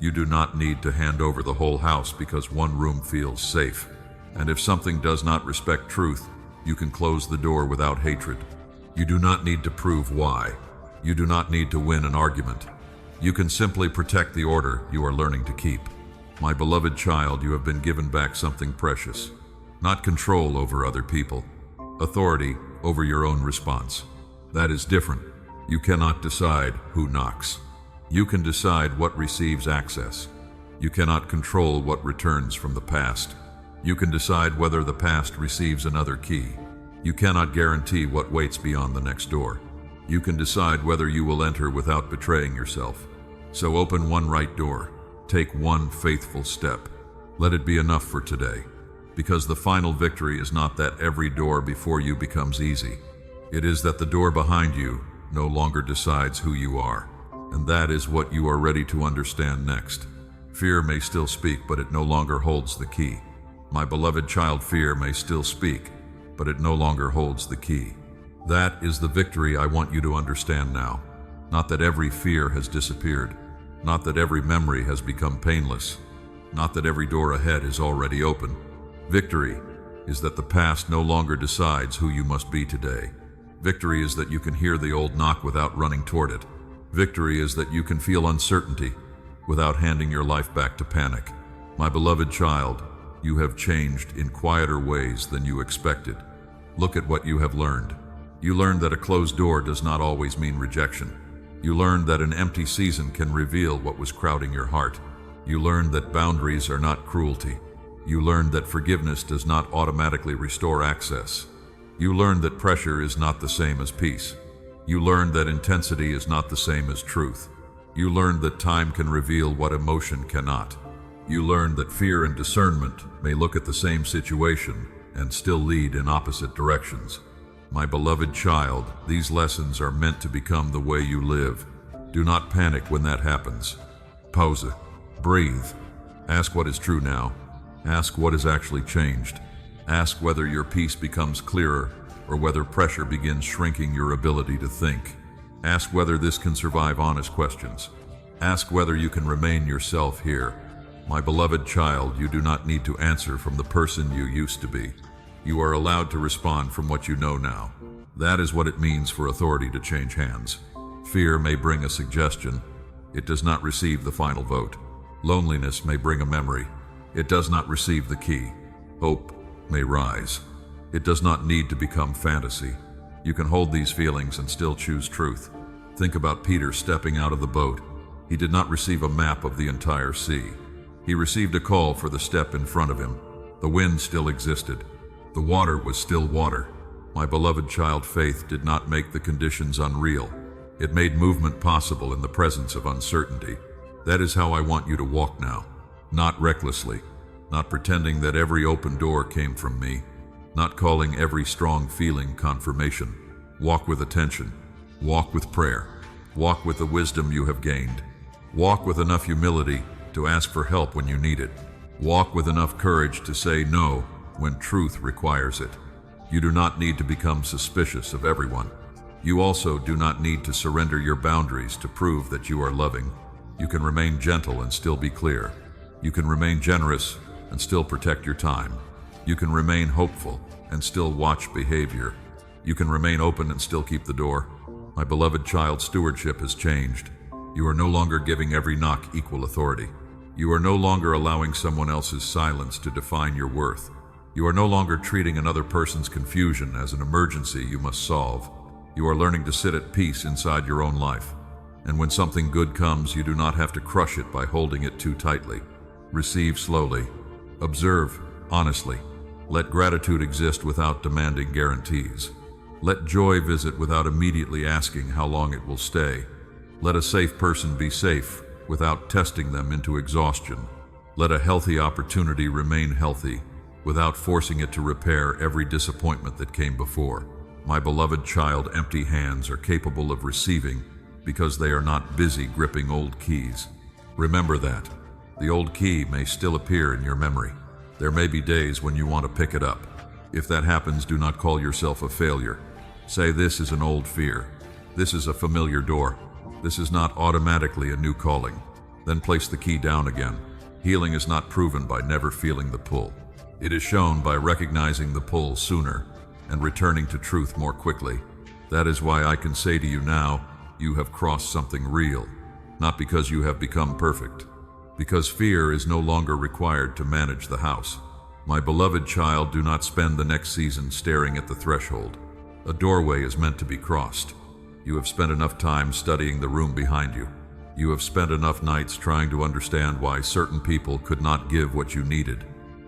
You do not need to hand over the whole house because one room feels safe. And if something does not respect truth, you can close the door without hatred. You do not need to prove why. You do not need to win an argument. You can simply protect the order you are learning to keep. My beloved child, you have been given back something precious. Not control over other people. Authority over your own response. That is different. You cannot decide who knocks. You can decide what receives access. You cannot control what returns from the past. You can decide whether the past receives another key. You cannot guarantee what waits beyond the next door. You can decide whether you will enter without betraying yourself. So open one right door. Take one faithful step. Let it be enough for today. Because the final victory is not that every door before you becomes easy. It is that the door behind you no longer decides who you are. And that is what you are ready to understand next. Fear may still speak, but it no longer holds the key. My beloved child, fear may still speak, but it no longer holds the key. That is the victory I want you to understand now. Not that every fear has disappeared. Not that every memory has become painless. Not that every door ahead is already open. Victory is that the past no longer decides who you must be today. Victory is that you can hear the old knock without running toward it. Victory is that you can feel uncertainty without handing your life back to panic. My beloved child, you have changed in quieter ways than you expected. Look at what you have learned. You learned that a closed door does not always mean rejection. You learned that an empty season can reveal what was crowding your heart. You learned that boundaries are not cruelty. You learned that forgiveness does not automatically restore access. You learned that pressure is not the same as peace. You learned that intensity is not the same as truth. You learned that time can reveal what emotion cannot. You learned that fear and discernment may look at the same situation and still lead in opposite directions. My beloved child, these lessons are meant to become the way you live. Do not panic when that happens. Pause it. Breathe. Ask what is true now. Ask what has actually changed. Ask whether your peace becomes clearer or whether pressure begins shrinking your ability to think. Ask whether this can survive honest questions. Ask whether you can remain yourself here. My beloved child, you do not need to answer from the person you used to be. You are allowed to respond from what you know now. That is what it means for authority to change hands. Fear may bring a suggestion. It does not receive the final vote. Loneliness may bring a memory. It does not receive the key. Hope may rise. It does not need to become fantasy. You can hold these feelings and still choose truth. Think about Peter stepping out of the boat. He did not receive a map of the entire sea. He received a call for the step in front of him. The wind still existed. The water was still water. My beloved child, faith did not make the conditions unreal. It made movement possible in the presence of uncertainty. That is how I want you to walk now. Not recklessly. Not pretending that every open door came from me. Not calling every strong feeling confirmation. Walk with attention. Walk with prayer. Walk with the wisdom you have gained. Walk with enough humility to ask for help when you need it. Walk with enough courage to say no when truth requires it. You do not need to become suspicious of everyone. You also do not need to surrender your boundaries to prove that you are loving. You can remain gentle and still be clear. You can remain generous and still protect your time. You can remain hopeful and still watch behavior. You can remain open and still keep the door. My beloved child, stewardship has changed. You are no longer giving every knock equal authority. You are no longer allowing someone else's silence to define your worth. You are no longer treating another person's confusion as an emergency you must solve. You are learning to sit at peace inside your own life. And when something good comes, you do not have to crush it by holding it too tightly. Receive slowly. Observe honestly. Let gratitude exist without demanding guarantees. Let joy visit without immediately asking how long it will stay. Let a safe person be safe without testing them into exhaustion. Let a healthy opportunity remain healthy without forcing it to repair every disappointment that came before. My beloved child, empty hands are capable of receiving because they are not busy gripping old keys. Remember that. The old key may still appear in your memory. There may be days when you want to pick it up. If that happens, do not call yourself a failure. Say, this is an old fear. This is a familiar door. This is not automatically a new calling. Then place the key down again. Healing is not proven by never feeling the pull. It is shown by recognizing the pull sooner and returning to truth more quickly. That is why I can say to you now, you have crossed something real, not because you have become perfect, because fear is no longer required to manage the house. My beloved child, do not spend the next season staring at the threshold. A doorway is meant to be crossed. You have spent enough time studying the room behind you. You have spent enough nights trying to understand why certain people could not give what you needed.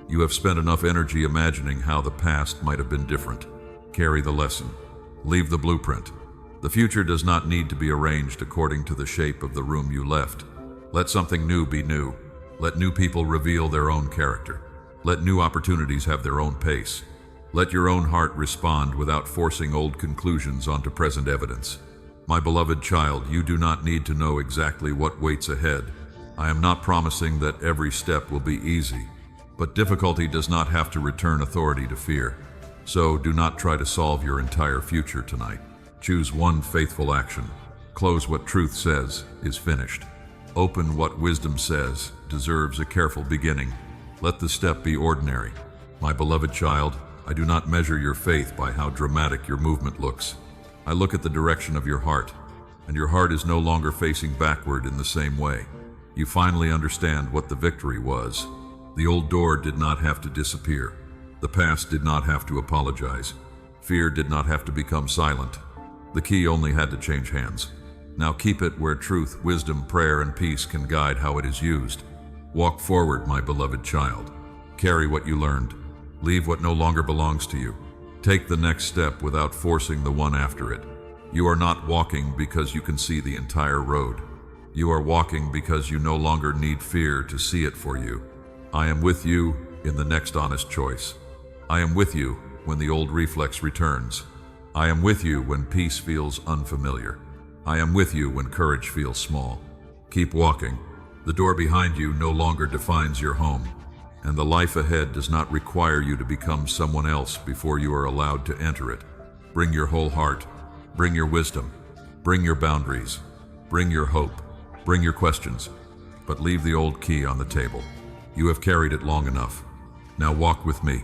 You have spent enough energy imagining how the past might have been different. Carry the lesson. Leave the blueprint. The future does not need to be arranged according to the shape of the room you left. Let something new be new. Let new people reveal their own character. Let new opportunities have their own pace. Let your own heart respond without forcing old conclusions onto present evidence. My beloved child, you do not need to know exactly what waits ahead. I am not promising that every step will be easy, but difficulty does not have to return authority to fear. So do not try to solve your entire future tonight. Choose one faithful action. Close what truth says is finished. Open what wisdom says deserves a careful beginning. Let the step be ordinary. My beloved child, I do not measure your faith by how dramatic your movement looks. I look at the direction of your heart, and your heart is no longer facing backward in the same way. You finally understand what the victory was. The old door did not have to disappear. The past did not have to apologize. Fear did not have to become silent. The key only had to change hands. Now keep it where truth, wisdom, prayer, and peace can guide how it is used. Walk forward, my beloved child. Carry what you learned. Leave what no longer belongs to you. Take the next step without forcing the one after it. You are not walking because you can see the entire road. You are walking because you no longer need fear to see it for you. I am with you in the next honest choice. I am with you when the old reflex returns. I am with you when peace feels unfamiliar. I am with you when courage feels small. Keep walking. The door behind you no longer defines your home, and the life ahead does not require you to become someone else before you are allowed to enter it. Bring your whole heart. Bring your wisdom. Bring your boundaries. Bring your hope. Bring your questions. But leave the old key on the table. You have carried it long enough. Now walk with me.